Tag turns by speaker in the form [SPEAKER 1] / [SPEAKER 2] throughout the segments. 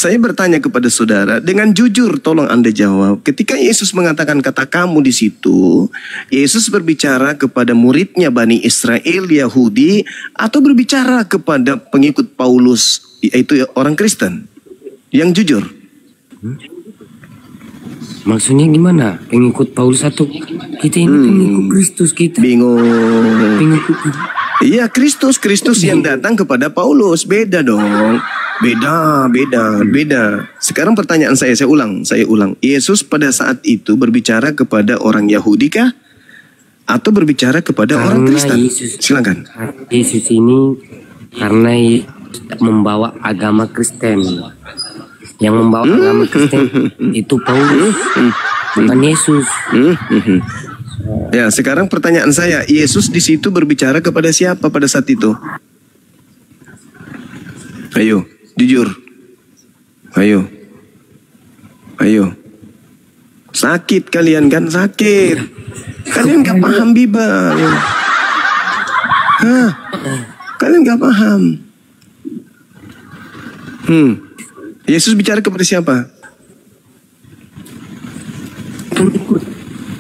[SPEAKER 1] Saya bertanya kepada saudara, dengan jujur tolong Anda jawab. Ketika Yesus mengatakan kata kamu di situ, Yesus berbicara kepada muridnya Bani Israel Yahudi atau berbicara kepada pengikut Paulus, yaitu orang Kristen? Yang jujur.
[SPEAKER 2] Maksudnya gimana? Pengikut Paulus atau kita ini pengikut Kristus kita?
[SPEAKER 1] Bingung.
[SPEAKER 2] Pengikut.
[SPEAKER 1] Iya, Kristus yang datang kepada Paulus. Beda dong. Beda. Sekarang pertanyaan saya ulang. Yesus pada saat itu berbicara kepada orang Yahudi kah? Atau berbicara kepada orang Kristen? Silakan.
[SPEAKER 2] Yesus ini karena membawa agama Kristen. Yang membawa agama Kristen itu Paulus, bukan Yesus.
[SPEAKER 1] Ya, sekarang pertanyaan saya, Yesus di situ berbicara kepada siapa pada saat itu? Ayo, jujur. Ayo. Sakit kalian kan? Sakit. Kalian gak paham Bible. Hah? Kalian gak paham. Yesus bicara kepada siapa?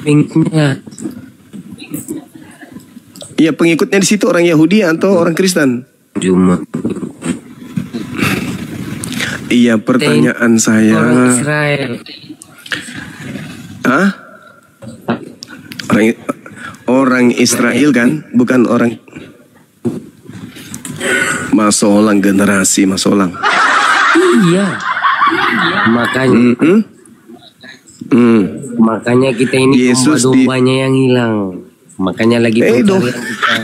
[SPEAKER 2] Pengikutnya.
[SPEAKER 1] Iya, pengikutnya di situ orang Yahudi atau orang Kristen?
[SPEAKER 2] Cuma.
[SPEAKER 1] Iya, pertanyaan saya.
[SPEAKER 2] Orang Israel.
[SPEAKER 1] Hah? Orang Israel kan, bukan orang. Masolang generasi masolang.
[SPEAKER 2] Iya. Makanya. Makanya kita ini domba-dombanya yang hilang. Makanya lagi pencarian kita.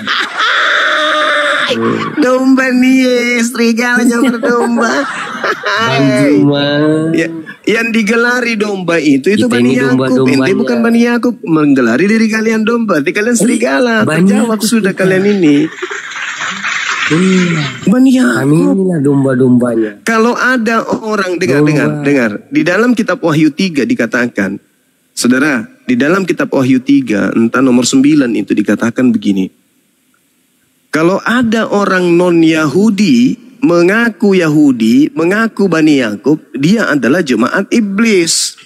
[SPEAKER 1] Domba nih, serigalanya berdomba. Ya, yang digelari domba itu Bani Yakub. Ente bukan Bani Yakub, menggelari diri kalian domba. Berarti kalian serigala. Terjawab sudah kalian ini. Bani Yakub.
[SPEAKER 2] Kami inilah domba-dombanya.
[SPEAKER 1] Kalau ada orang dengar. Di dalam kitab Wahyu 3 dikatakan, saudara, di dalam kitab Wahyu 3 entah nomor 9 itu dikatakan begini. Kalau ada orang non-Yahudi mengaku Yahudi, mengaku Bani Yakub, dia adalah jemaat iblis.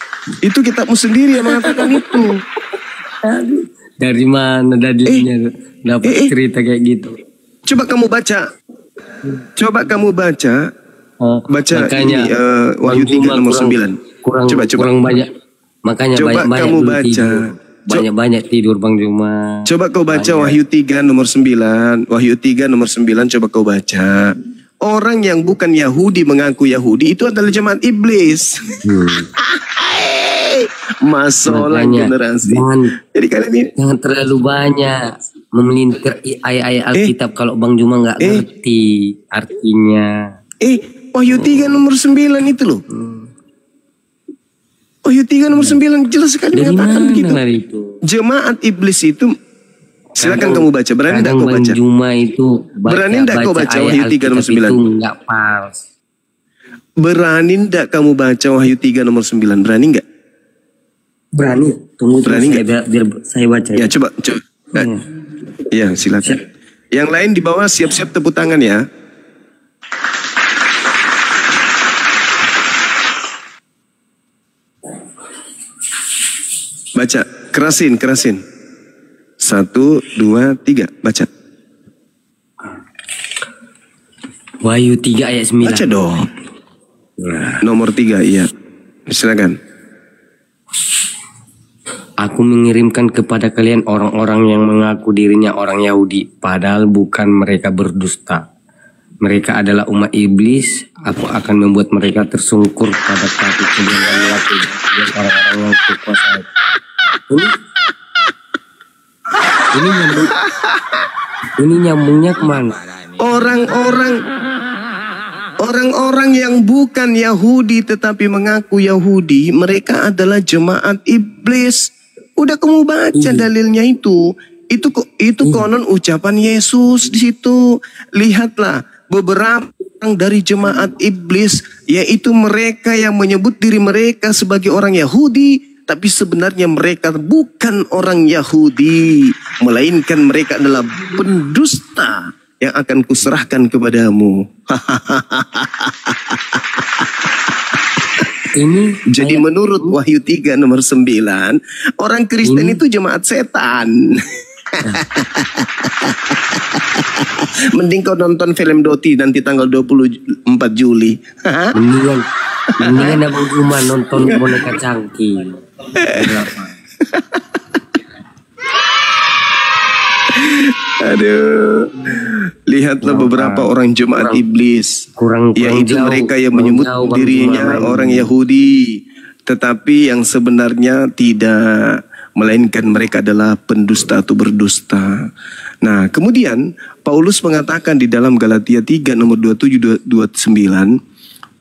[SPEAKER 1] Itu kitabmu sendiri yang mengatakan itu.
[SPEAKER 2] Dari mana dalilnya dapat cerita kayak gitu?
[SPEAKER 1] Coba kamu baca.
[SPEAKER 2] Makanya,
[SPEAKER 1] ini Wahyu 3 nomor 9.
[SPEAKER 2] Kurang banyak. Makanya banyak-banyak
[SPEAKER 1] kamu baca.
[SPEAKER 2] Banyak-banyak tidur Bang Juma.
[SPEAKER 1] Coba kau baca Wahyu 3 nomor 9. Wahyu 3 nomor 9 coba kau baca. Orang yang bukan Yahudi mengaku Yahudi itu adalah jemaat iblis. Masalah generasi. Jadi kalian ini
[SPEAKER 2] jangan terlalu banyak memelintir ayat-ayat Alkitab kalau Bang Juma nggak ngerti artinya.
[SPEAKER 1] Wahyu 3 nomor 9 itu loh. Wahyu 3 nomor 9 jelas sekali mengatakan begitu. Jemaat iblis itu, silakan kamu baca. Berani enggak kau baca? Berani enggak kau baca Wahyu 3 nomor 9?
[SPEAKER 2] Itu enggak pas.
[SPEAKER 1] Berani enggak kamu baca Wahyu 3 nomor 9? Berani enggak?
[SPEAKER 2] Berani. Tunggu
[SPEAKER 1] berani
[SPEAKER 2] biar saya baca.
[SPEAKER 1] Ya coba. Ya silakan. Yang lain di bawah siap-siap tepuk tangan ya. Baca, kerasin. 1, 2, 3, baca.
[SPEAKER 2] Wahyu 3 ayat 9.
[SPEAKER 1] Baca dong. Nomor 3, iya. Silakan.
[SPEAKER 2] Aku mengirimkan kepada kalian orang-orang yang mengaku dirinya orang Yahudi, padahal bukan, mereka berdusta. Mereka adalah umat iblis. Aku akan membuat mereka tersungkur pada kaki kemudian melakukan orang-orang yang berkuasa. Ini nyambungnya kemana?
[SPEAKER 1] Orang-orang yang bukan Yahudi tetapi mengaku Yahudi, mereka adalah jemaat iblis. Udah kamu baca dalilnya itu. Itu konon ucapan Yesus di situ. Lihatlah beberapa orang dari jemaat iblis, yaitu mereka yang menyebut diri mereka sebagai orang Yahudi, tapi sebenarnya mereka bukan orang Yahudi, melainkan mereka adalah pendusta yang akan kuserahkan kepadamu.
[SPEAKER 2] Ini
[SPEAKER 1] Jadi menurut Wahyu 3 nomor 9, orang Kristen itu jemaat setan. Mending kau nonton film Doti nanti tanggal 24 Juli.
[SPEAKER 2] mendingan abang cuma nonton boneka cangkir. Berapa?
[SPEAKER 1] Aduh, lihatlah beberapa orang jemaat iblis, yaitu
[SPEAKER 2] jauh,
[SPEAKER 1] mereka yang menyebut dirinya orang Yahudi, tetapi yang sebenarnya tidak, melainkan mereka adalah pendusta atau berdusta. Nah, kemudian Paulus mengatakan di dalam Galatia 3 nomor 27-29,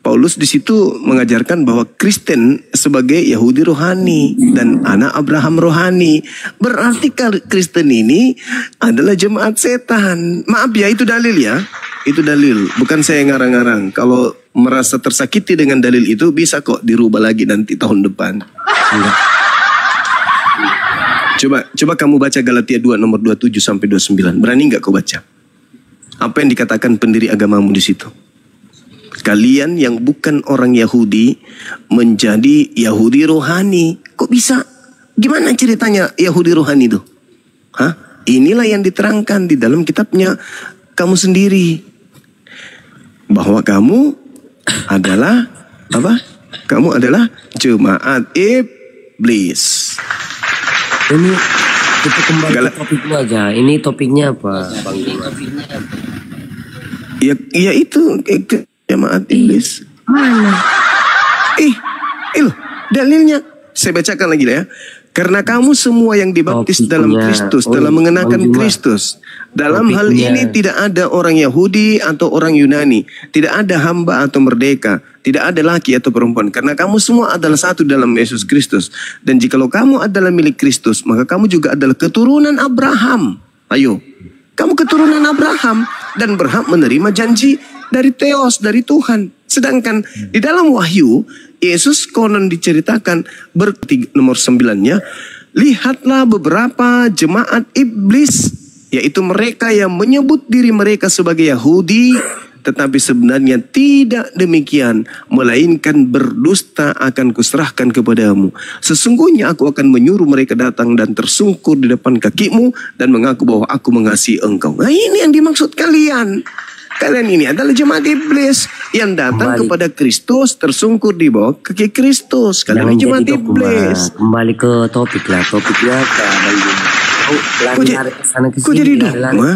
[SPEAKER 1] Paulus di situ mengajarkan bahwa Kristen sebagai Yahudi rohani dan anak Abraham rohani. Berarti Kristen ini adalah jemaat setan. Maaf ya, itu dalil ya. Itu dalil, bukan saya ngarang-ngarang. Kalau merasa tersakiti dengan dalil itu bisa kok dirubah lagi nanti tahun depan. Enggak. Coba kamu baca Galatia 2 nomor 27 sampai 29. Berani nggak kau baca? Apa yang dikatakan pendiri agamamu di situ? Kalian yang bukan orang Yahudi menjadi Yahudi rohani. Kok bisa? Gimana ceritanya Yahudi rohani itu? Hah? Inilah yang diterangkan di dalam kitabnya kamu sendiri. Bahwa kamu adalah apa? Kamu adalah jemaat iblis.
[SPEAKER 2] Ini kita kembali ke topiknya aja. Ini topiknya apa, Bang?
[SPEAKER 1] Ya itu jemaat iblis.
[SPEAKER 2] Mana?
[SPEAKER 1] Loh, dalilnya saya bacakan lagi ya. Karena kamu semua yang dibaptis dalam Kristus telah mengenakan Kristus. Dalam hal ini tidak ada orang Yahudi atau orang Yunani, tidak ada hamba atau merdeka, tidak ada laki atau perempuan. Karena kamu semua adalah satu dalam Yesus Kristus. Dan jikalau kamu adalah milik Kristus, maka kamu juga adalah keturunan Abraham. Ayo, kamu keturunan Abraham dan berhak menerima janji dari Theos, dari Tuhan. Sedangkan di dalam Wahyu, Yesus konon diceritakan nomor 9-nya, lihatlah beberapa jemaat iblis, yaitu mereka yang menyebut diri mereka sebagai Yahudi, tetapi sebenarnya tidak demikian, melainkan berdusta akan kuserahkan kepadamu. Sesungguhnya aku akan menyuruh mereka datang dan tersungkur di depan kakimu dan mengaku bahwa aku mengasihi engkau. Nah, ini yang dimaksud kalian. Kalian ini adalah jemaat iblis yang datang kepada Kristus, tersungkur di bawah kaki Kristus. Kalian jemaat iblis.
[SPEAKER 2] Kembali ke topik lah. Topiknya apa? Lari-lari ke sana ke sini.
[SPEAKER 1] Kok jadi dogma?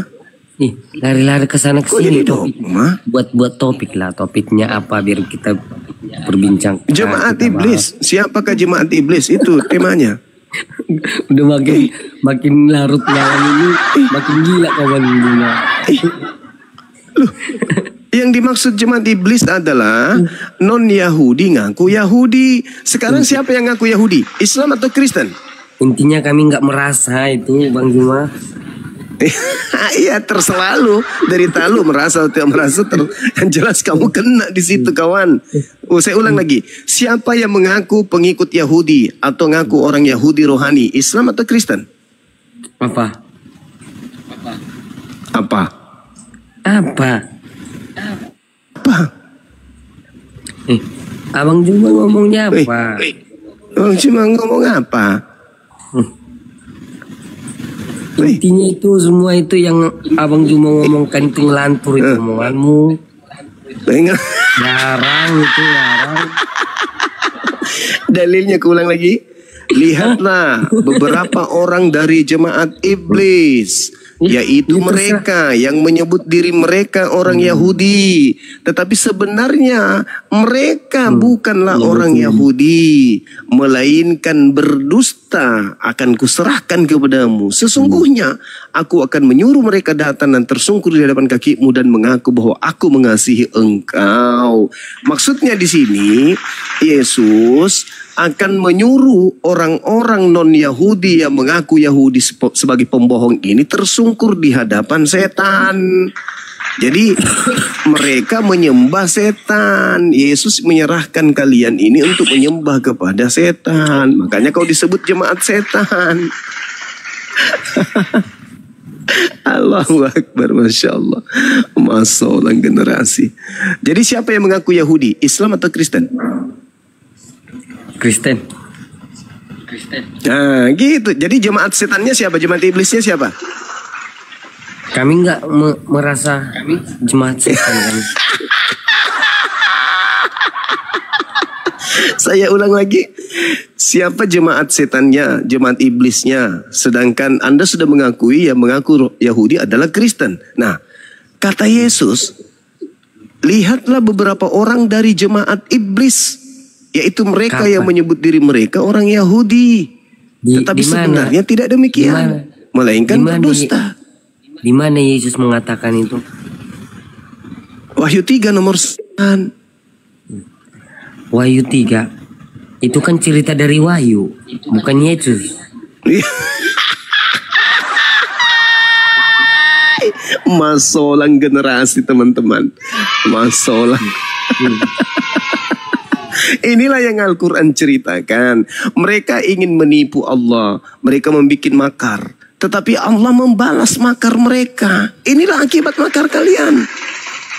[SPEAKER 2] Lari-lari ke sana ke sini.
[SPEAKER 1] Dogma?
[SPEAKER 2] Buat topik lah. Topiknya apa biar kita berbincang.
[SPEAKER 1] Jemaat iblis. Siapakah jemaat iblis? Itu temanya.
[SPEAKER 2] Udah makin larut malam ini, makin gila kawan dunia.
[SPEAKER 1] Loh, yang dimaksud jemaat iblis adalah non-Yahudi ngaku Yahudi. Sekarang siapa yang ngaku Yahudi? Islam atau Kristen?
[SPEAKER 2] Intinya kami nggak merasa itu, Bang Juma.
[SPEAKER 1] Iya, terselalu dari talu merasa atau merasa yang jelas kamu kena di situ kawan. Saya ulang lagi. Siapa yang mengaku pengikut Yahudi atau ngaku orang Yahudi rohani? Islam atau Kristen?
[SPEAKER 2] Apa? Abang Juma ngomongnya apa?
[SPEAKER 1] Abang Juma ngomong apa?
[SPEAKER 2] Intinya itu semua itu yang Abang Juma ngomongkan itu ngelantur itu omonganmu. Larang itu larang.
[SPEAKER 1] Dalilnya keulang lagi. Lihatlah beberapa orang dari jemaat iblis, yaitu mereka yang menyebut diri mereka orang Yahudi, tetapi sebenarnya mereka bukanlah orang Yahudi, melainkan berdusta. Akan kuserahkan kepadamu. Sesungguhnya aku akan menyuruh mereka datang dan tersungkur di hadapan kakimu dan mengaku bahwa aku mengasihi engkau. Maksudnya di sini Yesus akan menyuruh orang-orang non-Yahudi yang mengaku Yahudi sebagai pembohong ini tersungkur di hadapan setan. Jadi mereka menyembah setan. Yesus menyerahkan kalian ini untuk menyembah kepada setan. Makanya kau disebut jemaat setan. Allahu Akbar, Masya Allah. Masa orang generasi. Jadi siapa yang mengaku Yahudi? Islam atau Kristen?
[SPEAKER 2] Kristen.
[SPEAKER 1] Nah gitu. Jadi jemaat setannya siapa? Jemaat iblisnya siapa?
[SPEAKER 2] Kami nggak merasa jemaat setan kami.
[SPEAKER 1] Saya ulang lagi. Siapa jemaat setannya, jemaat iblisnya? Sedangkan Anda sudah mengakui yang mengaku Yahudi adalah Kristen. Nah, kata Yesus, lihatlah beberapa orang dari jemaat iblis, yaitu mereka yang menyebut diri mereka orang Yahudi. Tetapi sebenarnya tidak demikian, melainkan berdusta.
[SPEAKER 2] Di mana Yesus mengatakan itu?
[SPEAKER 1] Wahyu 3 nomor 9.
[SPEAKER 2] Wahyu 3 itu kan cerita dari Wahyu, bukan Yesus.
[SPEAKER 1] Masolang generasi teman-teman. Masolang. Inilah yang Al-Quran ceritakan. Mereka ingin menipu Allah. Mereka membuat makar. Tetapi Allah membalas makar mereka. Inilah akibat makar kalian.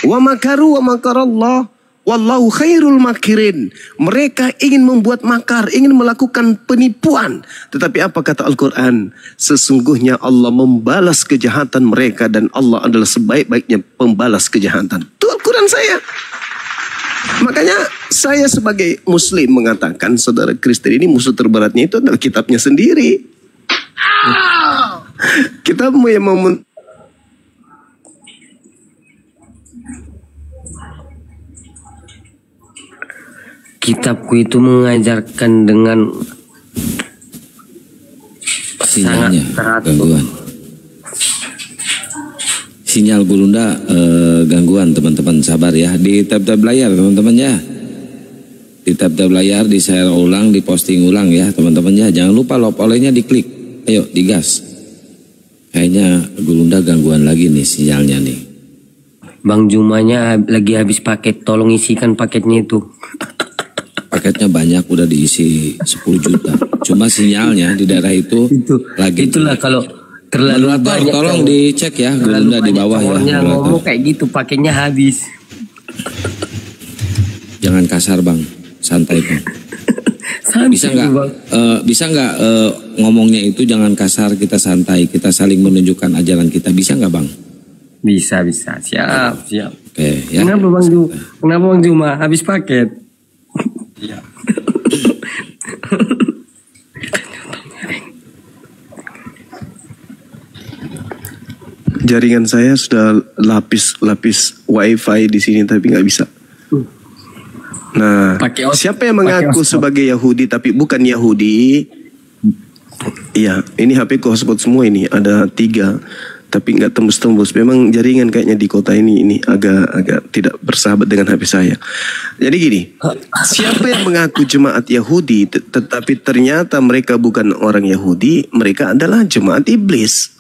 [SPEAKER 1] Wa makaru wa makar Allah. Wallahu khairul makirin. Mereka ingin membuat makar, ingin melakukan penipuan. Tetapi apa kata Al-Quran? Sesungguhnya Allah membalas kejahatan mereka dan Allah adalah sebaik-baiknya pembalas kejahatan. Itu Al-Quran saya. Makanya saya sebagai Muslim mengatakan saudara Kristen ini musuh terberatnya itu adalah kitabnya sendiri. Kita mau
[SPEAKER 2] Kitabku itu mengajarkan dengan
[SPEAKER 3] sinyalnya
[SPEAKER 2] sangat
[SPEAKER 3] gangguan. Sinyal Gulunda gangguan teman-teman, sabar ya. Di tab-tab layar teman-teman ya. Di tab-tab layar di share ulang, di posting ulang ya teman-teman ya. Jangan lupa lock olehnya diklik. Ayo digas. Kayaknya Gulunda gangguan lagi nih sinyalnya nih.
[SPEAKER 2] Bang Jumanya lagi habis paket, tolong isikan paketnya itu.
[SPEAKER 3] Paketnya banyak, udah diisi 10 juta. Cuma sinyalnya di daerah itu lagi.
[SPEAKER 2] Itulah kalau terlalu banyak.
[SPEAKER 3] Tolong dicek ya, Gulunda di bawah ya.
[SPEAKER 2] Ngomong kayak gitu paketnya habis.
[SPEAKER 3] Jangan kasar bang, santai bang. Bisa nggak ngomongnya itu jangan kasar, kita santai, kita saling menunjukkan ajaran kita, bisa nggak bang?
[SPEAKER 2] Bisa, siap.
[SPEAKER 3] Oke, ya.
[SPEAKER 2] Kenapa Bang Juma habis paket? Iya.
[SPEAKER 1] Jaringan saya sudah lapis wifi di sini tapi nggak bisa. Nah, siapa yang mengaku sebagai Yahudi tapi bukan Yahudi? Iya, ini HP ku hotspot semua ini, ada 3 tapi nggak tembus-tembus. Memang jaringan kayaknya di kota ini agak tidak bersahabat dengan HP saya. Jadi gini, siapa yang mengaku jemaat Yahudi tetapi ternyata mereka bukan orang Yahudi, mereka adalah jemaat iblis.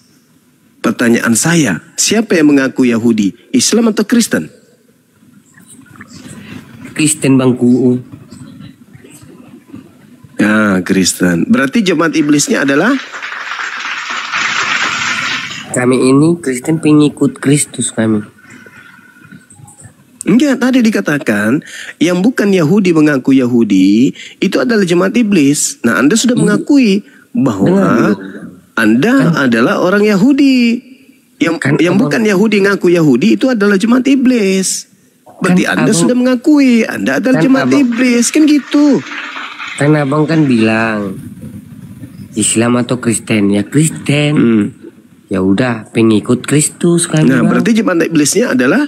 [SPEAKER 1] Pertanyaan saya, siapa yang mengaku Yahudi? Islam atau Kristen?
[SPEAKER 2] Kristen bangku.
[SPEAKER 1] Ya, Kristen. Berarti jemaat iblisnya adalah?
[SPEAKER 2] Kami ini Kristen pengikut Kristus kami.
[SPEAKER 1] Enggak, tadi dikatakan yang bukan Yahudi mengaku Yahudi itu adalah jemaat iblis. Nah, Anda sudah mengakui bahwa Anda adalah orang Yahudi. Yang bukan Yahudi ngaku Yahudi itu adalah jemaat iblis. Berarti Anda sudah mengakui Anda adalah jemaat iblis, kan gitu.
[SPEAKER 2] Kan abang kan bilang Islam atau Kristen, ya Kristen. Ya udah, pengikut Kristus kan.
[SPEAKER 1] Nah, berarti jemaat iblisnya adalah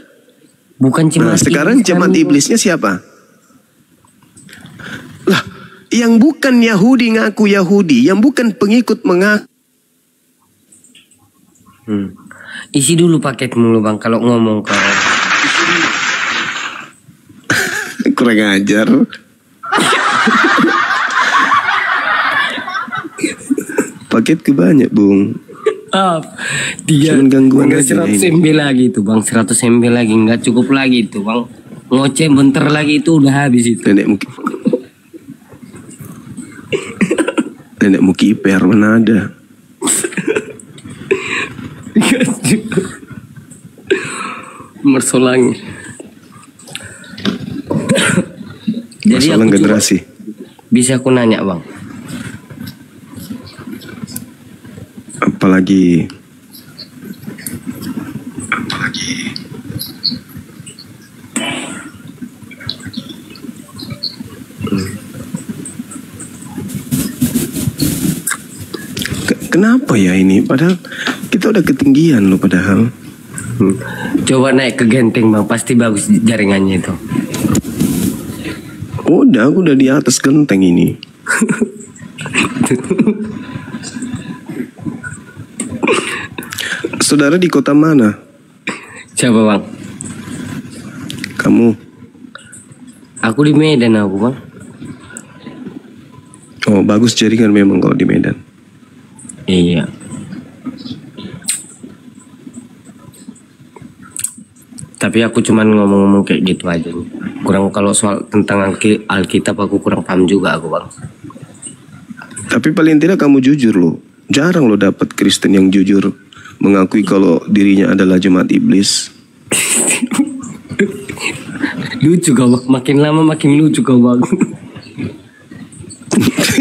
[SPEAKER 2] bukan jemaat.
[SPEAKER 1] Nah, sekarang jemaat iblisnya siapa? Lah, yang bukan Yahudi ngaku Yahudi, yang bukan pengikut mengaku.
[SPEAKER 2] Isi dulu paketmu lu bang, kalau ngomong kau.
[SPEAKER 1] Kurang ajar. Paket kebanyak bung.
[SPEAKER 2] Cuman
[SPEAKER 1] gangguan
[SPEAKER 2] aja 100 MB lagi itu bang, 100 MB lagi nggak cukup lagi itu bang. Ngoceh bentar lagi itu udah habis itu.
[SPEAKER 1] Nenek Muki IPR mana ada?
[SPEAKER 2] Mersolangi. Jadi
[SPEAKER 1] Mersolang generasi.
[SPEAKER 2] Bisa aku nanya bang?
[SPEAKER 1] Apalagi kenapa ya ini? Padahal kita udah ketinggian loh padahal.
[SPEAKER 2] Coba naik ke genteng bang, pasti bagus jaringannya itu.
[SPEAKER 1] Udah, aku udah di atas genteng ini. Saudara di kota mana?
[SPEAKER 2] Siapa bang?
[SPEAKER 1] Kamu?
[SPEAKER 2] Aku di Medan aku bang.
[SPEAKER 1] Oh, bagus jaringan memang kalau di Medan.
[SPEAKER 2] Iya. Tapi aku cuman ngomong-ngomong kayak gitu aja nih. Kurang kalau soal tentang Alkitab aku kurang paham juga aku bang.
[SPEAKER 1] Tapi paling tidak kamu jujur loh. Jarang lo dapat Kristen yang jujur mengakui kalau dirinya adalah jemaat iblis.
[SPEAKER 2] Lucu kau bang, makin lama makin lucu kau bang.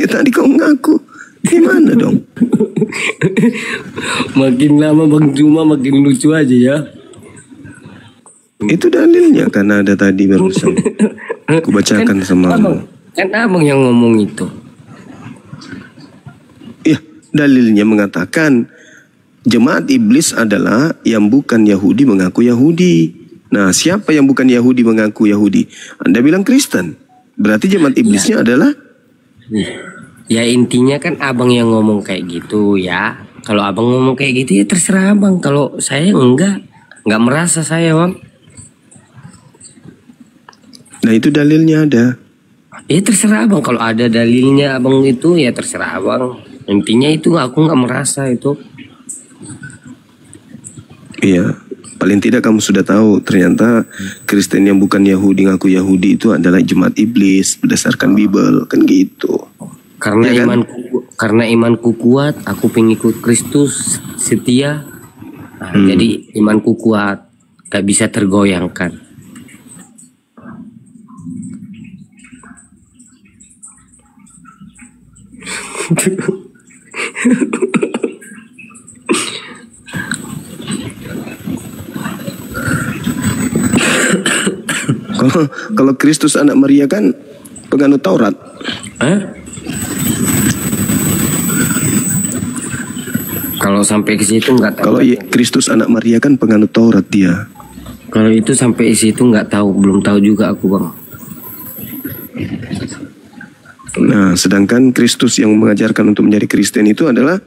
[SPEAKER 1] Tadi kau ngaku, gimana dong?
[SPEAKER 2] Makin lama bang Juma makin lucu aja ya.
[SPEAKER 1] Itu dalilnya karena ada tadi barusan. Aku bacakan sama
[SPEAKER 2] abang, kan abang yang ngomong itu.
[SPEAKER 1] Iya, dalilnya mengatakan jemaat iblis adalah yang bukan Yahudi mengaku Yahudi. Nah, siapa yang bukan Yahudi mengaku Yahudi? Anda bilang Kristen. Berarti jemaat iblisnya adalah?
[SPEAKER 2] Ya intinya kan abang yang ngomong kayak gitu ya. Kalau abang ngomong kayak gitu ya terserah abang. Kalau saya enggak merasa saya bang.
[SPEAKER 1] Nah itu dalilnya ada.
[SPEAKER 2] Ya terserah abang. Kalau ada dalilnya abang itu ya terserah abang. Intinya itu aku nggak merasa itu.
[SPEAKER 1] Iya. Paling tidak kamu sudah tahu ternyata Kristen yang bukan Yahudi ngaku Yahudi itu adalah jemaat iblis berdasarkan Bible kan gitu.
[SPEAKER 2] Karena
[SPEAKER 1] ya kan?
[SPEAKER 2] imanku kuat, aku pengikut Kristus setia. Nah, jadi imanku kuat, gak bisa tergoyangkan.
[SPEAKER 1] Kalau Kristus anak Maria kan penganut Taurat.
[SPEAKER 2] Hah? Kalau sampai ke situ nggak tahu.
[SPEAKER 1] Kalau Kristus anak Maria kan penganut Taurat dia.
[SPEAKER 2] Kalau itu sampai situ nggak tahu, belum tahu juga aku bang.
[SPEAKER 1] Nah, sedangkan Kristus yang mengajarkan untuk menjadi Kristen itu adalah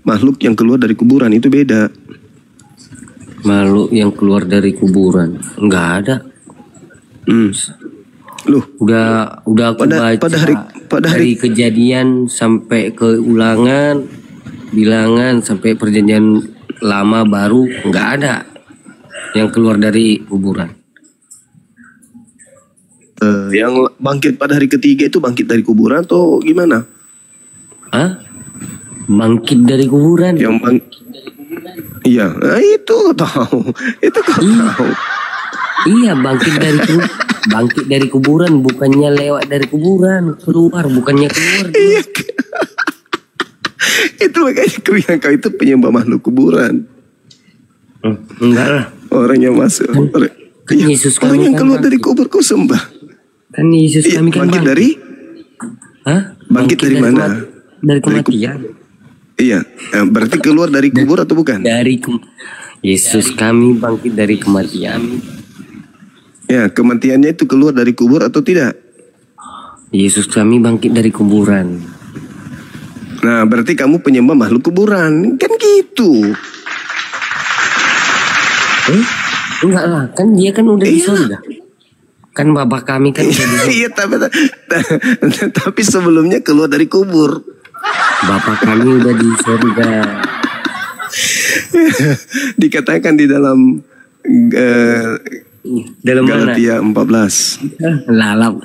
[SPEAKER 1] makhluk yang keluar dari kuburan, itu beda.
[SPEAKER 2] Makhluk yang keluar dari kuburan nggak ada.
[SPEAKER 1] Loh,
[SPEAKER 2] udah aku baca
[SPEAKER 1] pada hari
[SPEAKER 2] dari Kejadian sampai ke Ulangan, Bilangan sampai Perjanjian Lama Baru nggak ada yang keluar dari kuburan.
[SPEAKER 1] Yang bangkit pada hari ketiga itu bangkit dari kuburan atau gimana?
[SPEAKER 2] Hah? Bangkit dari kuburan?
[SPEAKER 1] Iya, nah, itu tahu. Itu kau tahu.
[SPEAKER 2] Iya, bangkit dari kuburan, bukannya lewat dari kuburan, keluar, bukannya keluar.
[SPEAKER 1] Iya. Itu makanya aku bilang kau itu penyembah makhluk kuburan.
[SPEAKER 2] Enggak lah.
[SPEAKER 1] Orang yang masuk.
[SPEAKER 2] Yesus
[SPEAKER 1] orang yang keluar dari kubur kau sembah.
[SPEAKER 2] Kan Yesus kami kan
[SPEAKER 1] bangkit dari?
[SPEAKER 2] Hah?
[SPEAKER 1] Bangkit dari mana?
[SPEAKER 2] Dari kematian.
[SPEAKER 1] Iya, berarti keluar dari kubur atau bukan?
[SPEAKER 2] Yesus kami bangkit dari kematian.
[SPEAKER 1] Ya, kematiannya itu keluar dari kubur atau tidak?
[SPEAKER 2] Yesus kami bangkit dari kuburan.
[SPEAKER 1] Nah, berarti kamu penyembah makhluk kuburan, kan gitu?
[SPEAKER 2] Enggak lah, kan dia kan udah di surga. Kan bapak kami kan udah di surga.
[SPEAKER 1] Iya, tapi sebelumnya keluar dari kubur.
[SPEAKER 2] Bapak kami udah di surga.
[SPEAKER 1] Dikatakan di dalam Galatia 14.
[SPEAKER 2] Lalap.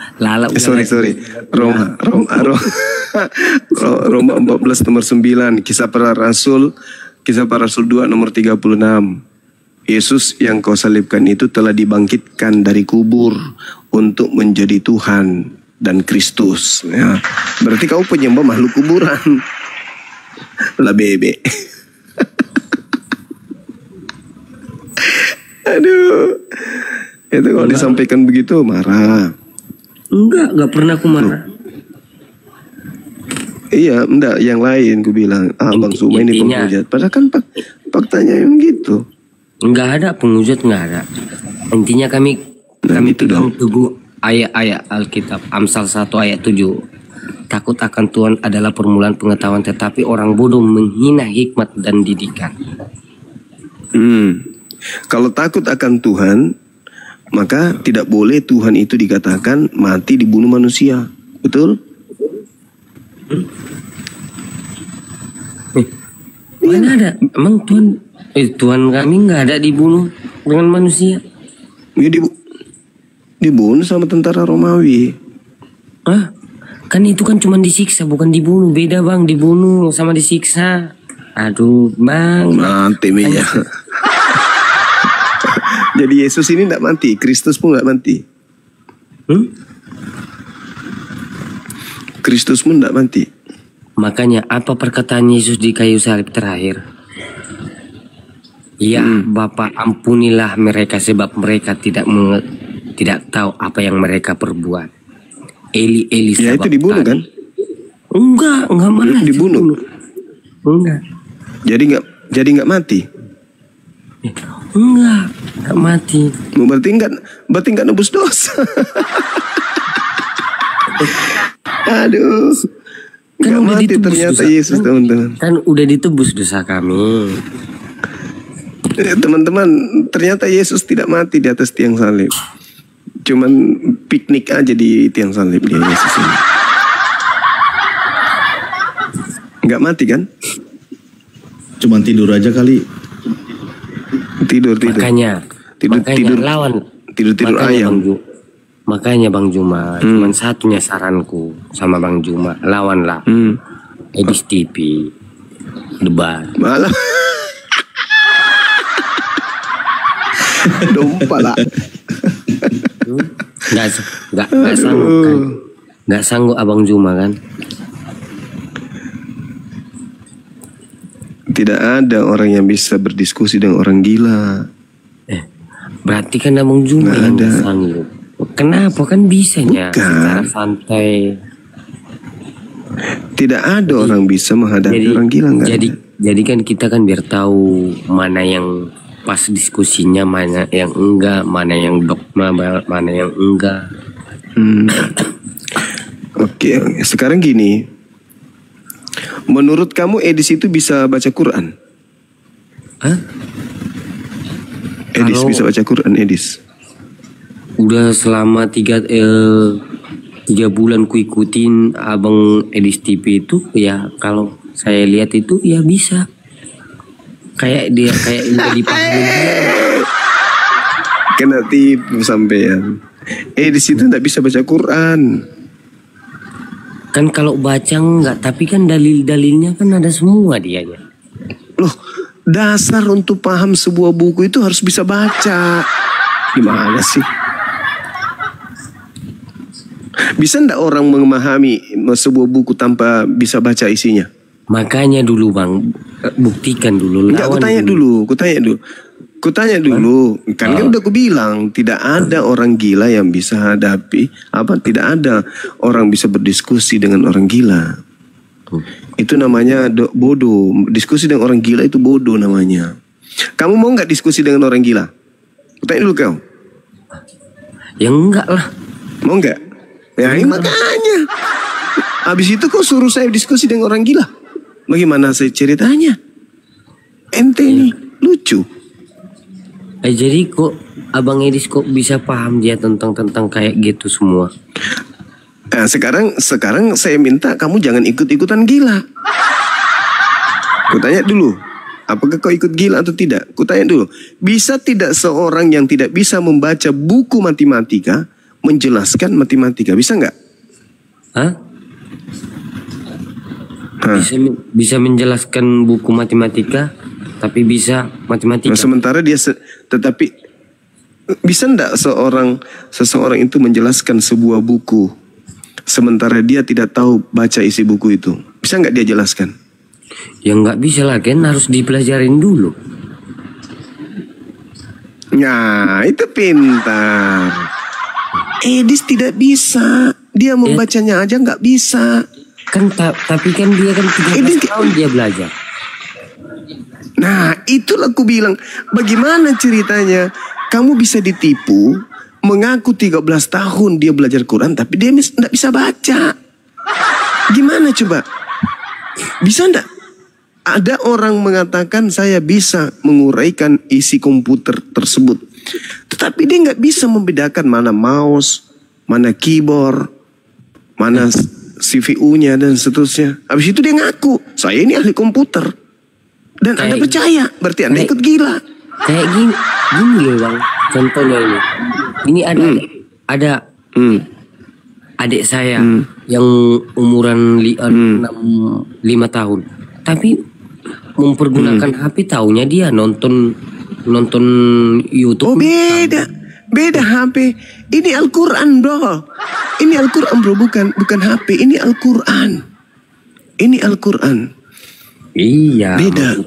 [SPEAKER 1] Sorry. Roma 14 nomor 9. Kisah para Rasul 2 nomor 36. Yesus yang kau salibkan itu telah dibangkitkan dari kubur untuk menjadi Tuhan. dan Kristus. Ya. Berarti kau penyembah makhluk kuburan. Lah bebe. Aduh. Itu kalau disampaikan begitu marah.
[SPEAKER 2] Enggak pernah aku marah.
[SPEAKER 1] Iya, enggak, yang lain ku bilang, Bang Suma ini penghujat. Padahal kan faktanya yang gitu.
[SPEAKER 2] Enggak ada penghujat, enggak ada. Intinya kami pegang teguh ayat-ayat Alkitab. Amsal 1 ayat 7. Takut akan Tuhan adalah permulaan pengetahuan, tetapi orang bodoh menghina hikmat dan didikan.
[SPEAKER 1] Kalau takut akan Tuhan, maka tidak boleh Tuhan itu dikatakan mati dibunuh manusia. Betul?
[SPEAKER 2] Mana ada? Emang Tuhan kami nggak ada dibunuh dengan manusia?
[SPEAKER 1] Ya dibunuh sama tentara Romawi.
[SPEAKER 2] Kan itu kan cuma disiksa, bukan dibunuh. Beda bang, dibunuh sama disiksa. Aduh bang.
[SPEAKER 1] Mati ya. Jadi Yesus ini tidak mati, Kristus pun tidak mati. Kristus pun tidak mati.
[SPEAKER 2] Makanya apa perkataan Yesus di kayu salib terakhir? Ya Bapa, ampunilah mereka sebab mereka tidak tahu apa yang mereka perbuat. Eli
[SPEAKER 1] ya itu dibunuh kan?
[SPEAKER 2] Enggak malah
[SPEAKER 1] dibunuh.
[SPEAKER 2] Enggak.
[SPEAKER 1] Jadi nggak mati.
[SPEAKER 2] Enggak mati.
[SPEAKER 1] Berarti nggak nebus dosa. Aduh.
[SPEAKER 2] Kan
[SPEAKER 1] nggak
[SPEAKER 2] udah
[SPEAKER 1] mati
[SPEAKER 2] ditebus
[SPEAKER 1] ternyata
[SPEAKER 2] dosa.
[SPEAKER 1] Yesus, teman-teman.
[SPEAKER 2] Kan udah ditebus dosa kami.
[SPEAKER 1] Teman-teman, ternyata Yesus tidak mati di atas tiang salib. Cuman piknik aja di tiang salib dia, Yesus ini. Nggak mati kan?
[SPEAKER 4] Cuman tidur aja kali.
[SPEAKER 1] Tidur.
[SPEAKER 2] Makanya lawan.
[SPEAKER 1] Tidur ayam.
[SPEAKER 2] Makanya Bang Juma, cuman satunya saranku sama Bang Juma, lawanlah Edis TV, debat.
[SPEAKER 1] Malah. Dompa lah.
[SPEAKER 2] Nggak sanggup kan? Nggak sanggup Abang Juma kan?
[SPEAKER 1] Tidak ada orang yang bisa berdiskusi dengan orang gila.
[SPEAKER 2] Berarti kan Abang Juma yang nggak sanggup. Kenapa kan bisanya secara santai?
[SPEAKER 1] Tidak ada orang bisa menghadapi orang gila, nggak ada.
[SPEAKER 2] Jadi kan kita kan biar tahu mana yang pas diskusinya, mana yang enggak, mana yang dogma, mana yang enggak.
[SPEAKER 1] Oke. Sekarang gini, menurut kamu Edis itu bisa baca Quran? Edis bisa baca Quran, Edis?
[SPEAKER 2] Udah selama 3 bulan ku ikutin Abang Edis TV itu, ya kalau saya lihat itu ya bisa. Kayak udah dipahami.
[SPEAKER 1] Kena tipu sampean. Edis itu tidak bisa baca Quran.
[SPEAKER 2] Kan kalau baca enggak, tapi kan dalil-dalilnya kan ada semua dianya.
[SPEAKER 1] Loh, dasar untuk paham sebuah buku itu harus bisa baca. Gimana sih? Bisa ndak orang memahami sebuah buku tanpa bisa baca isinya? Makanya
[SPEAKER 2] dulu Bang, buktikan dulu.
[SPEAKER 1] Enggak, Kutanya dulu. Kan udah aku bilang tidak ada orang gila yang bisa hadapi tidak ada orang bisa berdiskusi dengan orang gila. Itu namanya bodoh. Diskusi dengan orang gila itu bodoh namanya. Kamu mau nggak diskusi dengan orang gila? Kutanya dulu kau.
[SPEAKER 2] Ya enggak lah.
[SPEAKER 1] Mau nggak? Ya makanya. Habis itu kau suruh saya diskusi dengan orang gila. Bagaimana saya ceritanya? Ente ini lucu.
[SPEAKER 2] Jadi kok Abang Edis kok bisa paham dia tentang kayak gitu semua?
[SPEAKER 1] Nah, sekarang saya minta kamu jangan ikut-ikutan gila. Kutanya dulu, apakah kau ikut gila atau tidak? Kutanya dulu, bisa tidak seorang yang tidak bisa membaca buku matematika menjelaskan matematika? Bisa nggak?
[SPEAKER 2] Bisa menjelaskan buku matematika, tapi bisa matematika.
[SPEAKER 1] Nah, sementara dia tetapi bisa ndak seseorang itu menjelaskan sebuah buku sementara dia tidak tahu baca isi buku itu? Bisa nggak dia jelaskan?
[SPEAKER 2] Ya nggak bisa lah kan, harus dipelajarin dulu.
[SPEAKER 1] Nah, itu pintar. Edis tidak bisa. Dia membacanya aja nggak bisa.
[SPEAKER 2] Kan tapi kan dia kan 13 tahun dia belajar.
[SPEAKER 1] Nah, itulah aku bilang. Bagaimana ceritanya? Kamu bisa ditipu, mengaku 13 tahun dia belajar Quran, tapi dia tidak bisa baca. Gimana coba? Bisa enggak? Ada orang mengatakan saya bisa menguraikan isi komputer tersebut. Tetapi dia nggak bisa membedakan mana mouse, mana keyboard, mana CPU-nya dan seterusnya. Habis itu dia ngaku, saya ini ahli komputer. Dan Anda percaya, berarti Anda ikut gila.
[SPEAKER 2] Kayak gini loh Bang, contohnya ini. Ini ada adik saya yang umuran 5 tahun. Tapi mempergunakan HP, taunya dia nonton YouTube.
[SPEAKER 1] Oh beda HP. Ini Al-Quran bro. Ini Al-Quran bro, bukan HP. Ini Al-Quran. Ini Al-Quran.
[SPEAKER 2] Iya.
[SPEAKER 1] Beda.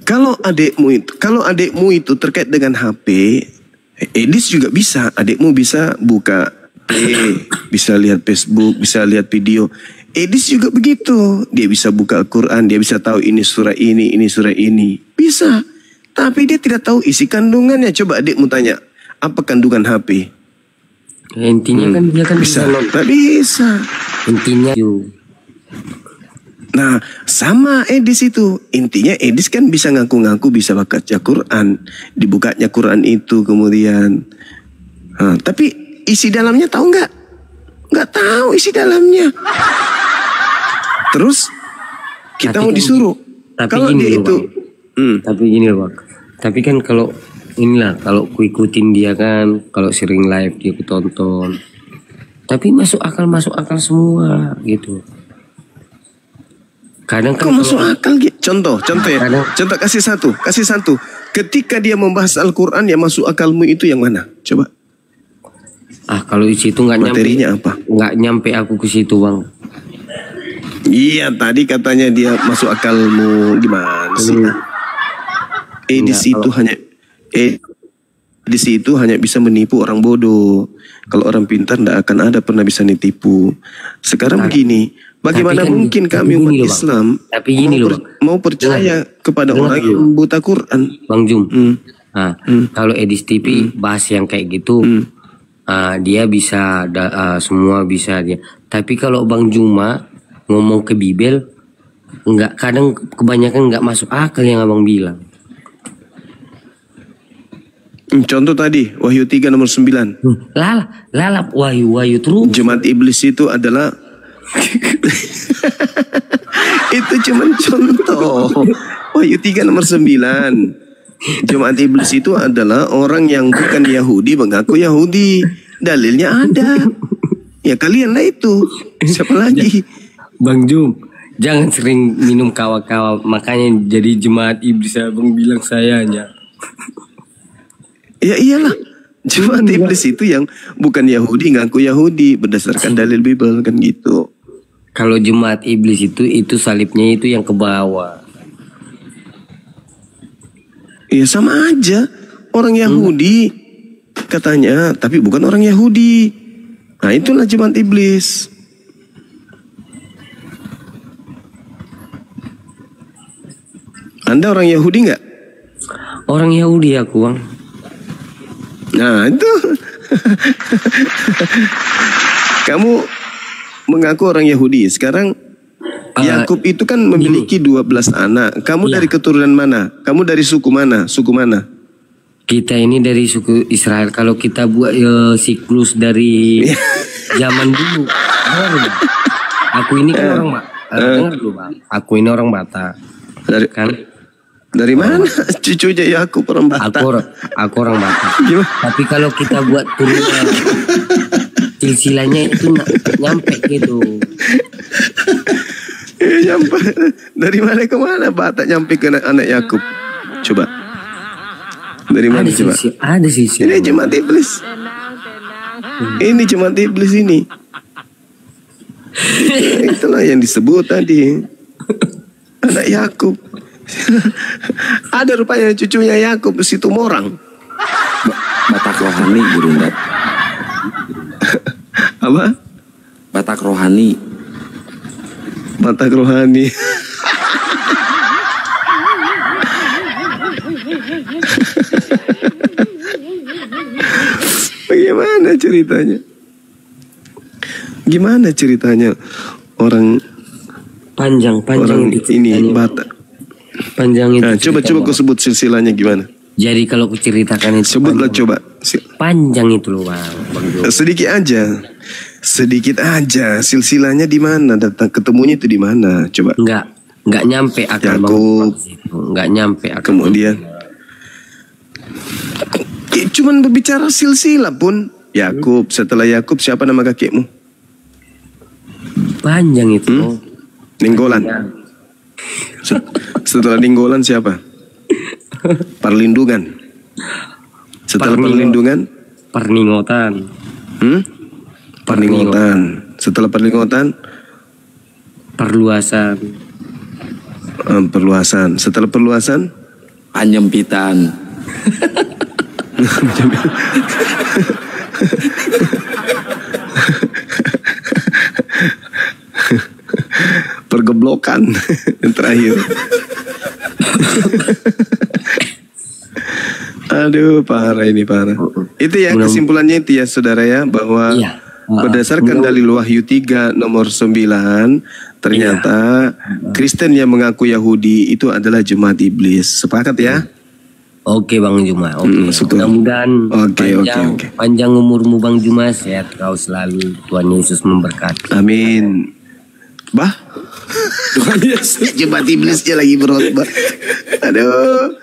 [SPEAKER 1] Kalau adikmu itu terkait dengan HP, Edis juga bisa. Adikmu bisa buka bisa lihat Facebook, bisa lihat video. Edis juga begitu. Dia bisa buka Al-Quran, dia bisa tahu ini surah ini surah ini. Bisa. Tapi dia tidak tahu isi kandungannya. Coba adikmu tanya, apa kandungan HP?
[SPEAKER 2] Ya, intinya kan dia kan
[SPEAKER 1] bisa. Tidak bisa.
[SPEAKER 2] Intinya
[SPEAKER 1] Nah, sama Edis itu. Intinya Edis kan bisa ngaku-ngaku bisa baca Quran. Dibukanya Quran itu kemudian. Tapi isi dalamnya tahu nggak? Nggak tahu isi dalamnya. Terus kita mau disuruh. Kalau dia itu.
[SPEAKER 2] Tapi gini loh Bang. Tapi kan kalau kalau ku ikutin dia kan, kalau sering live dia ku tonton. Tapi masuk akal semua gitu. Kadang kan
[SPEAKER 1] masuk akal gitu. Contoh ya. Contoh kasih satu. Ketika dia membahas Al-Quran yang masuk akalmu itu yang mana? Coba.
[SPEAKER 2] Kalau di situ nggak nyampe.
[SPEAKER 1] Materinya apa?
[SPEAKER 2] Nggak nyampe aku ke situ Bang.
[SPEAKER 1] Iya, tadi katanya dia masuk akalmu gimana sih? Di situ hanya bisa menipu orang bodoh. Kalau orang pintar tidak akan ada pernah bisa ditipu. Sekarang begini, bagaimana mungkin kami umat Islam mau percaya kepada orang yang buta Quran?
[SPEAKER 2] Bang Jum, kalau Edis TV bahas yang kayak gitu, dia bisa, semua bisa dia. Tapi kalau Bang Juma ngomong ke Bibel, kadang kebanyakan nggak masuk akal yang abang bilang.
[SPEAKER 1] Contoh tadi Wahyu 3 nomor 9.
[SPEAKER 2] Lalap Wahyu terus.
[SPEAKER 1] Jemaat iblis itu adalah itu cuman contoh. Wahyu 3 nomor 9. Jemaat iblis itu adalah orang yang bukan Yahudi mengaku Yahudi. Dalilnya ada. Ya kalianlah itu. Siapa lagi?
[SPEAKER 2] Bang Jum, jangan sering minum kawa-kawa, makanya jadi jemaat iblis. Abang bilang sayanya.
[SPEAKER 1] Ya iyalah, jemaat iblis itu yang bukan Yahudi ngaku Yahudi berdasarkan dalil Bible kan gitu.
[SPEAKER 2] Kalau jemaat iblis itu salibnya itu yang ke bawah.
[SPEAKER 1] Ya sama aja, orang Yahudi katanya, tapi bukan orang Yahudi. Nah itulah jemaat iblis. Anda orang Yahudi nggak?
[SPEAKER 2] Orang Yahudi aku Bang.
[SPEAKER 1] Nah itu kamu mengaku orang Yahudi. Sekarang Yakub itu kan memiliki 12 anak. Kamu dari keturunan mana? Kamu dari suku mana? Suku mana?
[SPEAKER 2] Kita ini dari suku Israel. Kalau kita buat siklus dari zaman dulu. Aku ini kan orang dengar dulu Bang. Aku ini orang Batak.
[SPEAKER 1] Dari mana cucunya Yakub orang Batak?
[SPEAKER 2] Aku orang Batak.
[SPEAKER 1] Gimana?
[SPEAKER 2] Tapi kalau kita buat turunan silsilahnya itu nyampe gitu.
[SPEAKER 1] Nyampe dari mana ke mana Batak nyampe ke anak Yakub? Coba. Dari mana coba?
[SPEAKER 2] Ada silsilah.
[SPEAKER 1] Ini jemaat iblis. Ini jemaat iblis ini. Itulah yang disebut tadi anak Yakub. Ada rupanya cucunya Yakub situ Morang.
[SPEAKER 3] Batak rohani Gurunda.
[SPEAKER 1] Apa?
[SPEAKER 3] Batak rohani.
[SPEAKER 1] Batak rohani. Bagaimana ceritanya? Gimana ceritanya orang
[SPEAKER 2] Panjang
[SPEAKER 1] orang
[SPEAKER 2] itu
[SPEAKER 1] ini
[SPEAKER 2] ceritanya.
[SPEAKER 1] Batak?
[SPEAKER 2] Panjang itu.
[SPEAKER 1] Nah, coba
[SPEAKER 2] ceritanya.
[SPEAKER 1] kau sebut silsilahnya gimana?
[SPEAKER 2] Jadi kalau aku ceritakan itu
[SPEAKER 1] Sebutlah
[SPEAKER 2] panjang,
[SPEAKER 1] coba.
[SPEAKER 2] panjang itu loh Bang Jo.
[SPEAKER 1] Sedikit aja. Silsilahnya di mana? Datang ketemunya itu di mana? Coba.
[SPEAKER 2] Nggak nyampe akal Bang
[SPEAKER 1] Yakub.
[SPEAKER 2] Jo. Nggak nyampe akal.
[SPEAKER 1] Kemudian cuman berbicara silsilah pun Yakub. Setelah Yakub siapa nama kakekmu?
[SPEAKER 2] Panjang itu.
[SPEAKER 1] Ninggolan. Setelah Ninggolan siapa? Perlindungan. Setelah Perlindungan?
[SPEAKER 2] Perningotan.
[SPEAKER 1] Perningotan. Setelah Perningotan?
[SPEAKER 2] Perluasan.
[SPEAKER 1] Perluasan. Setelah perluasan?
[SPEAKER 3] Penyempitan.
[SPEAKER 1] Pergeblokan. Yang terakhir. Aduh, parah ini parah. Itu ya kesimpulannya itu ya saudara ya, bahwa
[SPEAKER 2] Iya.
[SPEAKER 1] berdasarkan dalil Wahyu 3 nomor 9 ternyata Kristen yang mengaku Yahudi itu adalah jemaat iblis. Sepakat ya?
[SPEAKER 2] Oke Bang Juma. Oke.
[SPEAKER 1] syukur.
[SPEAKER 2] Mudah-mudahan
[SPEAKER 1] Oke.
[SPEAKER 2] panjang umurmu Bang Juma, sehat kau selalu. Tuhan Yesus memberkati.
[SPEAKER 1] Amin. Bah? Jemaat iblisnya lagi berkhotbah. Aduh.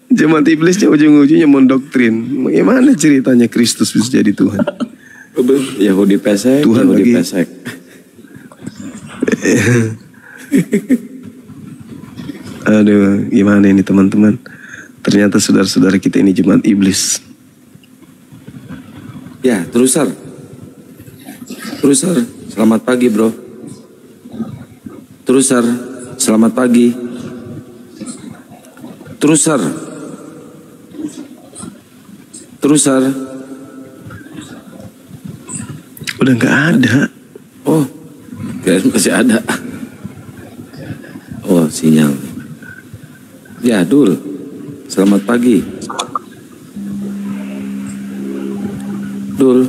[SPEAKER 1] Jemaat iblisnya ujung-ujungnya mendoktrin. Bagaimana ceritanya Kristus bisa jadi Tuhan?
[SPEAKER 3] Yahudi pesek,
[SPEAKER 1] Tuhan
[SPEAKER 3] Yahudi
[SPEAKER 1] lagi.
[SPEAKER 3] pesek.
[SPEAKER 1] Aduh, gimana ini teman-teman? Ternyata saudara-saudara kita ini jemaat iblis.
[SPEAKER 3] Ya, Terusar. Terusar, selamat pagi bro. Terusar, selamat pagi. Terusar. Terusar.
[SPEAKER 1] Udah nggak ada.
[SPEAKER 3] Oh, kirain masih ada. Oh, sinyal. Ya, Dul. Selamat pagi. Dul.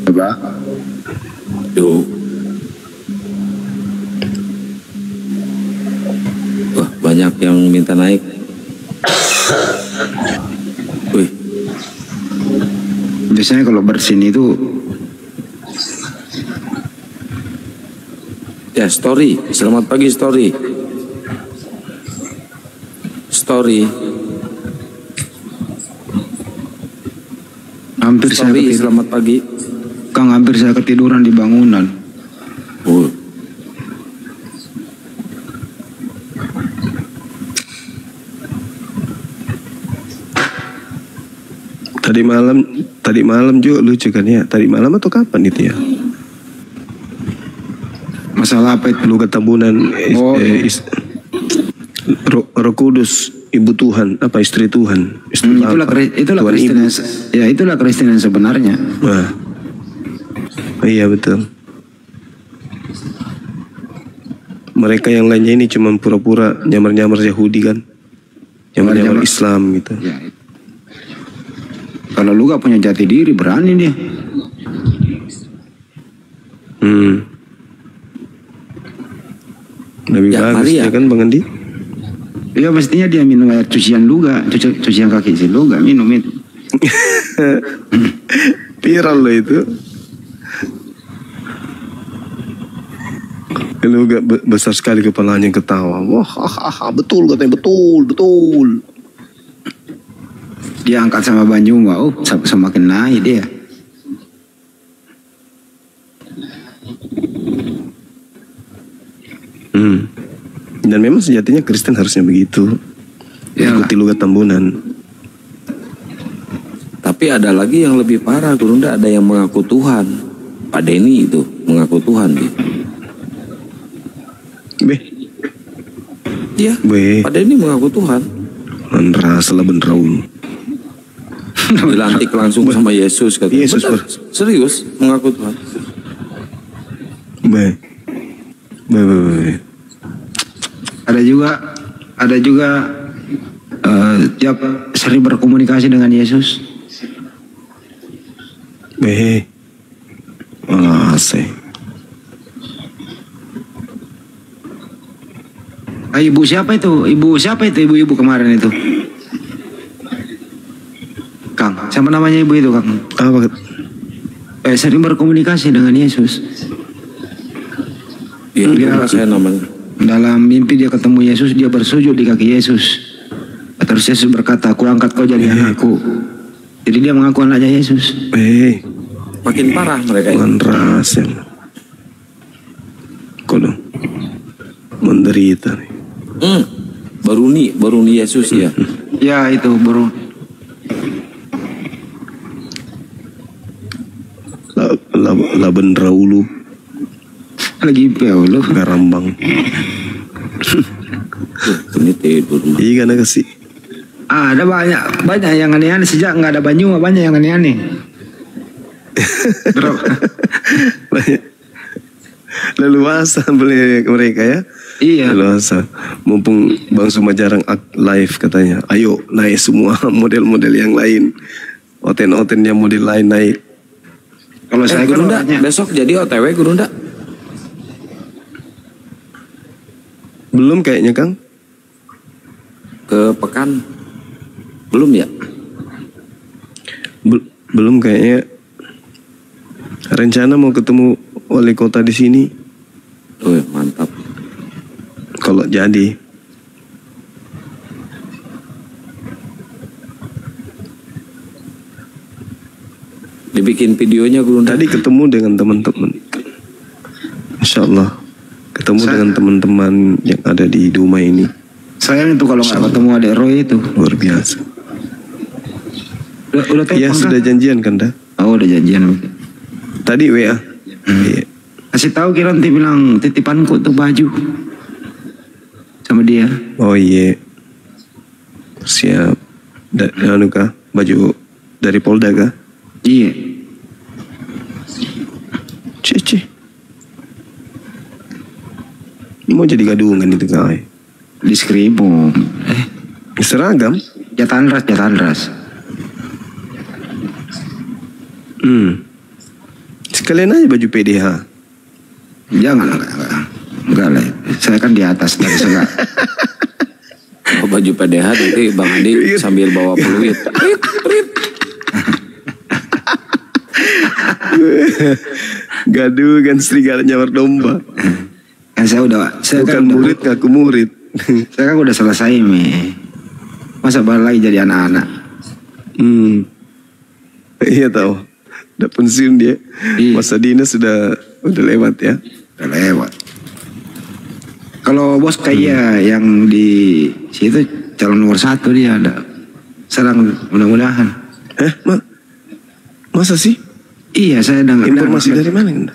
[SPEAKER 5] Apa?
[SPEAKER 3] Duh. Wah, banyak yang minta naik. Wih,
[SPEAKER 5] Biasanya kalau bersin itu
[SPEAKER 3] ya story. Selamat pagi story. Story.
[SPEAKER 5] hampir saya
[SPEAKER 3] Story.
[SPEAKER 5] ketiduran.
[SPEAKER 3] Selamat pagi.
[SPEAKER 5] Kang, hampir saya ketiduran di bangunan.
[SPEAKER 3] Oh.
[SPEAKER 1] Tadi malam juga lucu kan ya. Tadi malam atau kapan itu ya?
[SPEAKER 5] Masalah apa itu?
[SPEAKER 1] Lu ketambunan Roh Kudus, Ibu Tuhan, apa istri Tuhan? Istri
[SPEAKER 5] Itulah
[SPEAKER 1] apa?
[SPEAKER 5] itulah
[SPEAKER 1] Tuhan
[SPEAKER 5] Kristen
[SPEAKER 1] Ibu.
[SPEAKER 5] yang, ya itulah Kristen yang sebenarnya.
[SPEAKER 1] Nah. Iya betul. Mereka yang lainnya ini cuma pura-pura nyamar-nyamar Yahudi kan, nyamar-nyamar Islam gitu.
[SPEAKER 5] Ya. Kalau lu gak punya jati diri, berani dia.
[SPEAKER 1] Lebih
[SPEAKER 3] Ya,
[SPEAKER 1] bagus
[SPEAKER 3] Maria.
[SPEAKER 1] ya kan Bang Andi?
[SPEAKER 5] Ya mestinya dia minum air cucian luga, cucian kaki si luga, minum itu.
[SPEAKER 1] Viral loh itu. Lu gak besar sekali kepalanya ketawa. Wah, betul katanya, betul.
[SPEAKER 5] Dia angkat sama Banyuma, oh semakin naik dia.
[SPEAKER 1] Dan memang sejatinya Kristen harusnya begitu.
[SPEAKER 5] Ya.
[SPEAKER 1] Ikuti lugat Tambunan.
[SPEAKER 3] Tapi ada lagi yang lebih parah, Gurunda, ada yang mengaku Tuhan. Pak Denny itu mengaku Tuhan dia. Iya, Pak Denny mengaku Tuhan.
[SPEAKER 1] Andra salah beneraun.
[SPEAKER 3] Dilantik langsung sama Yesus katanya.
[SPEAKER 1] Yesus
[SPEAKER 3] serius mengaku Tuhan.
[SPEAKER 5] Ada juga tiap sering berkomunikasi dengan Yesus. Ibu siapa itu? Ibu kemarin itu? Kang, siapa namanya ibu itu, Kang?
[SPEAKER 1] Apa?
[SPEAKER 5] Sering berkomunikasi dengan Yesus.
[SPEAKER 3] Iya, saya namanya.
[SPEAKER 5] Dalam mimpi dia ketemu Yesus, dia bersujud di kaki Yesus. Terus Yesus berkata, aku angkat kau jadi anakku. Jadi dia mengaku anaknya Yesus.
[SPEAKER 3] Makin parah mereka ini.
[SPEAKER 1] Kono menderita nih.
[SPEAKER 3] Baru nih Yesus ya.
[SPEAKER 5] Ya itu baru.
[SPEAKER 1] Laban Raulu.
[SPEAKER 5] Lagi peulu.
[SPEAKER 1] Garambang.
[SPEAKER 3] Ini tidur.
[SPEAKER 1] Iya kan kasih.
[SPEAKER 5] Ada banyak yang aneh-aneh sejak nggak ada Banyu, banyak yang aneh-aneh.
[SPEAKER 1] Banyak. Leluasa beli mereka ya.
[SPEAKER 5] Iya.
[SPEAKER 1] Leluasa. Mumpung Bang Suma jarang live katanya. Ayo naik semua model-model yang lain. Oten-oten yang model lain naik.
[SPEAKER 5] Kalau saya
[SPEAKER 3] Gurunda besok jadi OTW Gurunda.
[SPEAKER 1] Belum kayaknya Kang.
[SPEAKER 3] Ke Pekan. Belum ya?
[SPEAKER 1] Belum kayaknya. Rencana mau ketemu wali kota di sini.
[SPEAKER 3] Mantap.
[SPEAKER 1] Kalau jadi.
[SPEAKER 3] Dibikin videonya Gurunda.
[SPEAKER 1] Tadi ketemu dengan teman-teman. Insya Allah. Ketemu dengan teman-teman yang ada di Duma ini.
[SPEAKER 5] Sayang itu kalau nggak ketemu adek Roy itu.
[SPEAKER 1] Luar biasa.
[SPEAKER 5] Udah
[SPEAKER 1] Iya sudah janjian kan dah?
[SPEAKER 5] Oh udah janjian.
[SPEAKER 1] Tadi WA. Iya.
[SPEAKER 5] Kasih tahu kira nanti bilang titipanku tuh baju sama dia.
[SPEAKER 1] Oh iya. Siap. Anu kah? Baju dari Polda kah?
[SPEAKER 5] Iya.
[SPEAKER 1] Cici. Mau jadi gadungan itu kah?
[SPEAKER 5] Di Skribo.
[SPEAKER 1] Seragam?
[SPEAKER 5] Jatan ras.
[SPEAKER 1] Sekalian aja baju PDH.
[SPEAKER 5] Jangan, enggak lah. Saya kan di atas dari segala.
[SPEAKER 3] Baju PDH nanti Bang Adi sambil bawa peluit.
[SPEAKER 1] Gaduh kan serigala nyawar domba.
[SPEAKER 5] Kan saya
[SPEAKER 1] Bukan
[SPEAKER 5] kan
[SPEAKER 1] murid ngaku murid.
[SPEAKER 5] Saya kan udah selesai masa balik lagi jadi anak-anak.
[SPEAKER 1] Iya tahu. Udah pensiun dia.
[SPEAKER 5] Iya.
[SPEAKER 1] Masa dinas udah lewat ya.
[SPEAKER 5] Udah lewat. Kalau bos kayak yang di situ calon nomor 1 dia ada. Serang mudah-mudahan.
[SPEAKER 1] Masa sih?
[SPEAKER 5] Iya saya dengar.
[SPEAKER 1] Informasi dari mana?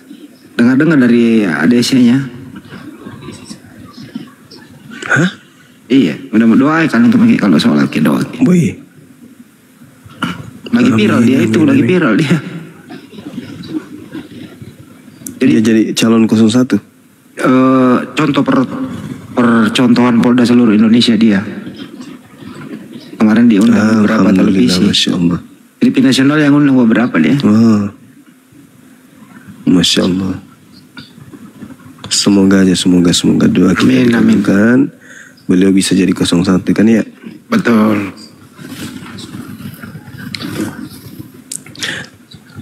[SPEAKER 5] Dengar dari ADC-nya.
[SPEAKER 1] Hah?
[SPEAKER 5] Iya, udah doa kan untuk kalau sholat kita doa.
[SPEAKER 1] Boy.
[SPEAKER 5] Lagi viral dia itu, lagi viral dia.
[SPEAKER 1] Dia jadi calon 01.
[SPEAKER 5] Contoh percontohan Polda seluruh Indonesia dia. Kemarin diundang beberapa televisi.
[SPEAKER 1] Masya Allah.
[SPEAKER 5] TV nasional yang undang beberapa dia.
[SPEAKER 1] Masya Allah. Semoga doa kita dikabulkan. Beliau bisa jadi 01 kan ya?
[SPEAKER 5] Betul.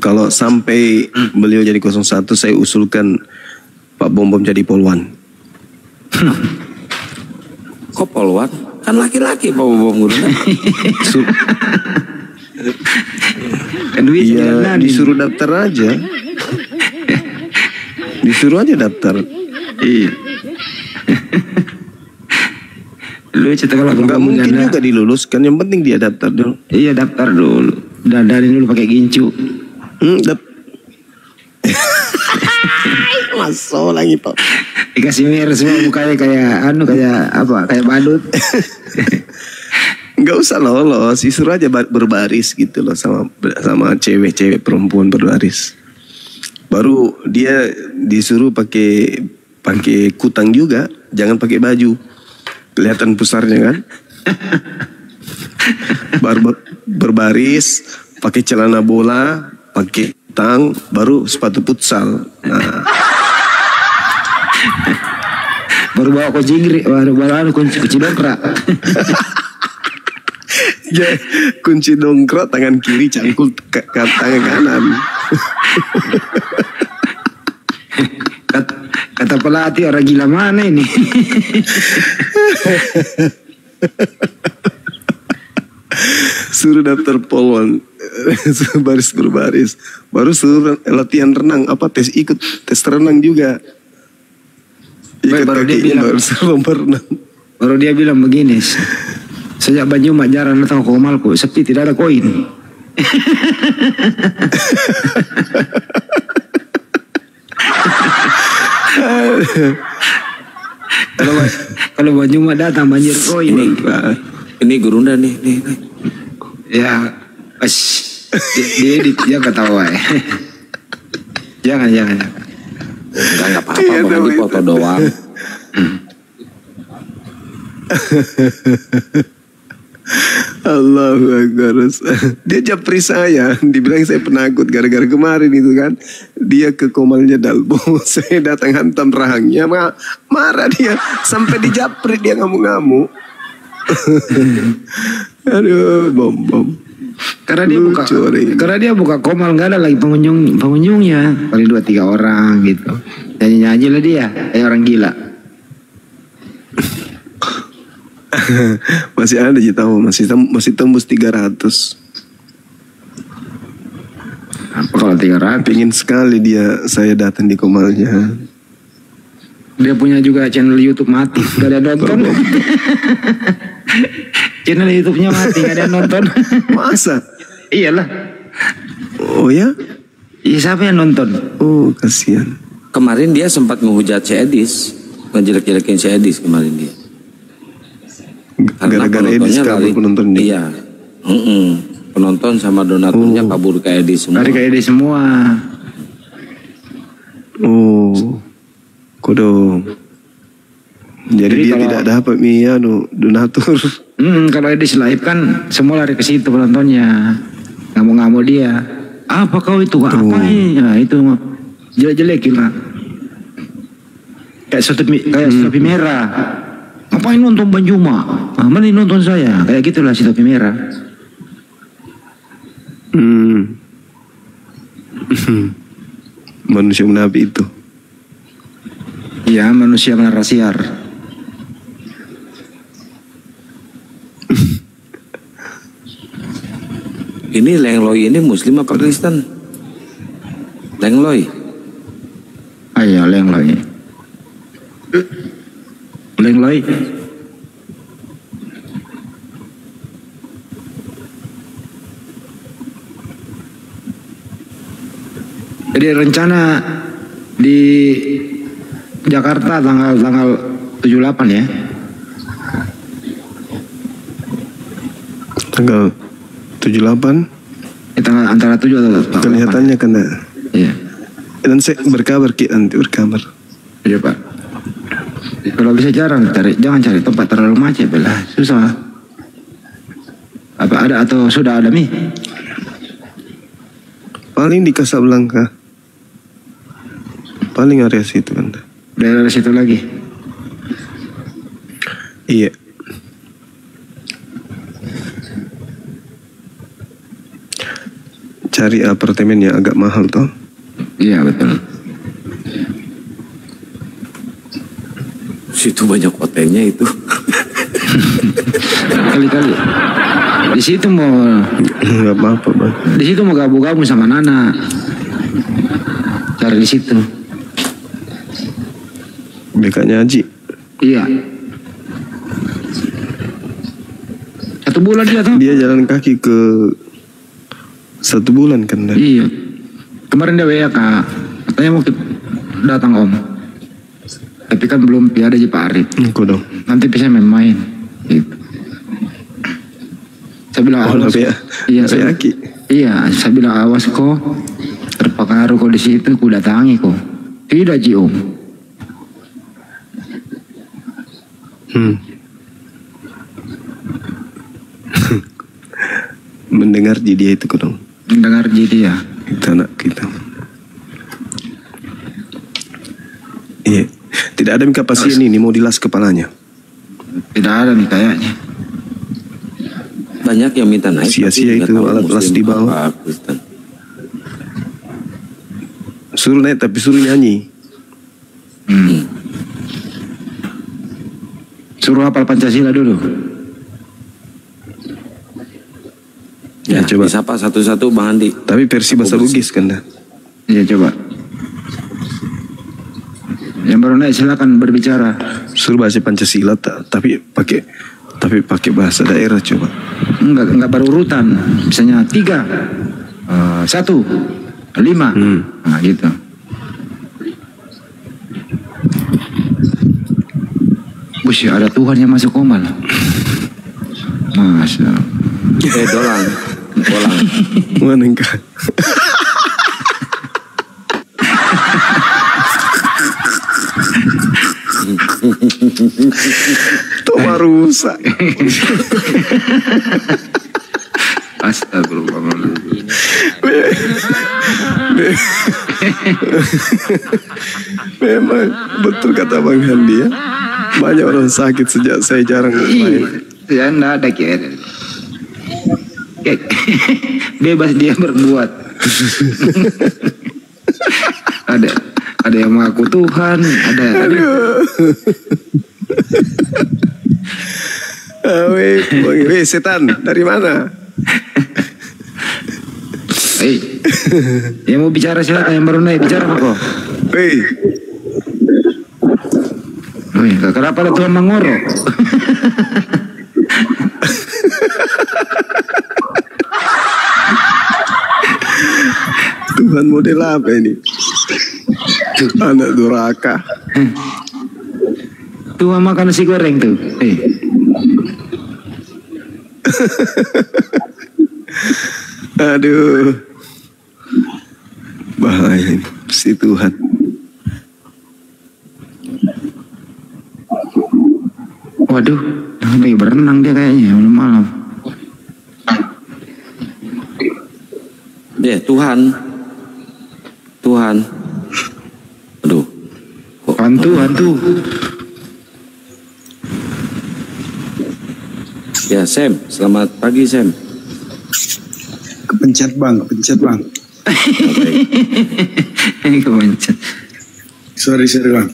[SPEAKER 1] Kalau sampai beliau jadi 01, saya usulkan Pak Bom jadi polwan.
[SPEAKER 3] Kok polwan? Kan laki-laki Pak Bom Gurunda.
[SPEAKER 1] Iya, disuruh daftar aja. Disuruh aja daftar.
[SPEAKER 5] Iya. Lu cerita kalau
[SPEAKER 1] nggak mungkin juga diluluskan. Yang penting dia daftar dulu.
[SPEAKER 5] Iya daftar dulu. Dandanin dulu pakai gincu.
[SPEAKER 1] Masuk lagi Pak.
[SPEAKER 5] Dikasih merah semua mukanya kayak badut.
[SPEAKER 1] Nggak usah lolos, disuruh aja berbaris gitu loh sama cewek-cewek perempuan berbaris. Baru dia disuruh pakai kutang juga, jangan pakai baju, kelihatan pusarnya kan. Baru berbaris, pakai celana bola, pakai kutang, baru sepatu futsal. Nah.
[SPEAKER 5] Baru bawa kunci dongkrak.
[SPEAKER 1] Ya, kunci dongkrak tangan kiri cangkul ke tangan kanan.
[SPEAKER 5] Kata pelatih, orang gila mana ini?
[SPEAKER 1] Suruh daftar polwan, suruh baris berbaris, baru suruh latihan renang, tes renang juga.
[SPEAKER 5] Baru dia bilang, baru dia bilang begini, sejak Banjuma jarang datang ke Komalku, sepi tidak ada koin. Kalau Banjuma datang banjir koin.
[SPEAKER 3] Ini Gurunda nih.
[SPEAKER 5] Ya, dia ketawa ya. Jangan.
[SPEAKER 3] Enggak apa-apa, bukan di foto doang.
[SPEAKER 1] Allahu Akbar. Dia japri saya, dibilang saya penakut gara-gara kemarin itu kan. Dia ke Komalnya Dalbo, saya datang hantam rahangnya, marah dia sampai dijapri, dia ngamuk-ngamuk. Aduh, bom.
[SPEAKER 5] Karena dia buka Komal, nggak ada lagi pengunjungnya, paling 2-3 orang gitu. Nyanyi lah dia, kayak orang gila.
[SPEAKER 1] Masih ada tahu, masih tembus 300.
[SPEAKER 5] Apa kalau 300?
[SPEAKER 1] Pengen sekali saya datang di Komalnya.
[SPEAKER 5] Dia punya juga channel YouTube mati, gak ada nonton. Channel YouTube-nya mati, gak ada nonton.
[SPEAKER 1] Masa?
[SPEAKER 5] Iyalah.
[SPEAKER 1] Oh ya?
[SPEAKER 5] Iya, siapa yang nonton?
[SPEAKER 1] Oh, kasihan.
[SPEAKER 3] Kemarin dia sempat menghujat si Edis, ngejelek-jelekin si Edis kemarin dia.
[SPEAKER 1] Gara-gara Edis kabur penontonnya.
[SPEAKER 3] Iya. Penonton sama donaturnya kabur ke Edis semua.
[SPEAKER 5] Lari ke Edis semua.
[SPEAKER 1] Oh. Kodong. Jadi dia tidak dapat donatur.
[SPEAKER 5] Kalau Edis live kan semua lari ke situ penontonnya. Ngamuk-ngamuk dia. Apa kau itu? Apa ini? Nah, itu jelek-jelekin lah. Kayak topi merah. Ngapain nonton Banjuma? Mana nonton saya? Kayak gitulah si topi merah.
[SPEAKER 1] Manusia munafik itu.
[SPEAKER 5] Iya, manusia menara siar.
[SPEAKER 3] Ini Lengloy ini Muslim apa Kristen? Lengloy.
[SPEAKER 5] Ayo, Lengloy. Jadi rencana di Jakarta tanggal 78 ya.
[SPEAKER 1] Tanggal 78?
[SPEAKER 5] Tanggal antara 7 atau 8.
[SPEAKER 1] Kelihatannya kena.
[SPEAKER 5] Iya.
[SPEAKER 1] Dan saya berkabar nanti berkabar.
[SPEAKER 5] Iya Pak. Kalau bisa jangan cari tempat terlalu macet belah, susah. Apa ada atau sudah ada Mi?
[SPEAKER 1] Paling di Casablanca. Paling area situ kan.
[SPEAKER 5] Daerah situ lagi.
[SPEAKER 1] Iya. Cari apartemen yang agak mahal toh.
[SPEAKER 5] Iya betul.
[SPEAKER 3] Situ banyak hotelnya itu.
[SPEAKER 5] Kali-kali. Di situ mau.
[SPEAKER 1] Nggak apa-apa bang.
[SPEAKER 5] Di situ mau gabung-gabung sama Nana. Cari di situ.
[SPEAKER 1] BK-nya Haji.
[SPEAKER 5] Iya. 1 bulan dia tuh.
[SPEAKER 1] Dia jalan kaki ke 1 bulan kan.
[SPEAKER 5] Iya. Kemarin dia WA Kak. Katanya datang Om. Tapi kan belum ada Pak Arif.
[SPEAKER 1] Engkau dong.
[SPEAKER 5] Nanti bisa main-main. Gitu. Saya bilang awas. Iya, iya, saya bilang awas kok. Terpengaruh kok di situ, ku datangi kok. Tidak Ji Om.
[SPEAKER 1] Mendengar dia itu dong.
[SPEAKER 5] Mendengar dia.
[SPEAKER 1] Itu anak kita. Iya. Tidak ada mika pasien ini mau dilas kepalanya.
[SPEAKER 5] Tidak ada nih kayaknya.
[SPEAKER 3] Banyak yang minta naik.
[SPEAKER 1] Sia-sia itu alat las di bawah. Suruh naik tapi suruh nyanyi.
[SPEAKER 5] Suruh hafal Pancasila dulu.
[SPEAKER 3] Ya, coba disapa satu-satu Bang Andi.
[SPEAKER 1] Tapi versi bahasa Bugis kan dah.
[SPEAKER 5] Iya coba. Yang baru naik silakan berbicara.
[SPEAKER 1] Suruh bahasa Pancasila tapi pakai bahasa daerah coba.
[SPEAKER 5] Enggak berurutan. Misalnya 3, 1, 5. Nah gitu. Bush, ada Tuhan yang masuk komal. Masya.
[SPEAKER 3] Dolang.
[SPEAKER 1] Mana engkau? Tuh rusak.
[SPEAKER 5] Astagfirullahaladzim.
[SPEAKER 1] Memang betul kata Bang Handi ya. Banyak orang sakit sejak saya jarang main.
[SPEAKER 5] Ya enggak ada kira. Bebas dia berbuat. ada yang mengaku Tuhan, ada.
[SPEAKER 1] Weh, setan dari mana?
[SPEAKER 5] Hei, yang mau bicara silakan, yang baru naik bicara apa kok?
[SPEAKER 1] Weh,
[SPEAKER 5] kenapa ada Tuhan Mangoro?
[SPEAKER 1] Tuhan model apa ini? Anak durhaka.
[SPEAKER 5] Tuhan makan nasi goreng tuh.
[SPEAKER 1] Aduh, bahaya ini si Tuhan.
[SPEAKER 5] Waduh, lagi berenang dia kayaknya malam-malam.
[SPEAKER 3] Tuhan. Aduh.
[SPEAKER 5] Hantu.
[SPEAKER 3] Ya, Sam. Selamat pagi, Sam.
[SPEAKER 6] Kepencet bang.
[SPEAKER 5] Kepencet.
[SPEAKER 6] Sorry bang.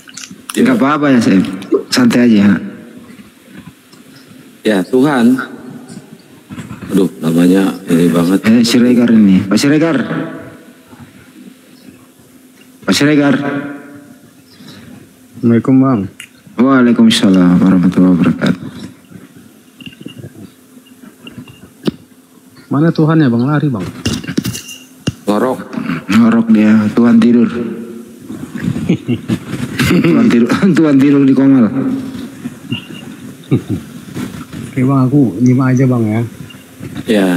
[SPEAKER 5] Tidak apa-apa ya Sam. Santai aja.
[SPEAKER 3] Ya, Tuhan. Aduh, namanya ini banget.
[SPEAKER 5] Siregar ini. Pak Siregar.
[SPEAKER 6] Assalamualaikum bang.
[SPEAKER 5] Waalaikumsalam warahmatullahi wabarakatuh.
[SPEAKER 6] Mana Tuhan ya bang, lari bang?
[SPEAKER 5] Ngorok dia, Tuhan tidur. Tuhan tidur di komal.
[SPEAKER 6] Oke bang, aku nyimak aja bang ya.
[SPEAKER 3] Ya,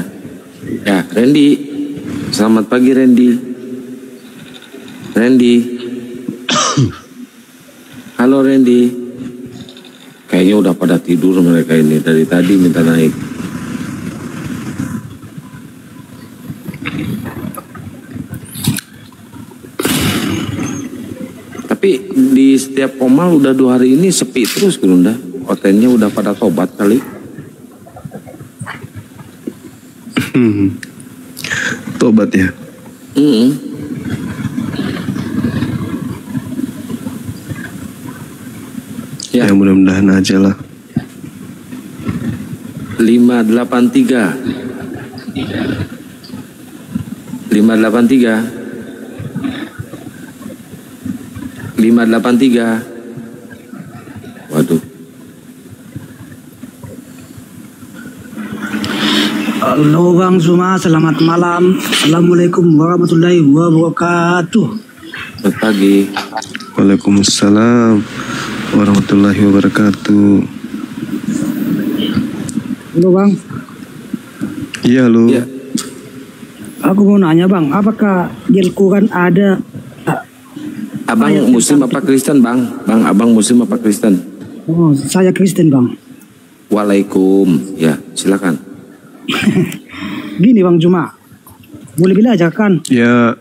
[SPEAKER 3] Randy. Selamat pagi Randy. Halo Randy. Kayaknya udah pada tidur mereka ini dari tadi minta naik. Tapi di setiap komal udah 2 hari ini sepi terus Gurunda. Hotelnya udah pada tobat kali.
[SPEAKER 1] Tobat ya. Ya mudah-mudahan aja lah.
[SPEAKER 3] 583. Waduh.
[SPEAKER 7] Halo Bang Zuma, selamat malam. Assalamualaikum warahmatullahi wabarakatuh.
[SPEAKER 3] Selamat pagi.
[SPEAKER 1] Waalaikumsalam warahmatullahi wabarakatuh.
[SPEAKER 7] Halo bang,
[SPEAKER 1] Iya lu.
[SPEAKER 3] Ya.
[SPEAKER 7] aku mau nanya bang, apakah di Al-Quran ada
[SPEAKER 3] Abang
[SPEAKER 7] ayat
[SPEAKER 3] Muslim
[SPEAKER 7] tentang-
[SPEAKER 3] apa Kristen bang? Bang, abang Muslim apa Kristen?
[SPEAKER 7] Oh, saya Kristen bang.
[SPEAKER 3] Waalaikum. Ya, silakan.
[SPEAKER 7] Gini bang Juma, boleh belajar kan?
[SPEAKER 1] Ya,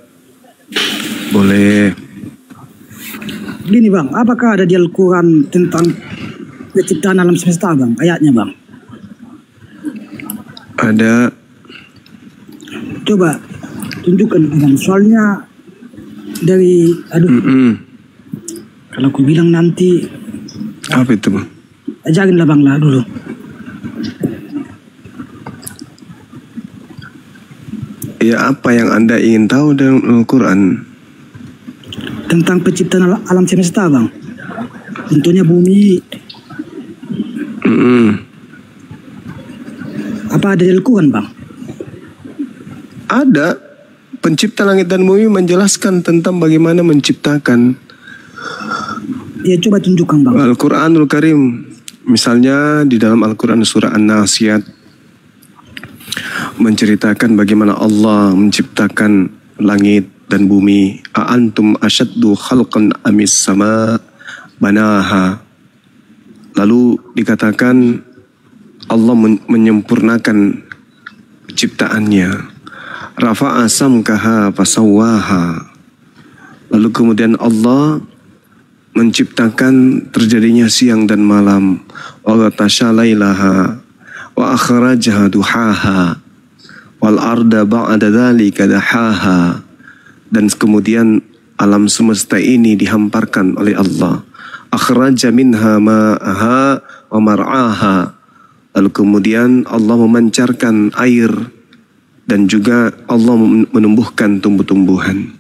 [SPEAKER 1] boleh.
[SPEAKER 7] Gini bang, apakah ada di Al-Quran tentang penciptaan alam semesta bang? Ayatnya bang.
[SPEAKER 1] Ada.
[SPEAKER 7] Coba tunjukkan bang. Soalnya dari, kalau aku bilang nanti,
[SPEAKER 1] Apa itu bang?
[SPEAKER 7] ajarin lah bang lah dulu.
[SPEAKER 1] Ya, apa yang Anda ingin tahu dalam Al-Quran?
[SPEAKER 7] Tentang penciptaan alam semesta bang. Tentunya bumi. Apa ada di Al-Quran bang?
[SPEAKER 1] Ada. Pencipta langit dan bumi menjelaskan tentang bagaimana menciptakan.
[SPEAKER 7] Ya coba tunjukkan bang.
[SPEAKER 1] Al-Quranul Karim. Misalnya di dalam Al-Quran surah An-Nasiyat menceritakan bagaimana Allah menciptakan langit dan bumi. A'antum asyaddu khalqan amis sama banaha. Lalu dikatakan Allah menyempurnakan ciptaannya. Rafa'a samkaha fasawwaha. Lalu kemudian Allah menciptakan terjadinya siang dan malam. Wa ghatasha lailaha wa akhrajaha duhaha wal arda ba'da dzalika dahaha. Dan kemudian alam semesta ini dihamparkan oleh Allah. Akhraja minha ma'aha wa mar'aha. Lalu kemudian Allah memancarkan air dan juga Allah menumbuhkan tumbuh-tumbuhan.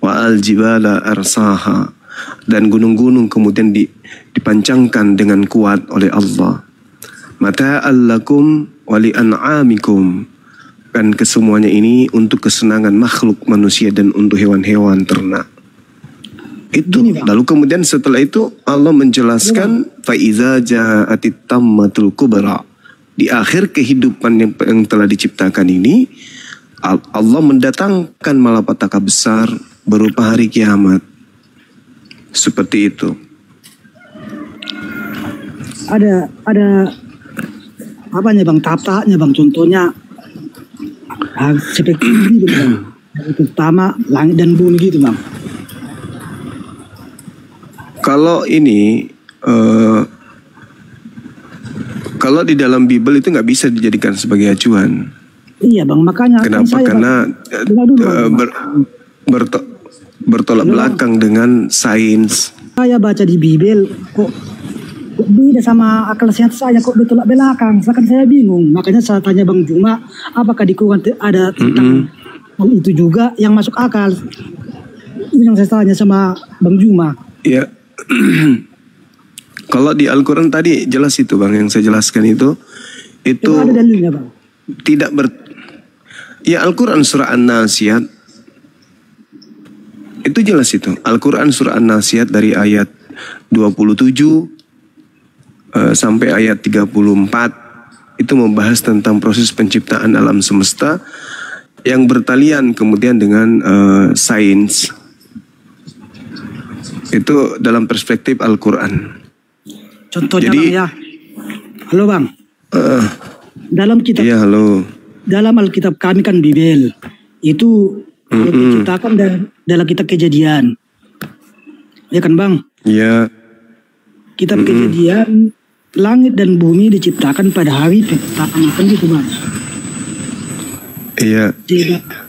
[SPEAKER 1] Wa al-jibala arsaha. Dan gunung-gunung kemudian dipancangkan dengan kuat oleh Allah. Mata'al lakum wa li an'amikum. Dan kesemuanya ini untuk kesenangan makhluk manusia dan untuk hewan-hewan ternak. Itu. Lalu kemudian setelah itu Allah menjelaskan faiza ja'atit tammatul kubra. Di akhir kehidupan yang telah diciptakan ini Allah mendatangkan malapetaka besar berupa hari kiamat. Seperti itu.
[SPEAKER 7] Ada apanya bang? Tahap-tahapnya bang. Contohnya seperti ini bang. Pertama langit dan bumi gitu bang.
[SPEAKER 1] Kalau ini kalau di dalam Bible itu nggak bisa dijadikan sebagai acuan.
[SPEAKER 7] Iya bang, makanya kan
[SPEAKER 1] Kenapa?
[SPEAKER 7] saya,
[SPEAKER 1] Karena
[SPEAKER 7] bang, dengar dulu, bang.
[SPEAKER 1] bertolak belakang dengan sains.
[SPEAKER 7] Saya baca di Bible kok beda sama akal sehat saya, kok bertolak belakang. Bahkan saya bingung. Makanya saya tanya Bang Juma, apakah di Quran ada tentang hal itu juga yang masuk akal? Itu yang saya tanya sama Bang Juma.
[SPEAKER 1] Ya. Kalau di Al-Quran tadi jelas itu bang, yang saya jelaskan itu
[SPEAKER 7] Ada dalilnya bang.
[SPEAKER 1] tidak ya Al-Quran surah An-Nasiyat itu jelas itu. Al-Quran surah An-Nasiyat dari ayat 27 sampai ayat 34 itu membahas tentang proses penciptaan alam semesta yang bertalian kemudian dengan sains. Itu dalam perspektif Al-Quran.
[SPEAKER 7] Contohnya
[SPEAKER 1] Jadi,
[SPEAKER 7] bang ya. Halo bang. Dalam kitab,
[SPEAKER 1] Iya halo.
[SPEAKER 7] dalam Alkitab kami kan Bible itu diciptakan dalam kitab Kejadian. Ya kan bang?
[SPEAKER 1] Iya.
[SPEAKER 7] Kitab Kejadian, langit dan bumi diciptakan pada hari pertama kan gitu bang.
[SPEAKER 1] Iya.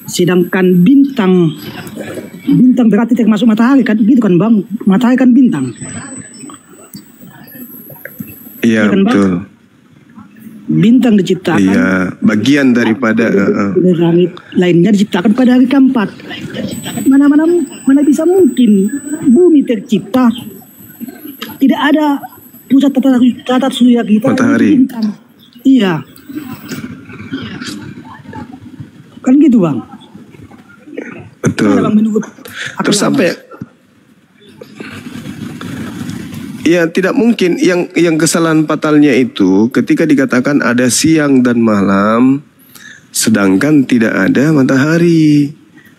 [SPEAKER 7] Sedangkan bintang berarti termasuk matahari kan, gitu kan bang? Matahari kan bintang.
[SPEAKER 1] Iya
[SPEAKER 7] kan, Bang?
[SPEAKER 1] betul.
[SPEAKER 7] Bintang diciptakan.
[SPEAKER 1] Iya, bagian daripada
[SPEAKER 7] Langit lainnya diciptakan pada hari keempat. Mana bisa mungkin bumi tercipta tidak ada pusat tata surya kita.
[SPEAKER 1] Matahari.
[SPEAKER 7] Bintang. Iya. Kan gitu bang.
[SPEAKER 1] betul.
[SPEAKER 7] Ada, Bang, menurut
[SPEAKER 1] Terus
[SPEAKER 7] akal
[SPEAKER 1] apa ya? Ya, tidak mungkin. Yang kesalahan fatalnya itu ketika dikatakan ada siang dan malam, sedangkan tidak ada matahari.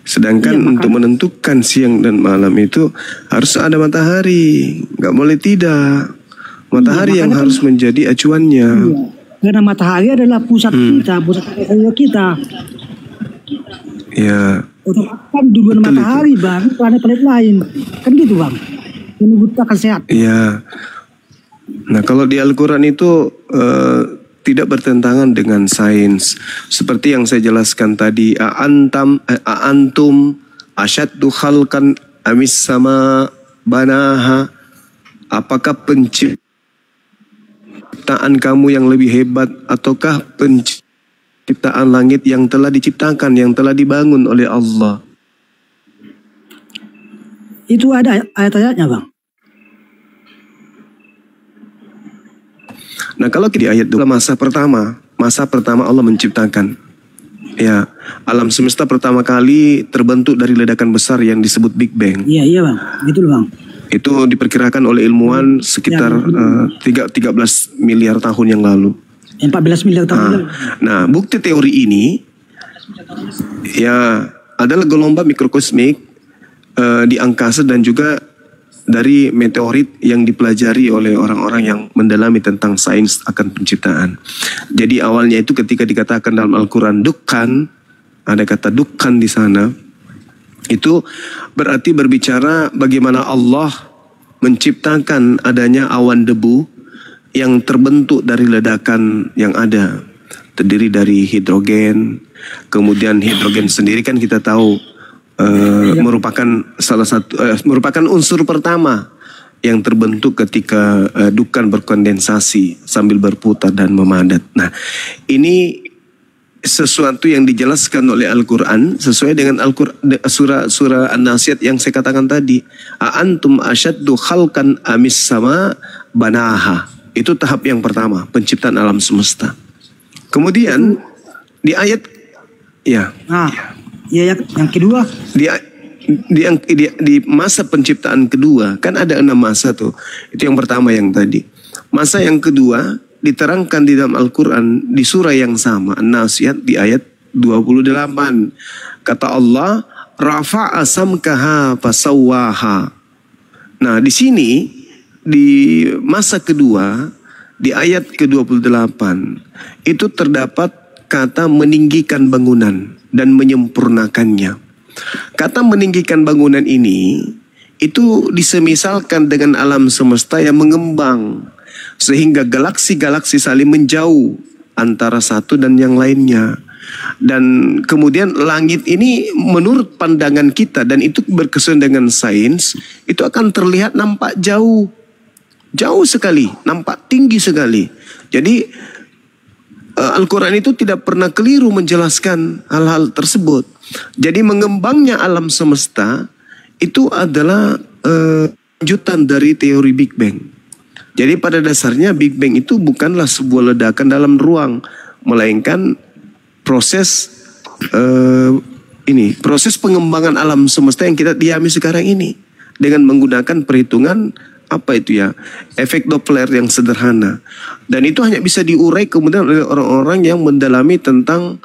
[SPEAKER 1] Sedangkan untuk menentukan siang dan malam itu harus ada matahari, nggak boleh tidak. Matahari yang harus menjadi acuannya.
[SPEAKER 7] Iya. Karena matahari adalah pusat kita, pusat kita.
[SPEAKER 1] Ya.
[SPEAKER 7] Otomatis kan duluan matahari bang, planet-planet lain, kan gitu bang. Menurut akal sehat.
[SPEAKER 1] Iya. Nah, kalau di Al-Quran itu tidak bertentangan dengan sains. Seperti yang saya jelaskan tadi, antum asyaddu khalqan amis sama banaha. Apakah penciptaan kamu yang lebih hebat ataukah penciptaan langit yang telah diciptakan, yang telah dibangun oleh Allah?
[SPEAKER 7] Itu ada ayat-ayatnya bang.
[SPEAKER 1] Nah, kalau di ayat 2 masa pertama Allah menciptakan. Ya, alam semesta pertama kali terbentuk dari ledakan besar yang disebut Big Bang.
[SPEAKER 7] Iya bang, betul bang.
[SPEAKER 1] Itu diperkirakan oleh ilmuwan sekitar 13 miliar tahun yang lalu.
[SPEAKER 7] 14 miliar tahun lalu.
[SPEAKER 1] Nah, bukti teori ini ya adalah gelombang mikrokosmik di angkasa dan juga dari meteorit yang dipelajari oleh orang-orang yang mendalami tentang sains akan penciptaan. Jadi awalnya itu ketika dikatakan dalam Al-Quran dukkan, ada kata dukkan di sana, itu berarti berbicara bagaimana Allah menciptakan adanya awan debu yang terbentuk dari ledakan yang ada, terdiri dari hidrogen. Kemudian hidrogen sendiri kan kita tahu merupakan salah satu merupakan unsur pertama yang terbentuk ketika dukkan berkondensasi sambil berputar dan memadat. Nah, ini sesuatu yang dijelaskan oleh Al-Quran sesuai dengan surah An-Nazi'at yang saya katakan tadi. Antum asyaddu khalqan amis sama banaha. Itu tahap yang pertama, penciptaan alam semesta. Kemudian di ayat
[SPEAKER 7] yang kedua
[SPEAKER 1] di masa penciptaan kedua kan ada 6 masa tuh. Itu yang pertama yang tadi. Masa yang kedua diterangkan di dalam Al-Quran di surah yang sama, An-Nazi'at di ayat 28. Kata Allah, rafa'a samkaha fasawwaha. Nah, di sini di masa kedua di ayat ke-28 itu terdapat kata meninggikan bangunan dan menyempurnakannya. Kata meninggikan bangunan ini itu disemisalkan dengan alam semesta yang mengembang sehingga galaksi-galaksi saling menjauh antara satu dan yang lainnya. Dan kemudian langit ini menurut pandangan kita dan itu berkesan dengan sains, itu akan terlihat nampak jauh sekali, nampak tinggi sekali. Jadi Al-Quran itu tidak pernah keliru menjelaskan hal-hal tersebut. Jadi mengembangnya alam semesta itu adalah lanjutan dari teori Big Bang. Jadi pada dasarnya Big Bang itu bukanlah sebuah ledakan dalam ruang, melainkan proses proses pengembangan alam semesta yang kita diami sekarang ini dengan menggunakan perhitungan efek Doppler yang sederhana. Dan itu hanya bisa diurai kemudian oleh orang-orang yang mendalami tentang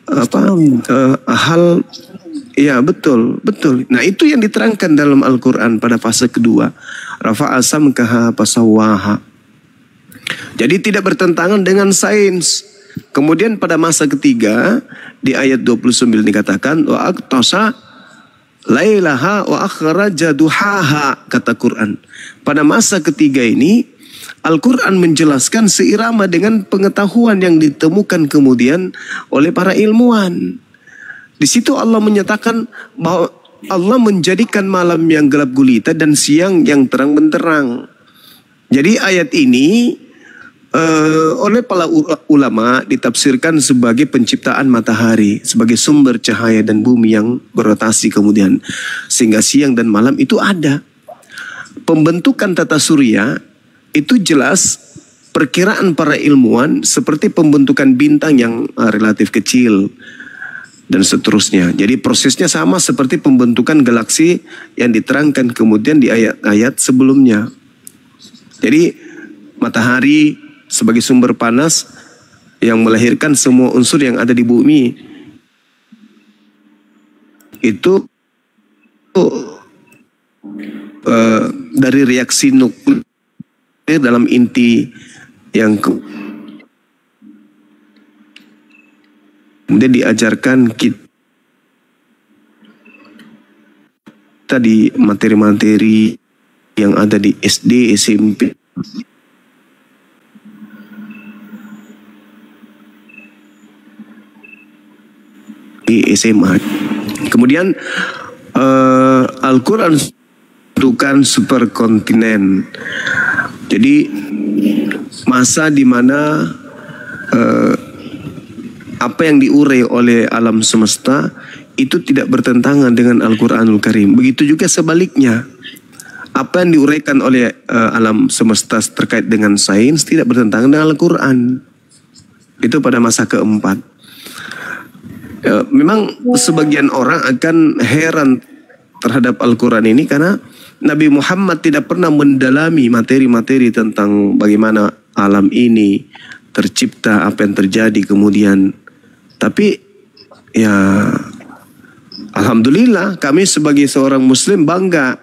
[SPEAKER 1] hal betul. Nah, itu yang diterangkan dalam Al-Quran pada fase kedua. Rafa'a samkaha fasawwaha. Jadi tidak bertentangan dengan sains. Kemudian pada masa ketiga di ayat 29 dikatakan wa aqtasa lailaha wa akhraja duhaha, kata Quran. Pada masa ketiga ini Al-Quran menjelaskan seirama dengan pengetahuan yang ditemukan kemudian oleh para ilmuwan. Di situ Allah menyatakan bahwa Allah menjadikan malam yang gelap gulita dan siang yang terang benderang. Jadi ayat ini oleh para ulama ditafsirkan sebagai penciptaan matahari sebagai sumber cahaya dan bumi yang berotasi kemudian sehingga siang dan malam itu ada. Pembentukan tata surya itu jelas perkiraan para ilmuwan seperti pembentukan bintang yang relatif kecil dan seterusnya. Jadi prosesnya sama seperti pembentukan galaksi yang diterangkan kemudian di ayat-ayat sebelumnya. Jadi matahari sebagai sumber panas yang melahirkan semua unsur yang ada di bumi itu dari reaksi nuklir dalam inti yang kemudian diajarkan kita di materi-materi yang ada di SD, SMP, di SMA. Kemudian Al-Quran menentukan superkontinen. Jadi masa di mana apa yang diurai oleh alam semesta itu tidak bertentangan dengan Al-Quranul Karim. Begitu juga sebaliknya. Apa yang diuraikan oleh alam semesta terkait dengan sains tidak bertentangan dengan Al-Quran. Itu pada masa keempat. Memang sebagian orang akan heran terhadap Al-Quran ini karena Nabi Muhammad tidak pernah mendalami materi-materi tentang bagaimana alam ini tercipta, apa yang terjadi kemudian. Tapi ya alhamdulillah kami sebagai seorang muslim bangga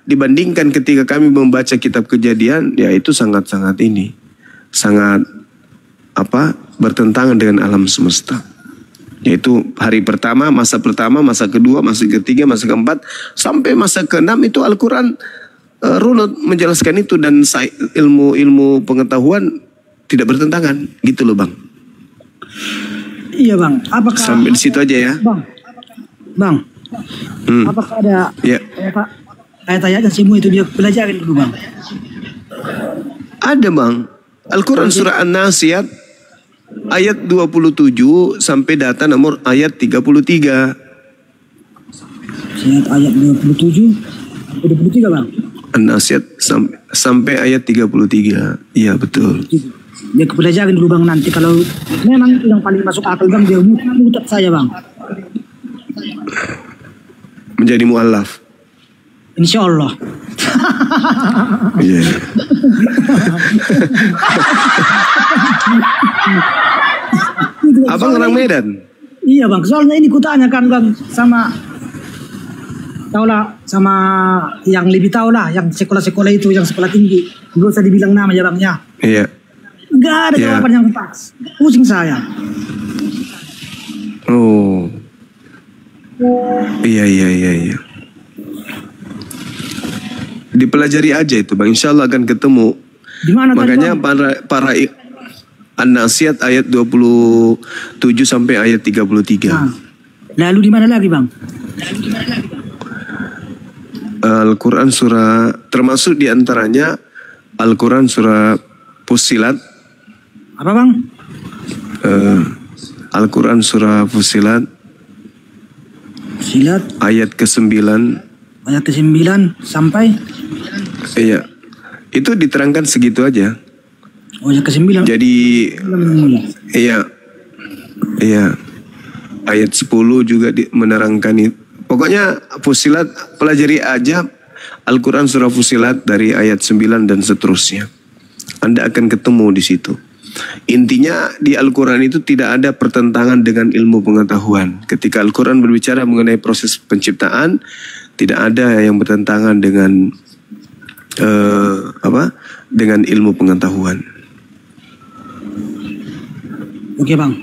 [SPEAKER 1] dibandingkan ketika kami membaca kitab Kejadian, ya itu sangat bertentangan dengan alam semesta. Yaitu hari pertama, masa kedua, masa ketiga, masa keempat, sampai masa keenam itu Al-Quran runut menjelaskan itu, dan ilmu pengetahuan tidak bertentangan, gitu loh Bang.
[SPEAKER 7] Iya Bang, apakah
[SPEAKER 1] sampai di situ aja ya.
[SPEAKER 7] Bang, apakah ada ayat-ayat dan simu itu dia pelajarin dulu Bang?
[SPEAKER 1] Ada Bang, Al-Quran surah An-Nasiyat ayat 27 sampai data nomor ayat 33.
[SPEAKER 7] Ayat 27 sampai 23 Bang.
[SPEAKER 1] An-Nasiyat sampai ayat 33. Iya betul.
[SPEAKER 7] Dia kepelajaran dulu Bang, nanti kalau memang yang paling masuk akal Bang dia mutat saya Bang.
[SPEAKER 1] Menjadi mu'allaf.
[SPEAKER 7] Insya Allah.
[SPEAKER 1] Iya. Abang orang Medan?
[SPEAKER 7] Iya Bang, soalnya ini kutanyakan Bang sama yang lebih tahu lah, yang sekolah-sekolah itu, yang sekolah tinggi. Gak usah dibilang nama ya Bang ya.
[SPEAKER 1] Iya.
[SPEAKER 7] Gak ada jawaban yang pas. Pusing saya.
[SPEAKER 1] Oh. Iya. Dipelajari aja itu Bang, insya Allah akan ketemu.
[SPEAKER 7] Dimana
[SPEAKER 1] makanya para An-Nasiyat ayat 27 sampai ayat 33.
[SPEAKER 7] Nah, lalu di mana lagi Bang?
[SPEAKER 1] Al-Quran surah, termasuk diantaranya Al-Quran surah Fussilat.
[SPEAKER 7] Apa Bang?
[SPEAKER 1] Al-Quran surah Fussilat ayat ke-9.
[SPEAKER 7] Ayat ke-9 sampai?
[SPEAKER 1] Iya. Itu diterangkan segitu aja.
[SPEAKER 7] Oh, ayat ke-9.
[SPEAKER 1] Jadi iya. Ayat 10 juga menerangkan itu. Pokoknya Fussilat, pelajari aja Al-Quran surah Fussilat dari ayat 9 dan seterusnya. Anda akan ketemu di situ. Intinya di Al-Quran itu tidak ada pertentangan dengan ilmu pengetahuan. Ketika Al-Quran berbicara mengenai proses penciptaan, tidak ada yang bertentangan dengan dengan ilmu pengetahuan.
[SPEAKER 7] Oke Bang,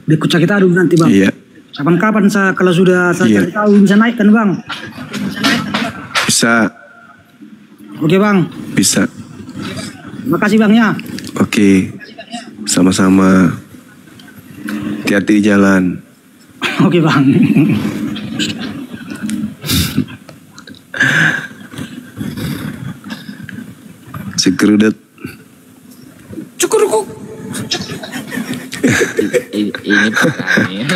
[SPEAKER 7] berikut kita dulu nanti Bang.
[SPEAKER 1] Iya.
[SPEAKER 7] Kapan-kapan kalau sudah saya cari tahu bisa naik kan Bang?
[SPEAKER 1] Bisa.
[SPEAKER 7] Oke Bang.
[SPEAKER 1] Bisa.
[SPEAKER 7] Terima kasih Bang ya.
[SPEAKER 1] Oke. Sama-sama. Hati-hati di jalan.
[SPEAKER 7] Oke Bang.
[SPEAKER 1] Segerudet.
[SPEAKER 3] Cukurukuk. Ini parahnya.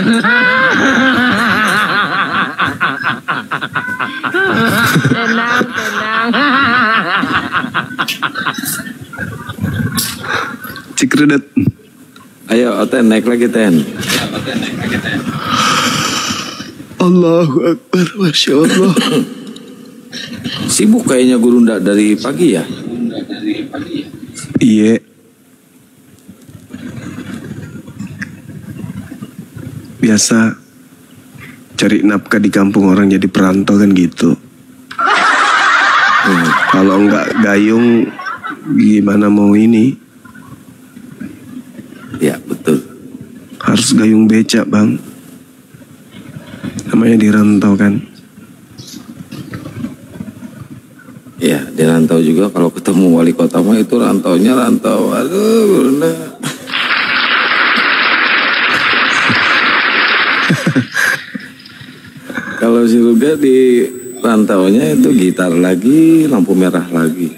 [SPEAKER 8] Tenang.
[SPEAKER 1] Cikredet.
[SPEAKER 3] Ayo Oten naik lagi Ten.
[SPEAKER 1] Allahu Akbar, Masya Allah.
[SPEAKER 3] Sibuk kayaknya Gurunda dari pagi ya?
[SPEAKER 1] Iya. Biasa cari nafkah di kampung orang jadi perantau kan gitu. Kalau nggak gayung gimana mau ini?
[SPEAKER 3] Ya betul.
[SPEAKER 1] Harus gayung becak bang. Namanya dirantau kan.
[SPEAKER 3] Ya di rantau juga kalau ketemu wali kota mah itu rantaunya rantau. Aduh Gurunda. Kalau si Ruga di rantaunya itu gitar lagi, lampu merah lagi.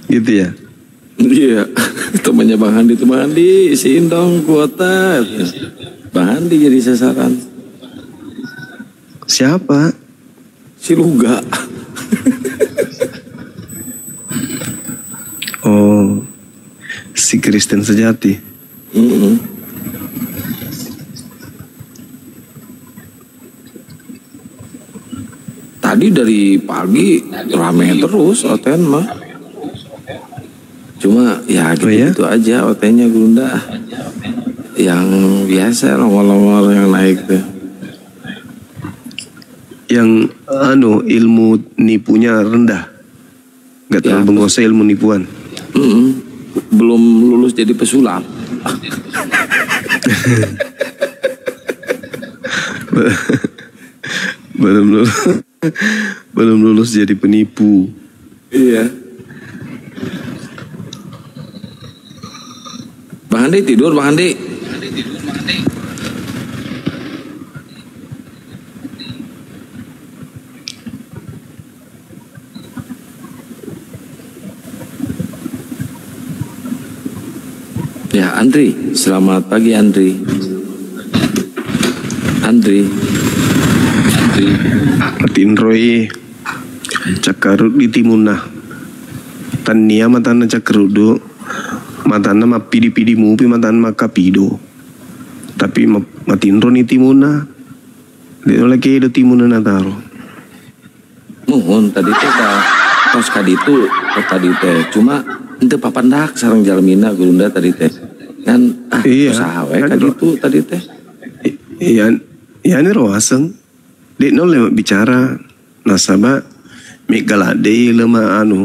[SPEAKER 1] Gitu ya.
[SPEAKER 3] Iya, temannya Bang Handi tuh, Bang Handi isiin dong kuota. Bang Handi jadi sasaran.
[SPEAKER 1] Siapa?
[SPEAKER 3] Si Ruga.
[SPEAKER 1] Oh, si Kristen sejati.
[SPEAKER 3] Tadi dari pagi rame terus Oten mah. Cuma ya gitu-gitu aja OT-nya Gurunda. Yang biasa longol-longol yang naik tuh.
[SPEAKER 1] Yang ilmu nipunya rendah. Gak terlalu menguasai ilmu nipuan.
[SPEAKER 3] Belum lulus jadi pesulap.
[SPEAKER 1] belum lulus jadi penipu.
[SPEAKER 3] Iya. Bang Andi tidur, Bang Andi. Ya, Andri. Selamat pagi, Andri. Andri.
[SPEAKER 1] Martin Roy cakarut di Timuna. Tania matana cakarudo. Matana mapidi-pidi mupi matana makapido. Tapi Martin Roy ni Timuna. Dia lagi ada Timuna nataro.
[SPEAKER 3] Mohon tadi teh tos kaditu tadi teh cuma ente papandak sareng jalmina Gurunda tadi teh. Kan
[SPEAKER 1] iya,
[SPEAKER 3] usaha we kaditu tadi teh.
[SPEAKER 1] Iya, ini roaseng. Dia nol bicara nasabah migalade lema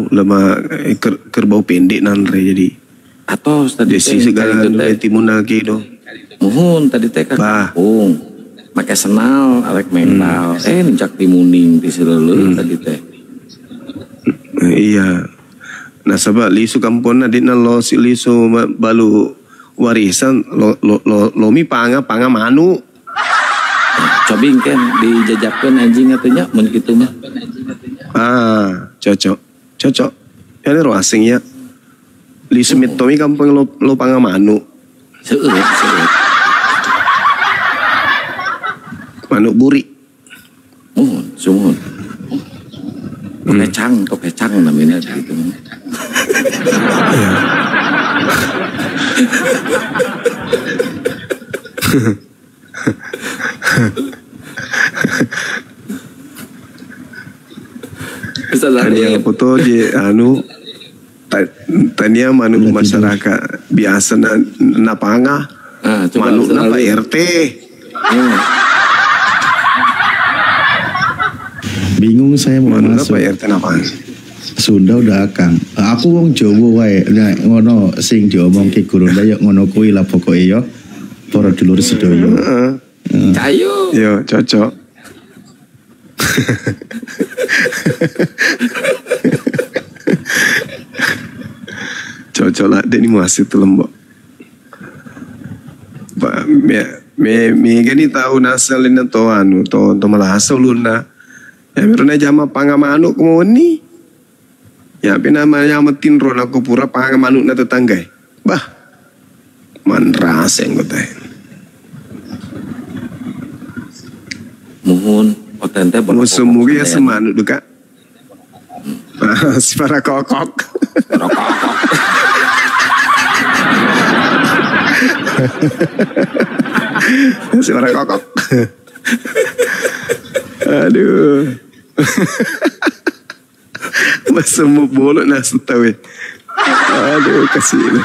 [SPEAKER 1] kerbau pendek nanre jadi.
[SPEAKER 3] Atau tadi
[SPEAKER 1] teh segala Timuna kido.
[SPEAKER 3] Mohon tadi teh ka kampung. Make senal arek mental. Njak timuning ti seuleuh tadi teh.
[SPEAKER 1] Iya. Nasabah lisu kampona dina lo si lisu balu warisan lomi panga manu.
[SPEAKER 3] Cobing kan dijajapkeun anjing atunya mun kitu mah.
[SPEAKER 1] Cocok. Ini ro asing ya. Lisu mitomi kampung lo panga manu.
[SPEAKER 3] Seueur.
[SPEAKER 1] Manuk buri.
[SPEAKER 3] Sumuhun. Kecang namanya gitu.
[SPEAKER 1] Tania foto je tania manuk masyarakat biasa na panga. Manuk na Pak RT.
[SPEAKER 4] Bingung saya mau masuk.
[SPEAKER 1] Pak RT napa?
[SPEAKER 4] Sunda udah akang. Aku wong Jawa wae. Nek ngono sing diomongke Gurunda ya ngono kuwi lah pokoke ya. Para dulur sedaya.
[SPEAKER 3] Cayo.
[SPEAKER 1] Yo, cocok. Cocok lah dek ni masih tu lembok. Me gani tahu nasalin to malah asal luna. Ya miruna jama pangamanu kumuni. Ya namanya metin ron aku pura pangamanu na tetangga. Bah. Manras yang gue teh.
[SPEAKER 3] Mohon otente
[SPEAKER 1] musuh-musuh ya semanu duka. Si para kokok. Si para kokok. Aduh. Semua bolok nah setawe. Aduh kasih ini.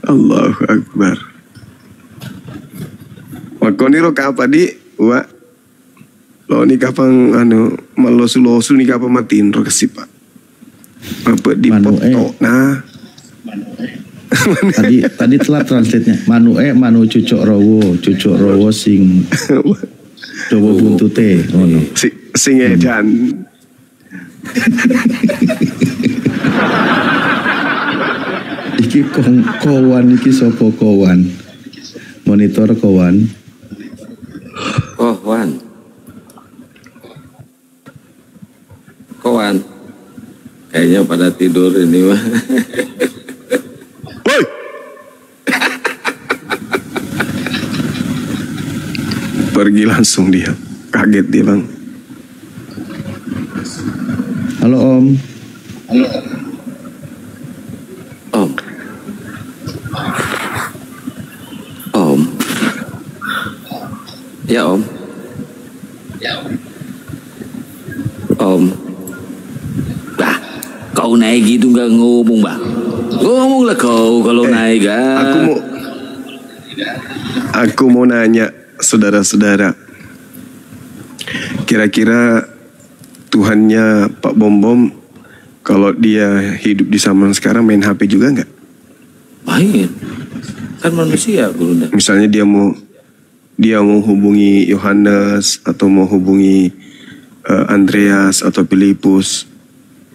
[SPEAKER 1] Allahu Akbar. Wakoniro kapa di wa lo ni kapang malosu-losu ni kapa matiin ro kasih Pak. Apa di foto nah.
[SPEAKER 4] Tadi telat translate-nya. Manu cucuk rowo sing coba buntute ngono.
[SPEAKER 1] Sing edan.
[SPEAKER 4] Iki kawan iki sopo kawan? Monitor kawan.
[SPEAKER 3] Oh, kawan. Kayaknya pada tidur ini mah.
[SPEAKER 1] Woi. Pergi langsung dia. Kaget dia, Bang.
[SPEAKER 4] Halo Om.
[SPEAKER 3] Om. Ya Om. Om. Bah, kau naik gitu nggak ngomong Bang. Ngomong lah kau kalau naik ah.
[SPEAKER 1] Aku mau nanya saudara-saudara. Kira-kira Tuhannya Pak Bom kalau dia hidup di zaman sekarang main HP juga nggak?
[SPEAKER 3] Main. Kan manusia Gurunda.
[SPEAKER 1] Misalnya dia mau hubungi Yohanes atau mau hubungi Andreas atau Filipus,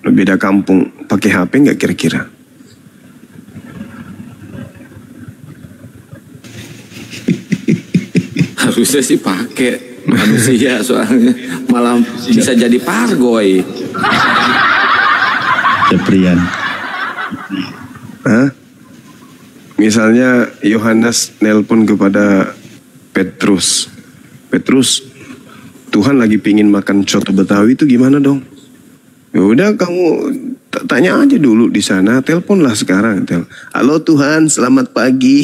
[SPEAKER 1] beda kampung, pakai HP nggak kira-kira?
[SPEAKER 3] Harusnya sih pakai manusia soalnya malah bisa jadi pargoy.
[SPEAKER 4] Ceprian.
[SPEAKER 1] Hah? Misalnya Yohanes nelpon kepada Petrus, Tuhan lagi pingin makan coto Betawi itu gimana dong? Ya udah kamu tanya aja dulu di sana, teleponlah sekarang. Halo Tuhan, selamat pagi.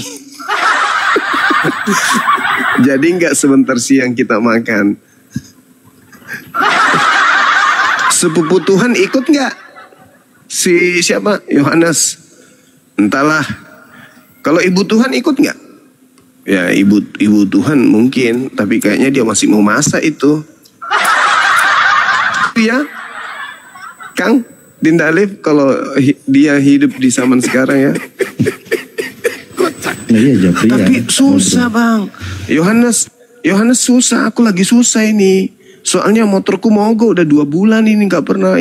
[SPEAKER 1] Jadi nggak sebentar siang kita makan. Sepupu Tuhan ikut nggak? Si siapa? Yohanes. Entahlah. Kalau ibu Tuhan ikut nggak? Ya ibu Tuhan mungkin, tapi kayaknya dia masih mau masak itu. Ya, Kang Dinda Alif kalau dia hidup di zaman sekarang ya.
[SPEAKER 4] Iya,
[SPEAKER 1] tapi susah Bang. Yohanes susah. Aku lagi susah ini. Soalnya motorku mogok udah 2 bulan ini nggak pernah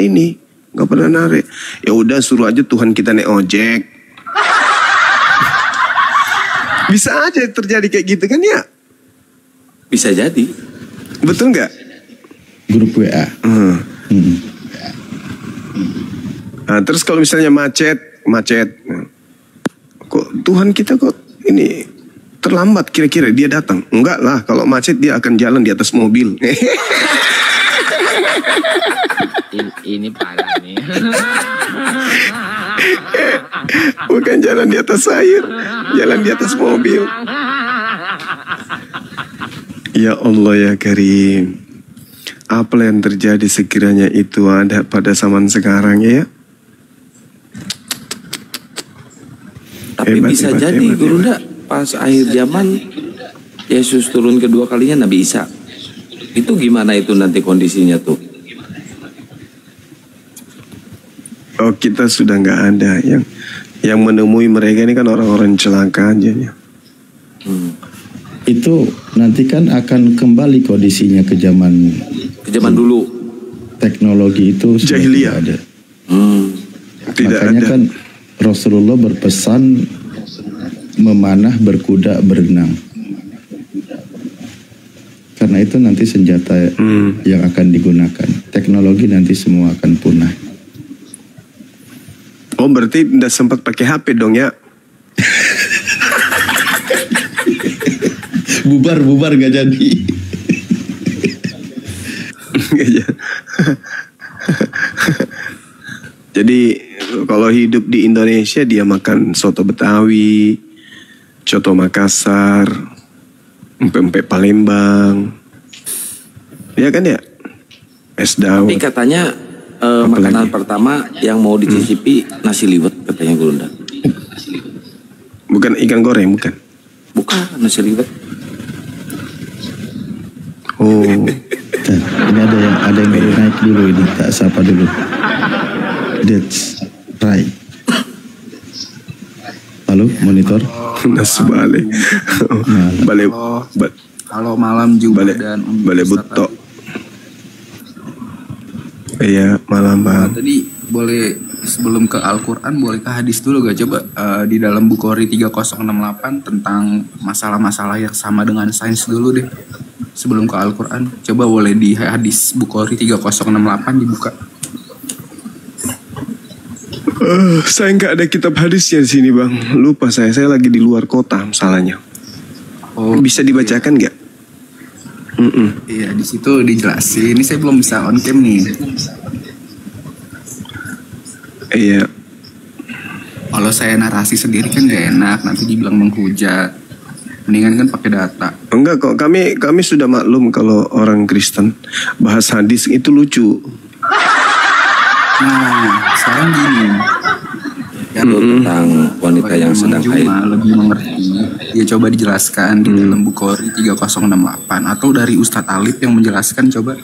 [SPEAKER 1] narik. Ya udah suruh aja Tuhan kita naik ojek. Bisa aja terjadi kayak gitu kan ya?
[SPEAKER 3] Bisa jadi.
[SPEAKER 1] Betul nggak?
[SPEAKER 4] Grup WA.
[SPEAKER 1] Nah, terus kalau misalnya macet. Kok Tuhan kita kok ini terlambat kira-kira dia datang? Enggak lah, kalau macet dia akan jalan di atas mobil.
[SPEAKER 2] Ini parah nih.
[SPEAKER 1] Bukan jalan di atas air, jalan di atas mobil. Ya Allah ya Karim. Apa yang terjadi sekiranya itu ada pada zaman sekarang ya?
[SPEAKER 3] Tapi bisa jadi Gurunda pas akhir zaman Yesus turun kedua kalinya Nabi Isa. Itu gimana itu nanti kondisinya tuh?
[SPEAKER 1] Oh kita sudah nggak ada yang menemui mereka ini kan orang-orang celaka aja ya.
[SPEAKER 4] Itu nanti kan akan kembali kondisinya ke zaman
[SPEAKER 3] dulu.
[SPEAKER 4] Teknologi itu sudah
[SPEAKER 1] Jahiliyah.
[SPEAKER 4] tidak ada.
[SPEAKER 1] Tidak
[SPEAKER 4] Makanya
[SPEAKER 1] ada.
[SPEAKER 4] kan Rasulullah berpesan memanah, berkuda, berenang. Karena itu nanti senjata yang akan digunakan. Teknologi nanti semua akan punah.
[SPEAKER 1] Oh berarti tidak sempat pakai HP dong ya?
[SPEAKER 4] Bubar gak jadi.
[SPEAKER 1] Jadi kalau hidup di Indonesia dia makan soto Betawi, coto Makassar, empek-empek Palembang, ya kan ya? Es dawet.
[SPEAKER 3] Tapi katanya makanan pertama yang mau dicicipi nasi liwet katanya Gurunda.
[SPEAKER 1] Bukan ikan goreng, bukan.
[SPEAKER 3] Bukan nasi liwet.
[SPEAKER 4] Oh, ini ada yang baru naik dulu ini, tak sapa dulu. That's right. Halo, monitor.
[SPEAKER 1] Nas balik. Balik.
[SPEAKER 9] Halo malam juga
[SPEAKER 1] balik,
[SPEAKER 9] dan
[SPEAKER 1] balik butok. Iya, malam bang.
[SPEAKER 9] Tadi boleh sebelum ke Al-Quran boleh ke hadis dulu gak coba di dalam Bukhari 3068 tentang masalah-masalah yang sama dengan sains dulu deh. Sebelum ke Al-Quran, coba boleh di hadis Bukhari 3068 dibuka.
[SPEAKER 1] Saya nggak ada kitab hadisnya di sini bang. Lupa saya lagi di luar kota masalahnya.
[SPEAKER 9] Oh,
[SPEAKER 1] bisa dibacakan nggak?
[SPEAKER 9] Iya, di situ dijelasin. Ini saya belum bisa on cam nih.
[SPEAKER 1] Iya.
[SPEAKER 9] Kalau saya narasi sendiri kan gak enak, nanti dibilang menghujat. Mendingan kan pakai data.
[SPEAKER 1] Enggak kok, kami sudah maklum kalau orang Kristen bahas hadis itu lucu.
[SPEAKER 9] Nah, sekarang gini.
[SPEAKER 3] Tentang wanita yang sedang haid.
[SPEAKER 9] Lebih mengerti. Ya coba dijelaskan di dalam Bukhari 3068 atau dari Ustadz Alif yang menjelaskan coba.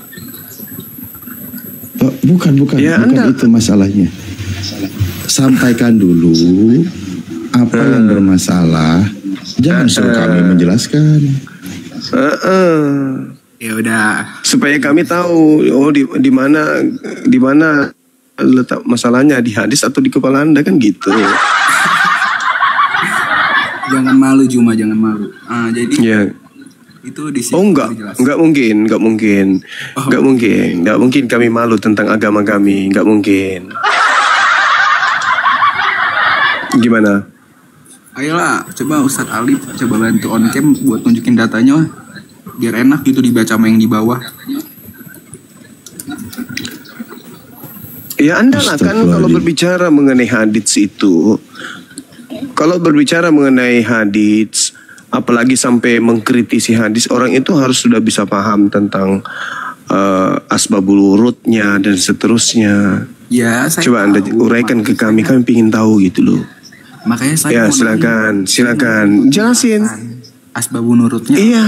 [SPEAKER 4] Bukan
[SPEAKER 1] Ya,
[SPEAKER 4] bukan itu masalahnya. Sampaikan dulu apa yang bermasalah. Jangan suruh kami menjelaskan.
[SPEAKER 9] Ya udah.
[SPEAKER 1] Supaya kami tahu di mana letak masalahnya, di hadis atau di kepala Anda kan gitu.
[SPEAKER 9] Jangan malu Juma, jangan malu. Jadi
[SPEAKER 1] ya.
[SPEAKER 9] Itu di sini.
[SPEAKER 1] Oh enggak mungkin kami malu tentang agama kami, enggak mungkin. Gimana?
[SPEAKER 9] Ayolah, coba Ustadz Alif coba bantu on cam buat nunjukin datanya, biar enak gitu dibaca sama yang di bawah.
[SPEAKER 1] Ya Anda lah kan kalau berbicara mengenai hadits itu, kalau berbicara mengenai hadits, apalagi sampai mengkritisi hadis, orang itu harus sudah bisa paham tentang asbabul wurudnya dan seterusnya.
[SPEAKER 9] Ya, saya
[SPEAKER 1] coba Anda uraikan ke kami ingin tahu gitu loh.
[SPEAKER 9] Makanya saya
[SPEAKER 1] ya silakan jelasin
[SPEAKER 9] asbabun nurutnya.
[SPEAKER 1] Iya,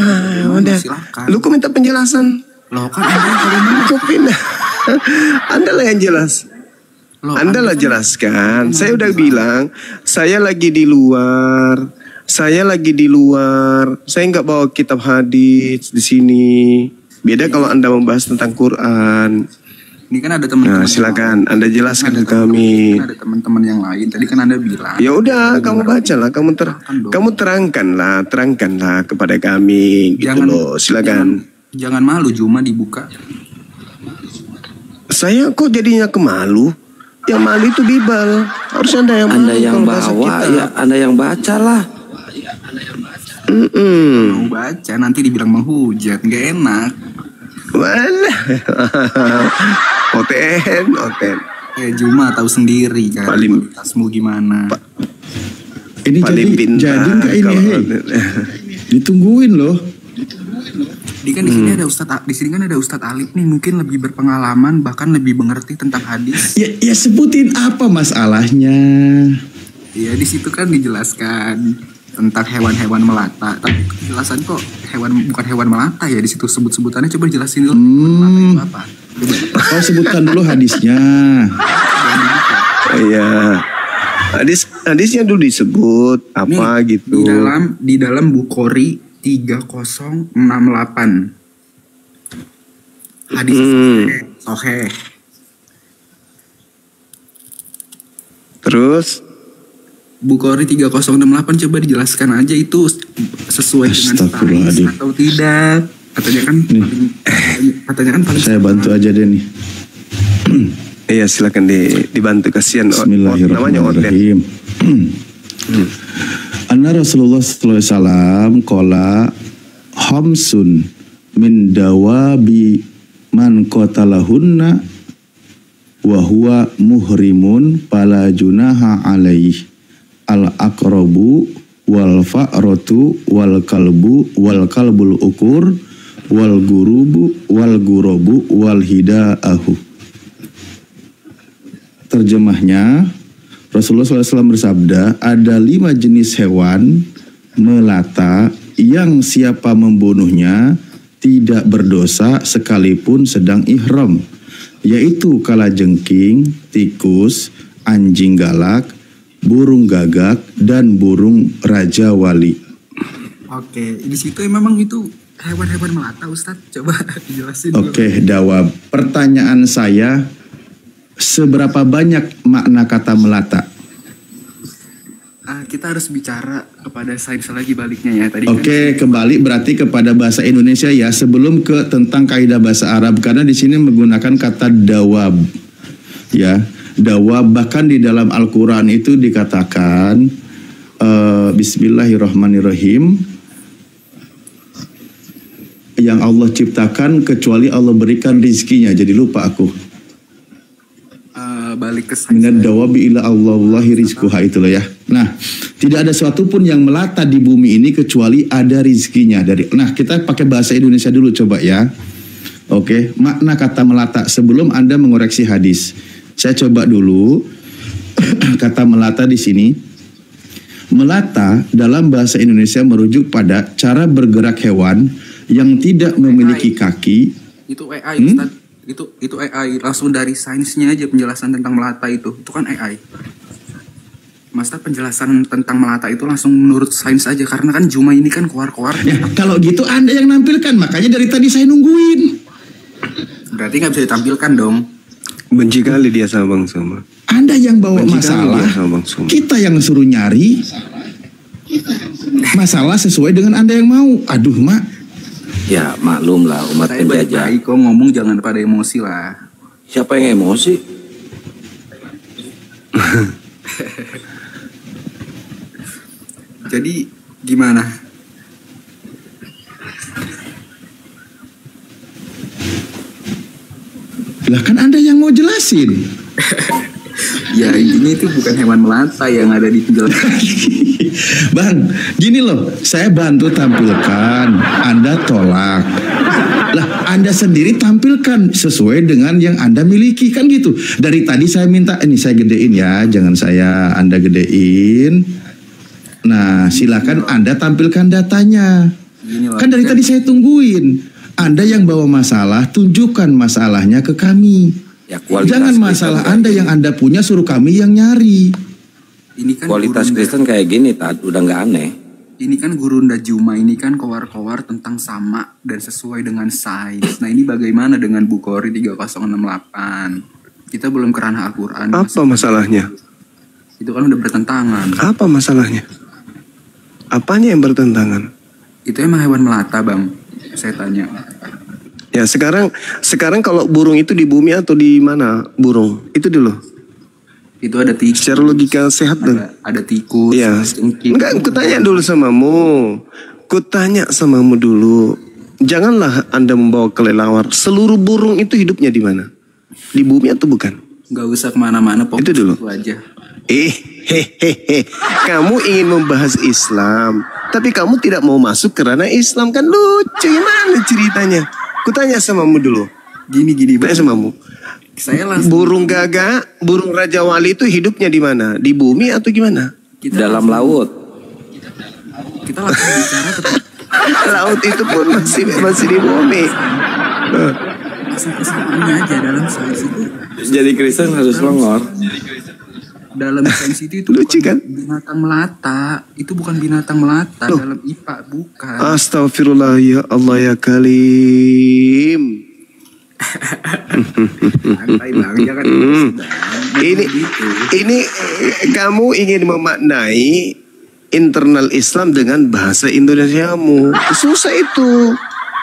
[SPEAKER 1] udah. Lu kok minta penjelasan?
[SPEAKER 9] Loh kan Anda
[SPEAKER 1] kok pindah. Anda lah yang jelas. Anda lah jelaskan. Saya udah bilang, saya lagi di luar. Saya nggak bawa kitab hadis di sini. Beda kalau Anda membahas tentang Quran.
[SPEAKER 9] Ini kan ada teman-teman.
[SPEAKER 1] Nah, silakan Anda jelaskan ke kami.
[SPEAKER 9] Ada teman-teman yang lain. Tadi kan Anda bilang.
[SPEAKER 1] Ya udah, kamu bacalah, kamu terangkanlah kepada kami gitu loh. Silakan.
[SPEAKER 9] Jangan malu, Juma dibuka.
[SPEAKER 3] Saya kok jadinya kemalu? Yang malu itu Bibel. Harus Anda yang malu.
[SPEAKER 2] Anda yang bawa, ya Anda yang baca lah.
[SPEAKER 9] Mau baca nanti dibilang menghujat, nggak enak.
[SPEAKER 1] Walah. Oten.
[SPEAKER 9] Ya Juma tahu sendiri kan. Kualitasmu gimana?
[SPEAKER 4] Ini jadi nggak ini? Ditungguin loh.
[SPEAKER 9] Di sini ada Ustadz Alif nih, mungkin lebih berpengalaman, bahkan lebih mengerti tentang hadis.
[SPEAKER 4] Ya sebutin apa masalahnya?
[SPEAKER 9] Ya di situ kan dijelaskan tentang hewan-hewan melata. Tapi penjelasan kok bukan hewan melata ya, di situ sebut-sebutannya, coba jelasin dulu. Melata itu apa?
[SPEAKER 4] Kau sebutkan dulu hadisnya.
[SPEAKER 1] Iya. Hadisnya dulu disebut apa nih, gitu.
[SPEAKER 9] Di dalam Bukhari 3068. Hadis sahih.
[SPEAKER 1] Terus
[SPEAKER 9] Bukhari 3068 coba dijelaskan aja itu sesuai dengan hadis atau tidak. Katanya kan paling
[SPEAKER 4] saya bantu aja deh nih.
[SPEAKER 1] Iya silakan dibantu, kasihan.
[SPEAKER 4] Bismillahirrahmanirrahim. Anna Rasulullah sallallahu alaihi wasallam qala khamsun min dawabi man qatalahunna wa huwa muhrimun fala junaha alaihi al aqrabu wal fa'ratu wal kalbul ukur wal gurobu wal hidaahu. Terjemahnya, Rasulullah SAW bersabda, ada 5 jenis hewan melata yang siapa membunuhnya tidak berdosa sekalipun sedang ihram, yaitu kalajengking, tikus, anjing galak, burung gagak, dan burung raja wali.
[SPEAKER 9] Oke, di situ memang itu hewan-hewan melata, Ustadz. Coba jelasin dulu.
[SPEAKER 4] Oke, Dawab. Pertanyaan saya, seberapa banyak makna kata melata?
[SPEAKER 9] Kita harus bicara kepada sains lagi baliknya ya tadi.
[SPEAKER 4] Oke, kembali berarti kepada bahasa Indonesia ya, sebelum ke tentang kaidah bahasa Arab, karena di sini menggunakan kata dawab. Ya, dawab bahkan di dalam Al-Qur'an itu dikatakan Bismillahirrahmanirrahim, yang Allah ciptakan kecuali Allah berikan rizkinya. Jadi lupa aku.
[SPEAKER 9] Balik ke
[SPEAKER 4] Minad dawabi ila Allahi rizquha, itulah ya. Nah, tidak ada sesuatu pun yang melata di bumi ini kecuali ada rizkinya. Nah, kita pakai bahasa Indonesia dulu coba ya. Oke, makna kata melata sebelum Anda mengoreksi hadis. Saya coba dulu kata melata di sini. Melata dalam bahasa Indonesia merujuk pada cara bergerak hewan yang tidak memiliki kaki.
[SPEAKER 9] Itu AI, Ustaz. Itu AI, langsung dari sainsnya aja penjelasan tentang melata itu kan AI. Maksudnya penjelasan tentang melata itu langsung menurut sains aja, karena kan Juma ini kan keluar-keluar.
[SPEAKER 4] Ya, kalau gitu Anda yang nampilkan, makanya dari tadi saya nungguin.
[SPEAKER 9] Berarti nggak bisa ditampilkan dong.
[SPEAKER 1] Benci kali dia sama Bang Soma.
[SPEAKER 4] Anda yang bawa masalah, kita yang suruh nyari masalah sesuai dengan Anda yang mau. Aduh, Mak.
[SPEAKER 3] Ya maklum lah umat
[SPEAKER 9] Saya
[SPEAKER 3] penjajah.
[SPEAKER 9] baik kok ngomong, jangan pada emosi lah.
[SPEAKER 3] Siapa yang emosi?
[SPEAKER 9] Jadi gimana?
[SPEAKER 4] Lah kan Anda yang mau jelasin.
[SPEAKER 9] Ya ini itu bukan hewan melata yang ada di penjelasan.
[SPEAKER 4] Bang, gini loh, saya bantu tampilkan, Anda tolak. Lah, Anda sendiri tampilkan sesuai dengan yang Anda miliki, kan gitu. Dari tadi saya minta, ini saya gedein ya, jangan Anda gedein. Nah, silakan Anda tampilkan datanya. Kan dari tadi saya tungguin. Anda yang bawa masalah, tunjukkan masalahnya ke kami.
[SPEAKER 3] Ya,
[SPEAKER 4] jangan masalah Anda yang Anda punya suruh kami yang nyari.
[SPEAKER 9] Ini kan
[SPEAKER 3] kualitas Kristen kayak gini, udah nggak aneh.
[SPEAKER 9] Ini kan Gurunda Juma ini kan kowar-kowar tentang sama dan sesuai dengan sains. Nah ini bagaimana dengan Bukhari 3068? Kita belum ke ranah Al-Quran.
[SPEAKER 1] Apa masalahnya?
[SPEAKER 9] Itu kan udah bertentangan.
[SPEAKER 1] Apa masalahnya? Apanya yang bertentangan?
[SPEAKER 9] Itu emang hewan melata, Bang. Saya tanya.
[SPEAKER 1] Ya sekarang kalau burung itu di bumi atau di mana burung? Itu dulu.
[SPEAKER 9] Itu ada tikus.
[SPEAKER 1] Secara logika sehat dong.
[SPEAKER 9] Ada tikus.
[SPEAKER 1] Iya. Enggak, kutanya dulu samamu. Kutanya samamu dulu. Janganlah Anda membawa kelelawar. Seluruh burung itu hidupnya di mana? Di bumi atau bukan?
[SPEAKER 9] Gak usah kemana-mana, pokoknya
[SPEAKER 1] itu dulu.
[SPEAKER 9] Itu aja.
[SPEAKER 1] Kamu ingin membahas Islam, tapi kamu tidak mau masuk ke ranah Islam, kan lucu. Gimana ceritanya? Kutanya samamu dulu.
[SPEAKER 9] Gini.
[SPEAKER 1] Tanya samamu.
[SPEAKER 9] Saya langsung.
[SPEAKER 1] Burung gagak, burung raja wali itu hidupnya di mana? Di bumi atau gimana?
[SPEAKER 3] Dalam laut.
[SPEAKER 9] Kita langsung bicara tentang
[SPEAKER 1] laut itu pun masih di bumi.
[SPEAKER 9] Kesamaannya aja dalam sains itu.
[SPEAKER 3] Jadi Kristen harus longor.
[SPEAKER 9] Dalam sains itu
[SPEAKER 1] lucu kan?
[SPEAKER 9] Binatang melata. Itu bukan binatang melata. Dalam IPA bukan.
[SPEAKER 1] Astagfirullah ya Allah ya Kalim. Ini kamu ingin memaknai internal Islam dengan bahasa Indonesiamu. Susah itu.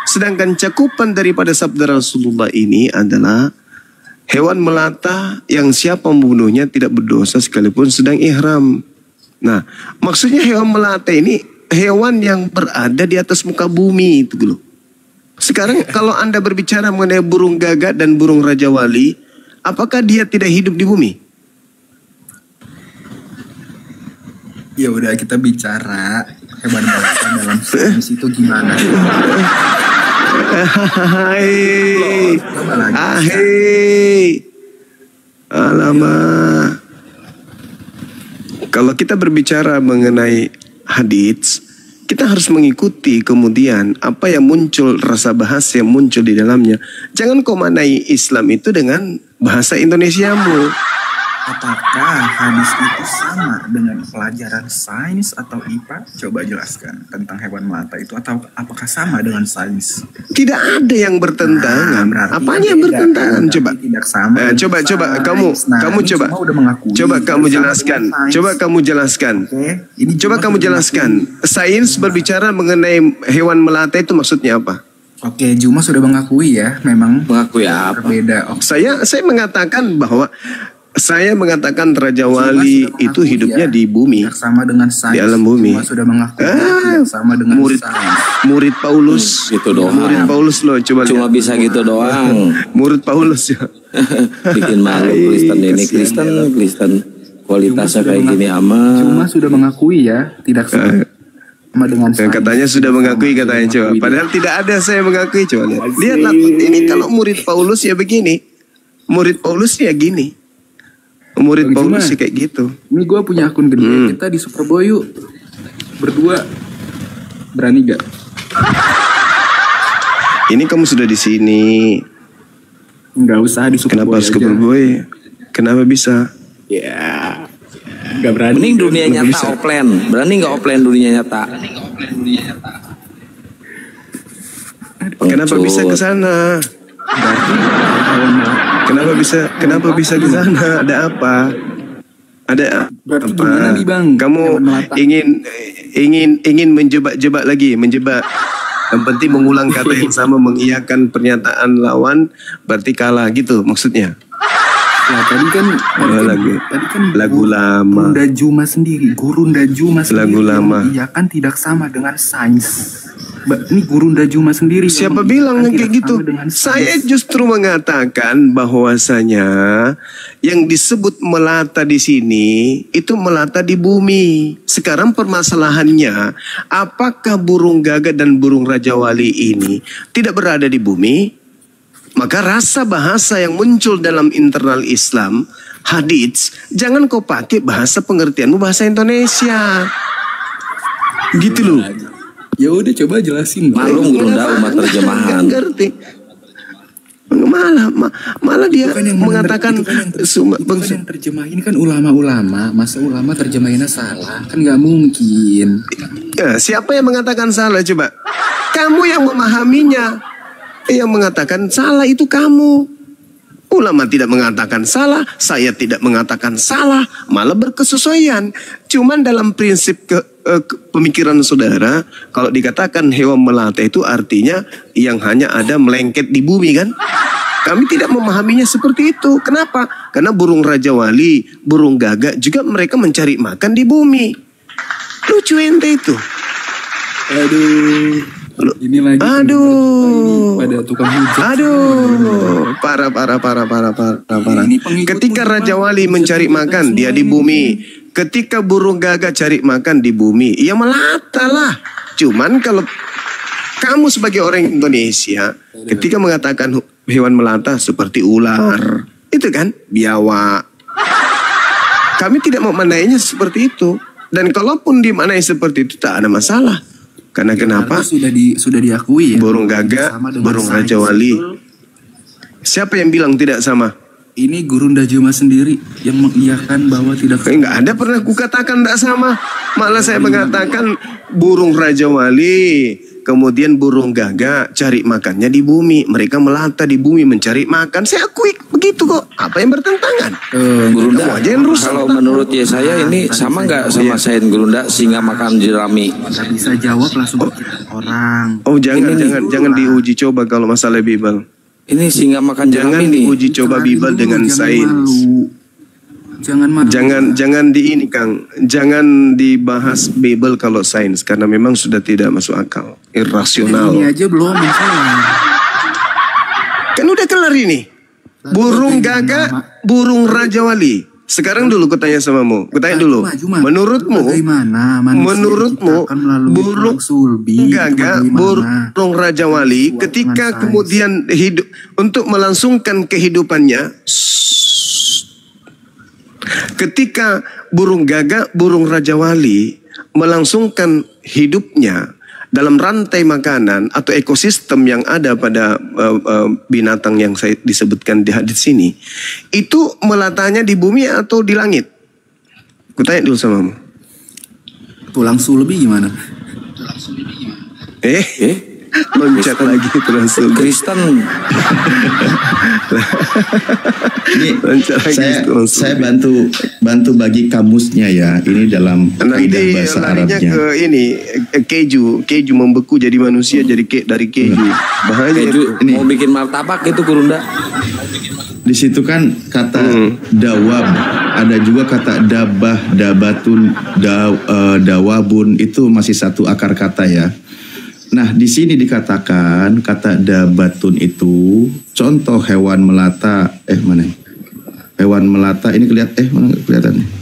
[SPEAKER 1] Sedangkan cakupan daripada sabda Rasulullah ini adalah hewan melata yang siapa membunuhnya tidak berdosa sekalipun sedang ihram. Nah, maksudnya hewan melata ini hewan yang berada di atas muka bumi itu dulu. Sekarang kalau Anda berbicara mengenai burung gagak dan burung raja wali, apakah dia tidak hidup di bumi?
[SPEAKER 9] Ya udah, kita bicara hewan melata dalam sains itu gimana?
[SPEAKER 1] Alamak. Kalau kita berbicara mengenai hadits, kita harus mengikuti kemudian apa yang muncul, rasa bahasa yang muncul di dalamnya. Jangan kau manai Islam itu dengan bahasa Indonesiamu.
[SPEAKER 9] Apakah hadis itu sama dengan pelajaran sains atau IPA? Coba jelaskan tentang hewan melata itu, atau apakah sama dengan sains?
[SPEAKER 1] Tidak ada yang bertentangan. Apanya yang bertentangan? Coba.
[SPEAKER 9] Tidak sama.
[SPEAKER 1] Coba kamu coba. Coba kamu jelaskan. Coba kamu jelaskan. Coba kamu jelaskan. Sains berbicara mengenai hewan melata itu maksudnya apa?
[SPEAKER 9] Oke, Juma sudah mengakui ya, memang
[SPEAKER 3] Mengakui apa?
[SPEAKER 9] berbeda.
[SPEAKER 1] Saya mengatakan bahwa Raja Wali itu hidupnya di bumi,
[SPEAKER 9] Sama dengan sains.
[SPEAKER 1] di alam bumi.
[SPEAKER 9] Juma sudah mengakui tidak sama dengan sains.
[SPEAKER 1] Murid Paulus,
[SPEAKER 3] Gitu doang.
[SPEAKER 1] murid Paulus loh, coba
[SPEAKER 3] Cuma
[SPEAKER 1] lihat.
[SPEAKER 3] bisa gitu doang.
[SPEAKER 1] Murid Paulus ya.
[SPEAKER 3] Bikin malu Kristen ini. Kristen kualitasnya kayak gini amat.
[SPEAKER 9] Juma sudah mengakui ya, tidak sama dengan sains.
[SPEAKER 1] Katanya sudah mengakui katanya coba. Padahal tidak ada saya mengakui, coba lihat. Lihatlah ini kalau murid Paulus ya begini. Murid Paulus ya gini. Murid Paulus sih kayak gitu.
[SPEAKER 9] Ini gue punya akun gede, kita di Superboy yuk. Berdua. Berani gak?
[SPEAKER 1] Ini kamu sudah di sini.
[SPEAKER 9] Nggak usah di Superboy
[SPEAKER 1] Kenapa
[SPEAKER 9] aja.
[SPEAKER 1] Superboy? Kenapa bisa?
[SPEAKER 9] Ya. Nggak berani.
[SPEAKER 3] Mending dunia
[SPEAKER 1] Nggak
[SPEAKER 3] nyata
[SPEAKER 1] bisa.
[SPEAKER 3] offline. Berani nggak offline dunia nyata?
[SPEAKER 1] Kenapa bisa ke sana? Kenapa bisa ke sana? Ada apa? Ada
[SPEAKER 9] Berarti
[SPEAKER 1] apa?
[SPEAKER 9] gimana nih, Bang?
[SPEAKER 1] Kamu
[SPEAKER 9] Hewan melata.
[SPEAKER 1] ingin menjebak lagi. Yang penting mengulang kata yang sama, mengiyakan pernyataan lawan, berarti kalah gitu maksudnya.
[SPEAKER 9] Nah, tadi kan
[SPEAKER 1] Lagu lama.
[SPEAKER 9] Gurunda Juma sendiri
[SPEAKER 1] Lagu lama.
[SPEAKER 9] Iya kan tidak sama dengan sains. Ini Gurunda Juma sendiri.
[SPEAKER 1] Siapa
[SPEAKER 9] yang
[SPEAKER 1] bilang
[SPEAKER 9] mengiyakan
[SPEAKER 1] kayak
[SPEAKER 9] tidak
[SPEAKER 1] gitu?
[SPEAKER 9] sama dengan sains.
[SPEAKER 1] Saya justru mengatakan bahwasanya yang disebut melata di sini itu melata di bumi. Sekarang permasalahannya, apakah burung gagak dan burung Raja Wali ini tidak berada di bumi? Maka rasa bahasa yang muncul dalam internal Islam, hadits, jangan kau pakai bahasa pengertianmu bahasa Indonesia. Gitu loh.
[SPEAKER 9] Ya udah coba jelasin.
[SPEAKER 3] Malum Gurunda umat terjemahan.
[SPEAKER 1] Nggak ngerti. Malah dia mengatakan
[SPEAKER 9] Bangsa yang terjemahin kan ulama-ulama. Masa ulama terjemahinnya salah? Kan nggak mungkin.
[SPEAKER 1] ya, siapa yang mengatakan salah coba? Kamu yang memahaminya. Yang mengatakan salah itu kamu. Ulama tidak mengatakan salah, saya tidak mengatakan salah, malah berkesesuaian. Cuman dalam prinsip pemikiran saudara, kalau dikatakan hewan melata itu artinya yang hanya ada melengket di bumi kan? Kami tidak memahaminya seperti itu. Kenapa? Karena burung Raja Wali, burung gagak juga mereka mencari makan di bumi. Lucu ente itu.
[SPEAKER 9] Aduh. Ini lagi. Pada tukang hujat.
[SPEAKER 1] Aduh, parah. Ketika Raja Wali mencari makan, dia di bumi. Ketika burung gagak cari makan di bumi, ya melata lah. Cuman kalau kamu sebagai orang Indonesia, ketika mengatakan hewan melata seperti ular, itu kan biawak. Kami tidak memanainya seperti itu. Dan kalaupun dimanai seperti itu, tak ada masalah. Karena kenapa?
[SPEAKER 9] Sudah diakui ya.
[SPEAKER 1] Burung gagak, burung Raja Wali. Siapa yang bilang tidak sama?
[SPEAKER 9] Ini Gurunda Juma sendiri yang mengiyakan bahwa tidak sama.
[SPEAKER 1] Enggak ada pernah kukatakan tidak sama. Malah saya mengatakan burung Raja Wali, kemudian burung gagak cari makannya di bumi. Mereka melata di bumi mencari makan. Saya akui begitu kok. Apa yang bertentangan?
[SPEAKER 3] Gurunda,
[SPEAKER 1] Kamu aja yang rusak.
[SPEAKER 3] kalau menurut saya ini sama nggak sama sains Gurunda singa makan jerami?
[SPEAKER 9] Nggak bisa jawab langsung ke orang.
[SPEAKER 1] Oh jangan diuji coba kalau masalah Bible.
[SPEAKER 3] Ini singa makan
[SPEAKER 1] Jangan
[SPEAKER 3] jerami nih.
[SPEAKER 1] diuji coba Bible dengan sains.
[SPEAKER 9] Jangan malu.
[SPEAKER 1] Jangan di ini Kang. Jangan dibahas Bible kalau sains karena memang sudah tidak masuk akal, irasional.
[SPEAKER 9] Ini aja belum masalah.
[SPEAKER 1] Kan udah kelar ini. Burung gagak, burung Raja Wali. Sekarang dulu kutanya samamu. Kutanya dulu. Menurutmu, burung Raja Wali ketika kemudian hidup untuk melangsungkan kehidupannya, ketika burung gagak, burung Raja Wali melangsungkan hidupnya dalam rantai makanan atau ekosistem yang ada pada binatang yang saya disebutkan di hadis sini, itu melatanya di bumi atau di langit? Kutanya dulu samamu.
[SPEAKER 9] Tulang sulbi gimana?
[SPEAKER 1] Loncat lagi tulang sulbi.
[SPEAKER 3] Kristen.
[SPEAKER 4] Ini saya bantu bagi kamusnya ya. Ini dalam kaidah bahasa Arabnya.
[SPEAKER 1] Ke ini keju membeku jadi manusia jadi dari keju. Bahaya
[SPEAKER 3] keju ini. Mau bikin martabak itu Kurunda.
[SPEAKER 4] Di situ kan kata dawab, ada juga kata dabah, dabatun, dawabun, itu masih satu akar kata ya. Nah, di sini dikatakan kata dabatun itu contoh hewan melata. Mana? Hewan melata ini kelihatan.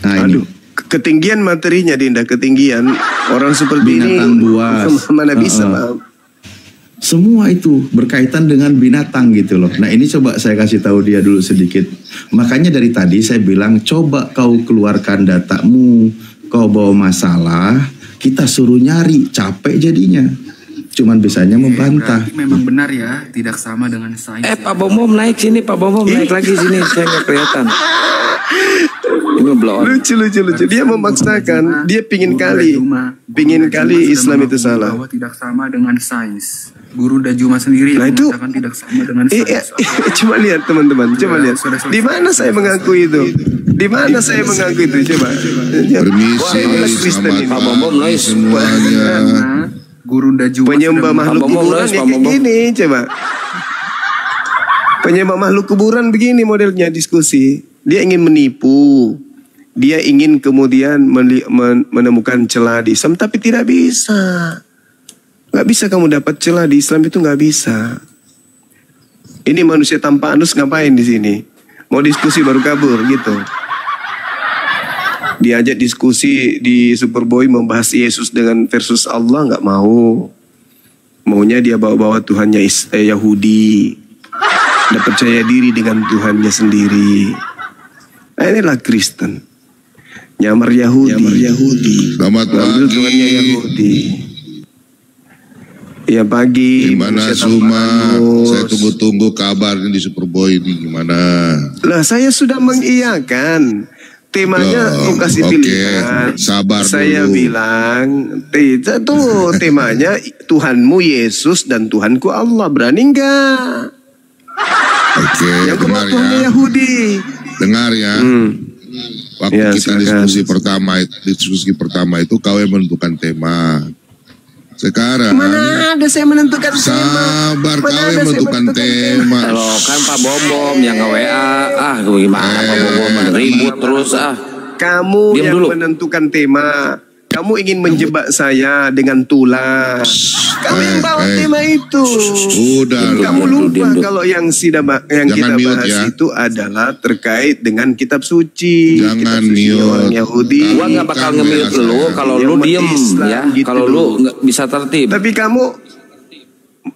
[SPEAKER 4] Nah, ini.
[SPEAKER 1] Ketinggian materinya Dinda, ketinggian orang seperti
[SPEAKER 4] binatang
[SPEAKER 1] ini
[SPEAKER 4] buas.
[SPEAKER 1] Mana bisa, Bang?
[SPEAKER 4] Semua itu berkaitan dengan binatang gitu loh. Nah, ini coba saya kasih tahu dia dulu sedikit. Makanya dari tadi saya bilang coba kau keluarkan datamu, kau bawa masalah, kita suruh nyari, capek jadinya. Cuman bisanya membantah.
[SPEAKER 9] Memang benar ya, tidak sama dengan sains.
[SPEAKER 3] Pak Bomom naik sini, Pak Bomom naik lagi sini, saya nggak kelihatan. Ini blow.
[SPEAKER 1] Lucu. Dia memaksakan, dia pingin kali Islam itu salah.
[SPEAKER 9] Bahwa tidak sama dengan sains. Guru Dajuma sendiri yang mengatakan tidak sama dengan sains.
[SPEAKER 1] Coba lihat teman-teman, coba lihat. Di mana saya mengaku itu? Di mana saya mengaku itu? Coba.
[SPEAKER 10] Permisi,
[SPEAKER 3] Pak Bomom naik
[SPEAKER 10] semuanya.
[SPEAKER 9] Guru Dajuma
[SPEAKER 1] penyembah makhluk kuburan ya kayak gini, coba. Penyembah makhluk kuburan begini modelnya diskusi. Dia ingin menipu. Dia ingin kemudian menemukan celah di Islam, tapi tidak bisa. Gak bisa kamu dapat celah di Islam, itu gak bisa. Ini manusia tanpa anus ngapain di sini? Mau diskusi baru kabur gitu. Diajak diskusi di Superboy membahas Yesus dengan versus Allah, nggak mau. Maunya dia bawa-bawa Tuhannya Yahudi. Dia percaya diri dengan Tuhannya sendiri. Nah, inilah Kristen. Nyamar Yahudi.
[SPEAKER 10] Selamat
[SPEAKER 1] ambil Tuhannya Yahudi. Ya pagi.
[SPEAKER 10] Gimana Suma? Saya tunggu-tunggu kabarnya di Superboy ini gimana? Lah
[SPEAKER 1] saya sudah mengiyakan. Temanya aku kasih pilihan.
[SPEAKER 10] Sabar
[SPEAKER 1] saya
[SPEAKER 10] dulu.
[SPEAKER 1] bilang, tuh temanya Tuhanmu Yesus dan Tuhanku Allah. Berani enggak? Yang
[SPEAKER 10] dengar ya.
[SPEAKER 1] Tuhannya Yahudi.
[SPEAKER 10] Dengar ya. Waktu
[SPEAKER 1] ya,
[SPEAKER 10] kita diskusi pertama itu kau yang menentukan tema. Sekarang
[SPEAKER 1] mana ada saya menentukan tema?
[SPEAKER 10] Sabar, kau yang menentukan tema.
[SPEAKER 3] Kalau kan Pak Bomom yang nge-WA, gimana Pak Bomom ribut terus
[SPEAKER 1] Kamu
[SPEAKER 3] diam
[SPEAKER 1] yang
[SPEAKER 3] dulu.
[SPEAKER 1] menentukan tema. Kamu ingin menjebak saya dengan tulah. Kamu yang bawa tema itu.
[SPEAKER 10] Udah.
[SPEAKER 1] Kamu lupa kalau yang kita bahas
[SPEAKER 10] ya.
[SPEAKER 1] itu adalah terkait dengan kitab suci.
[SPEAKER 10] Jangan
[SPEAKER 1] orang Yahudi.
[SPEAKER 3] Gua nggak bakal nge-mute lu kalau lu diem ya.
[SPEAKER 1] Gitu.
[SPEAKER 3] Kalau lu nggak bisa tertib.
[SPEAKER 1] Tapi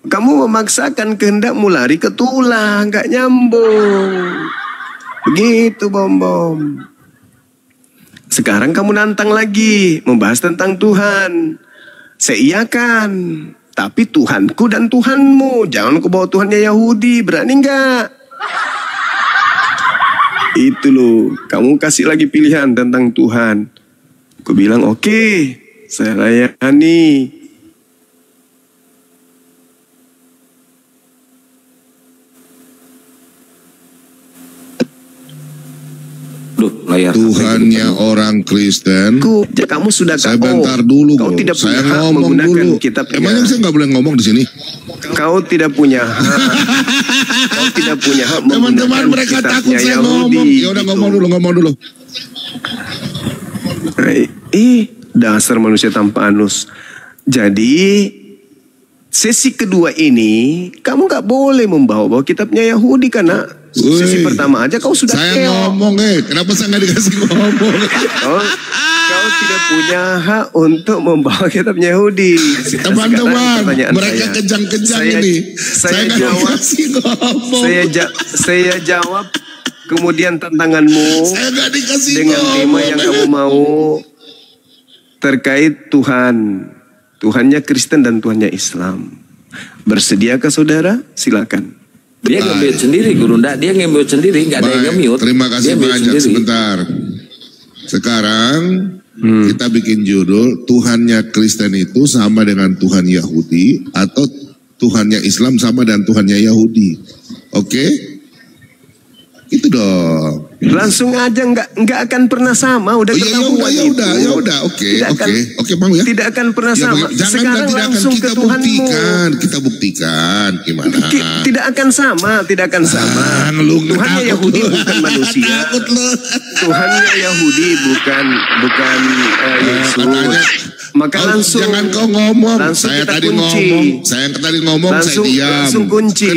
[SPEAKER 1] kamu memaksakan kehendakmu lari ke tulah, nggak nyambung. Begitu Bom. Sekarang kamu nantang lagi membahas tentang Tuhan. Saya iyakan, tapi Tuhanku dan Tuhanmu. Jangan kau bawa Tuhannya Yahudi, berani enggak? Itu loh, kamu kasih lagi pilihan tentang Tuhan. Aku bilang oke, saya layani.
[SPEAKER 10] Tuhannya orang Kristen.
[SPEAKER 1] Kamu sudah
[SPEAKER 10] saya bentar dulu.
[SPEAKER 1] Kau tidak punya
[SPEAKER 10] saya
[SPEAKER 1] hak
[SPEAKER 10] ngomong dulu.
[SPEAKER 1] Kitabnya.
[SPEAKER 10] Emangnya saya nggak boleh ngomong di sini?
[SPEAKER 1] Kau tidak punya hak. Kau tidak punya hak.
[SPEAKER 10] Teman-teman mereka takut saya
[SPEAKER 1] Yahudi.
[SPEAKER 10] ngomong. Ya udah ngomong dulu.
[SPEAKER 1] Dasar manusia tanpa anus. Jadi sesi kedua ini kamu nggak boleh membawa kitabnya Yahudi karena Sesi pertama aja kau sudah
[SPEAKER 10] Saya
[SPEAKER 1] keok.
[SPEAKER 10] ngomong kenapa saya nggak dikasih ngomong?
[SPEAKER 1] Kau tidak punya hak untuk membawa kitab Yahudi.
[SPEAKER 10] Teman-teman, mereka kejang-kejang ini. Saya nggak dikasih ngomong.
[SPEAKER 1] Saya jawab kemudian tantanganmu
[SPEAKER 10] Saya nggak dikasih
[SPEAKER 1] dengan tema
[SPEAKER 10] ngomong.
[SPEAKER 1] yang kamu mau terkait Tuhan. Tuhannya Kristen dan Tuhannya Islam. Bersediakah saudara? Silakan.
[SPEAKER 3] Dia nge-mute sendiri, Guru Nda. Dia nge-mute sendiri, nggak ada yang nge-mute.
[SPEAKER 10] Terima kasih
[SPEAKER 3] Dia mute
[SPEAKER 10] banyak.
[SPEAKER 3] sendiri.
[SPEAKER 10] Sebentar. Sekarang kita bikin judul Tuhannya Kristen itu sama dengan Tuhan Yahudi atau Tuhannya Islam sama dengan Tuhannya Yahudi. Oke? Itu dong.
[SPEAKER 1] Langsung aja nggak akan pernah sama. Udah ketahuan itu.
[SPEAKER 10] Ya udah. Oke, mau ya.
[SPEAKER 1] Tidak akan pernah
[SPEAKER 10] Ya,
[SPEAKER 1] sama.
[SPEAKER 10] jangan
[SPEAKER 1] Sekarang langsung ke Tuhanmu.
[SPEAKER 10] Kita buktikan gimana.
[SPEAKER 1] Tidak akan sama. Tuhannya Yahudi bukan manusia.
[SPEAKER 10] Takut lu.
[SPEAKER 1] Tuhannya Yahudi bukan Yesus. Maka langsung
[SPEAKER 10] jangan kau ngomong.
[SPEAKER 1] Langsung
[SPEAKER 10] Saya
[SPEAKER 1] kita
[SPEAKER 10] tadi
[SPEAKER 1] kunci.
[SPEAKER 10] ngomong.
[SPEAKER 1] Langsung,
[SPEAKER 10] saya diam.
[SPEAKER 1] langsung kunci.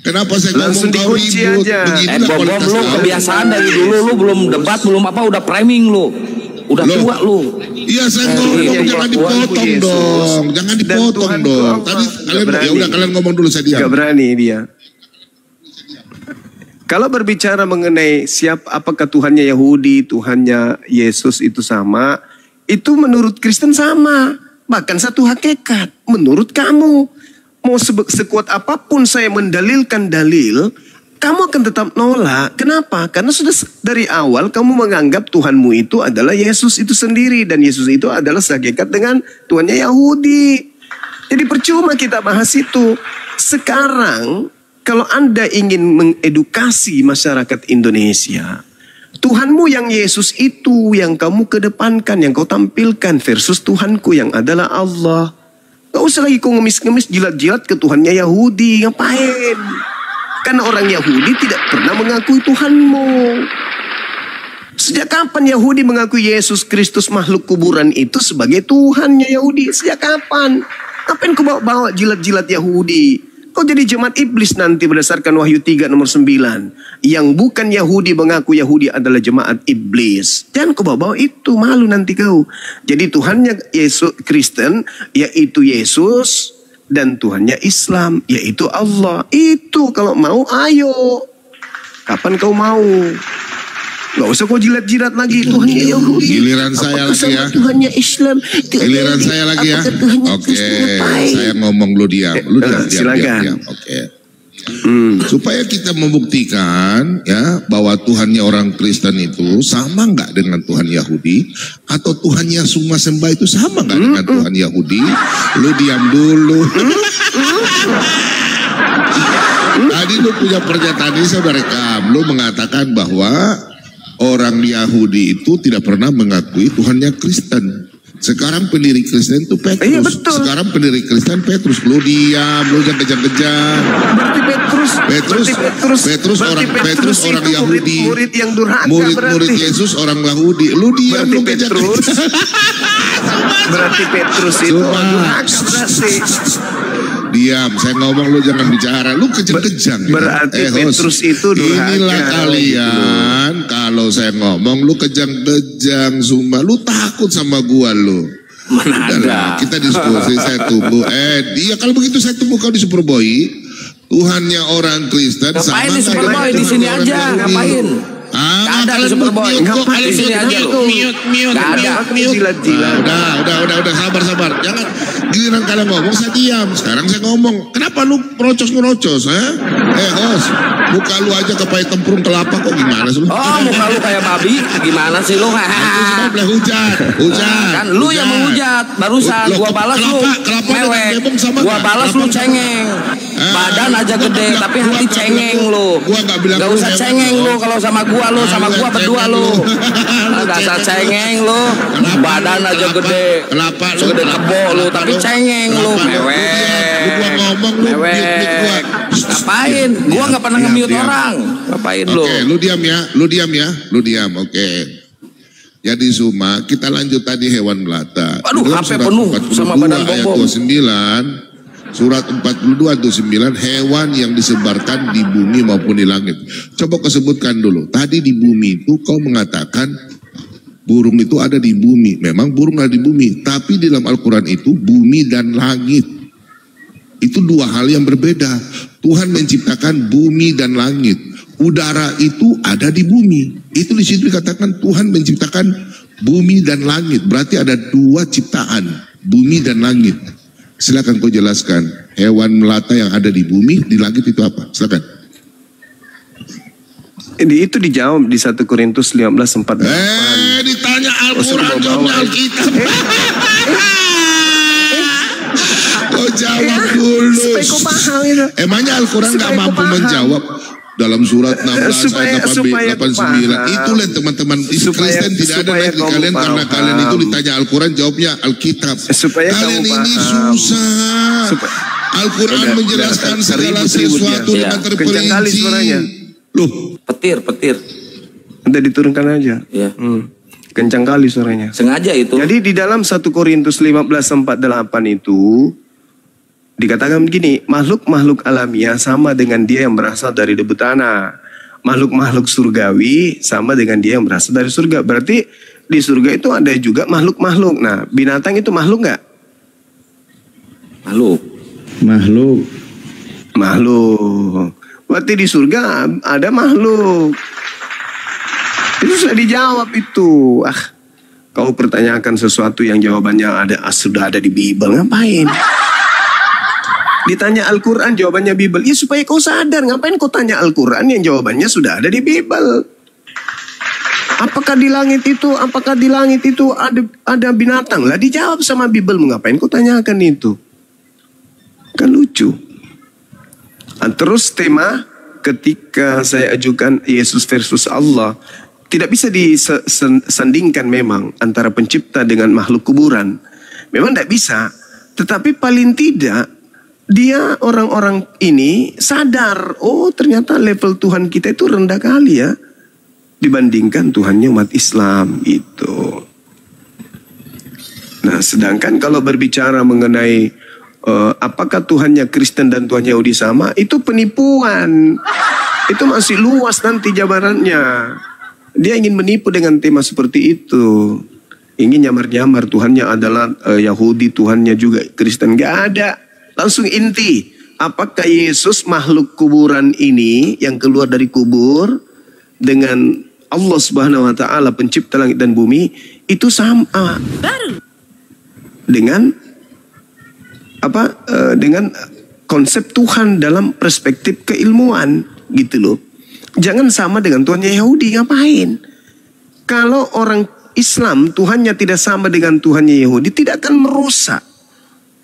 [SPEAKER 10] Kenapa saya
[SPEAKER 1] Langsung
[SPEAKER 10] ngomong kau
[SPEAKER 1] dikunci
[SPEAKER 10] ribut?
[SPEAKER 1] aja.
[SPEAKER 10] Beginilah
[SPEAKER 3] Bom
[SPEAKER 10] kualitas
[SPEAKER 3] lu
[SPEAKER 10] kau.
[SPEAKER 3] kebiasaan dari dulu lu belum debat belum apa udah framing lu. Udah tua lu.
[SPEAKER 10] Iya saya ngomong jangan dipotong dong. Jangan dipotong dong. Tadi kalian ngomong dulu saya diam.
[SPEAKER 1] Gak berani dia. Kalau berbicara mengenai apakah Tuhannya Yahudi, Tuhannya Yesus itu sama, itu menurut Kristen sama. Bahkan satu hakikat. Menurut kamu, mau sekuat apapun saya mendalilkan dalil, kamu akan tetap nolak. Kenapa? Karena sudah dari awal kamu menganggap Tuhanmu itu adalah Yesus itu sendiri. Dan Yesus itu adalah sehakikat dengan Tuhannya Yahudi. Jadi percuma kita bahas itu. Sekarang kalau Anda ingin mengedukasi masyarakat Indonesia, Tuhanmu yang Yesus itu yang kamu kedepankan, yang kau tampilkan versus Tuhanku yang adalah Allah. Gak usah lagi kau ngemis-ngemis jilat-jilat ke Tuhannya Yahudi. Ngapain? Karena orang Yahudi tidak pernah mengakui Tuhanmu. Sejak kapan Yahudi mengakui Yesus Kristus makhluk kuburan itu sebagai Tuhannya Yahudi? Sejak kapan? Ngapain kau bawa jilat-jilat Yahudi? Kau jadi jemaat iblis nanti berdasarkan Wahyu 3 nomor 9. Yang bukan Yahudi mengaku Yahudi adalah jemaat iblis. Jangan kau bawa itu, malu nanti kau. Jadi Tuhannya Yesus Kristen yaitu Yesus. Dan Tuhannya Islam yaitu Allah. Itu kalau mau ayo. Kapan kau mau? Gak usah kau jilat-jilat lagi. Tuhannya Yahudi.
[SPEAKER 10] Giliran saya lagi ya.
[SPEAKER 1] Tuhannya Islam.
[SPEAKER 10] Giliran saya lagi ya. Oke, saya ngomong lu diam. Lu diam. Oke. Supaya kita membuktikan ya bahwa Tuhannya orang Kristen itu sama nggak dengan Tuhan Yahudi atau Tuhannya semua sembah itu sama nggak dengan Tuhan Yahudi? Lu diam dulu. Tadi lu punya pernyataan ini saya rekam. Lu mengatakan bahwa orang Yahudi itu tidak pernah mengakui Tuhannya Kristen. Sekarang pendiri Kristen itu Petrus.
[SPEAKER 1] Iya, betul.
[SPEAKER 10] Sekarang pendiri Kristen Petrus. Lu diam, lu jangan kejang-kejang.
[SPEAKER 1] Berarti
[SPEAKER 10] Petrus orang Yahudi.
[SPEAKER 1] Murid yang durhaka.
[SPEAKER 10] Murid Yesus orang Yahudi. Lu diam, lu kejang-kejang.
[SPEAKER 1] Berarti Petrus itu orang durhaka berarti.
[SPEAKER 10] Diam, saya ngomong lu jangan bicara. Lu kejang-kejang.
[SPEAKER 1] Berarti Petrus itu durhaka.
[SPEAKER 10] Inilah kalian. Kalau saya ngomong lu kejang-kejang semua. Lu takut sama gua lu.
[SPEAKER 3] Mana ada.
[SPEAKER 10] Kita diskusi, saya tunggu. Iya kalau begitu saya tunggu kau di Superboy. Tuhannya orang Kristen.
[SPEAKER 3] Ngapain di Superboy? Di sini aja. Ngapain? Gak ada di Superboy. Ngapain di sini aja lu? Gak ada.
[SPEAKER 10] Udah, sabar. Jangan giliran kalian ngomong saya diam. Sekarang saya ngomong. Kenapa lu merocos? Host, muka lu aja kayak tempurung kelapa kok gimana sih lu?
[SPEAKER 3] Oh, muka lu kayak babi. Gimana sih lu?
[SPEAKER 10] Semua boleh hujat.
[SPEAKER 3] Kan lu yang menghujat. Barusan gua balas lu mewek. Gua balas lu cengeng. Badan aja gede tapi hati cengeng lu. Gak usah cengeng lu kalau sama gua lu, sama gua berdua lu. Gak usah cengeng lu. Badan aja gede. Segede kebo lu tapi cengeng lu. Mewek. Ngapain? Gua gak pernah nge-mute orang. Ngapain lu?
[SPEAKER 10] Oke, lu diam ya. Oke. Jadi Zuma, kita lanjut tadi hewan melata.
[SPEAKER 3] Aduh, HP penuh sama badan bombong.
[SPEAKER 10] Ayat 29. Surat 42 atau 9, hewan yang disebarkan di bumi maupun di langit. Coba kau sebutkan dulu. Tadi di bumi itu kau mengatakan burung itu ada di bumi. Memang burung ada di bumi. Tapi di dalam Al-Quran itu bumi dan langit. Itu dua hal yang berbeda. Tuhan menciptakan bumi dan langit. Udara itu ada di bumi. Itu di situ dikatakan Tuhan menciptakan bumi dan langit. Berarti ada dua ciptaan. Bumi dan langit. Silakan kau jelaskan hewan melata yang ada di bumi, di langit itu apa? Silakan.
[SPEAKER 1] Itu dijawab di 1 Korintus 15:4.
[SPEAKER 10] Ditanya Al-Quran, jawabnya Alkitab. Kau jawab dulu.
[SPEAKER 1] Supaya kau paham itu.
[SPEAKER 10] Emangnya Al-Quran gak mampu menjawab? Dalam surat 16 ayat 89. Itulah teman-teman Kristen tidak ada lagi kalian karena kalian itu ditanya Al-Quran jawabnya Alkitab. Kalian ini susah. Al-Quran menjelaskan segala sesuatu dengan terperinci. Loh,
[SPEAKER 3] petir.
[SPEAKER 1] Udah diturunkan aja.
[SPEAKER 3] Ya.
[SPEAKER 1] Kencang kali suaranya.
[SPEAKER 3] Sengaja itu.
[SPEAKER 1] Jadi di dalam 1 Korintus 15:48 itu dikatakan begini, makhluk-makhluk alamiah sama dengan dia yang berasal dari debu tanah. Makhluk-makhluk surgawi sama dengan dia yang berasal dari surga. Berarti di surga itu ada juga makhluk-makhluk. Nah, binatang itu makhluk nggak? Makhluk. Berarti di surga ada makhluk. Itu sudah dijawab itu. Kau pertanyakan sesuatu yang jawabannya sudah ada di Bible, ngapain? Ditanya Al-Quran jawabannya Bible. Ya supaya kau sadar. Ngapain kau tanya Al-Quran yang jawabannya sudah ada di Bible. Apakah di langit itu ada binatang? Lah dijawab sama Bible. Ngapain kau tanyakan itu? Kan lucu. Terus tema ketika saya ajukan Yesus versus Allah. Tidak bisa disandingkan memang antara pencipta dengan makhluk kuburan. Memang tidak bisa. Tetapi paling tidak dia orang-orang ini sadar, oh ternyata level Tuhan kita itu rendah kali ya dibandingkan Tuhannya umat Islam itu. Nah, sedangkan kalau berbicara mengenai apakah Tuhannya Kristen dan Tuhan Yahudi sama, itu penipuan. Itu masih luas nanti jabarannya. Dia ingin menipu dengan tema seperti itu. Ingin nyamar-nyamar Tuhannya adalah Yahudi, Tuhannya juga Kristen. Gak ada. Langsung inti, apakah Yesus makhluk kuburan ini yang keluar dari kubur dengan Allah Subhanahu wa taala pencipta langit dan bumi itu sama dengan dengan konsep Tuhan dalam perspektif keilmuan gitu loh. Jangan sama dengan Tuhannya Yahudi, ngapain? Kalau orang Islam Tuhannya tidak sama dengan Tuhannya Yahudi, tidak akan merusak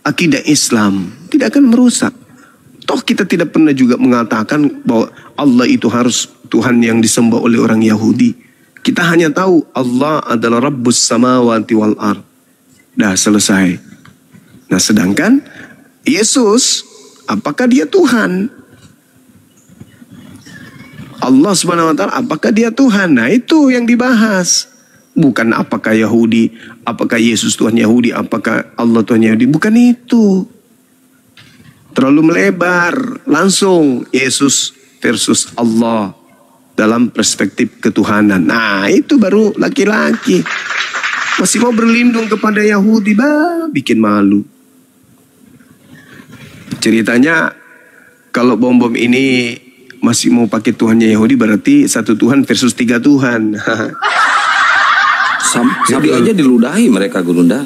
[SPEAKER 1] akidah Islam, tidak akan merusak. Toh kita tidak pernah juga mengatakan bahwa Allah itu harus Tuhan yang disembah oleh orang Yahudi. Kita hanya tahu Allah adalah Rabbus samawati wal ard. Dah selesai. Nah, sedangkan Yesus, apakah dia Tuhan? Allah Subhanahu wa taala, apakah dia Tuhan? Nah, itu yang dibahas. Bukan apakah Yahudi, apakah Yesus Tuhan Yahudi, apakah Allah Tuhan Yahudi. Bukan itu. Terlalu melebar. Langsung Yesus versus Allah dalam perspektif ketuhanan. Nah, itu baru laki-laki. Masih mau berlindung kepada Yahudi, bikin malu. Ceritanya kalau bom-bom ini masih mau pakai Tuhannya Yahudi, berarti satu Tuhan versus 3 Tuhan.
[SPEAKER 3] Sabi aja diludahi mereka, Gurunda.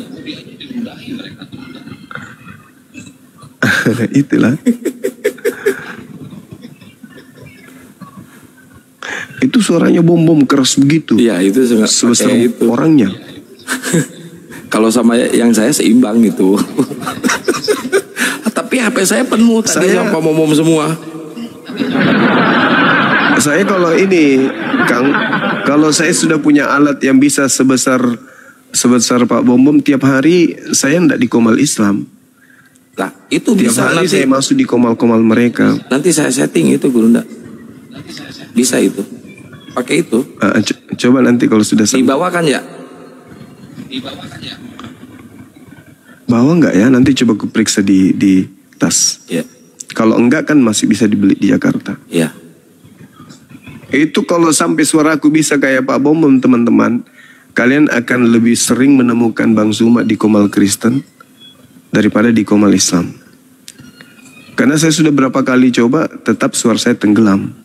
[SPEAKER 1] Itulah. Itu suaranya bom-bom keras begitu.
[SPEAKER 3] Iya, itu sebesar
[SPEAKER 1] itu orangnya.
[SPEAKER 3] Kalau sama yang saya seimbang gitu. Tapi HP saya penuh tadi sama bom-bom semua.
[SPEAKER 1] Saya kalau ini, Kang, kalau saya sudah punya alat yang bisa sebesar Pak Bom-Bom, tiap hari saya tidak di Komal Islam.
[SPEAKER 3] Lah, itu
[SPEAKER 1] tiap
[SPEAKER 3] bisa
[SPEAKER 1] hari
[SPEAKER 3] nanti,
[SPEAKER 1] saya masuk di komal-komal mereka.
[SPEAKER 3] Nanti saya setting itu, Gurunda. Bisa itu. Pakai itu.
[SPEAKER 1] Coba nanti kalau sudah sampai.
[SPEAKER 3] Dibawakan ya?
[SPEAKER 1] Bawa nggak ya? Nanti coba ku periksa di tas.
[SPEAKER 3] Ya.
[SPEAKER 1] Kalau enggak kan masih bisa dibeli di Jakarta.
[SPEAKER 3] Ya.
[SPEAKER 1] Itu kalau sampai suaraku bisa kayak Pak Bom Bom teman-teman, kalian akan lebih sering menemukan Bang Zuma di Komal Kristen daripada di Komal Islam. Karena saya sudah berapa kali coba, tetap suara saya tenggelam.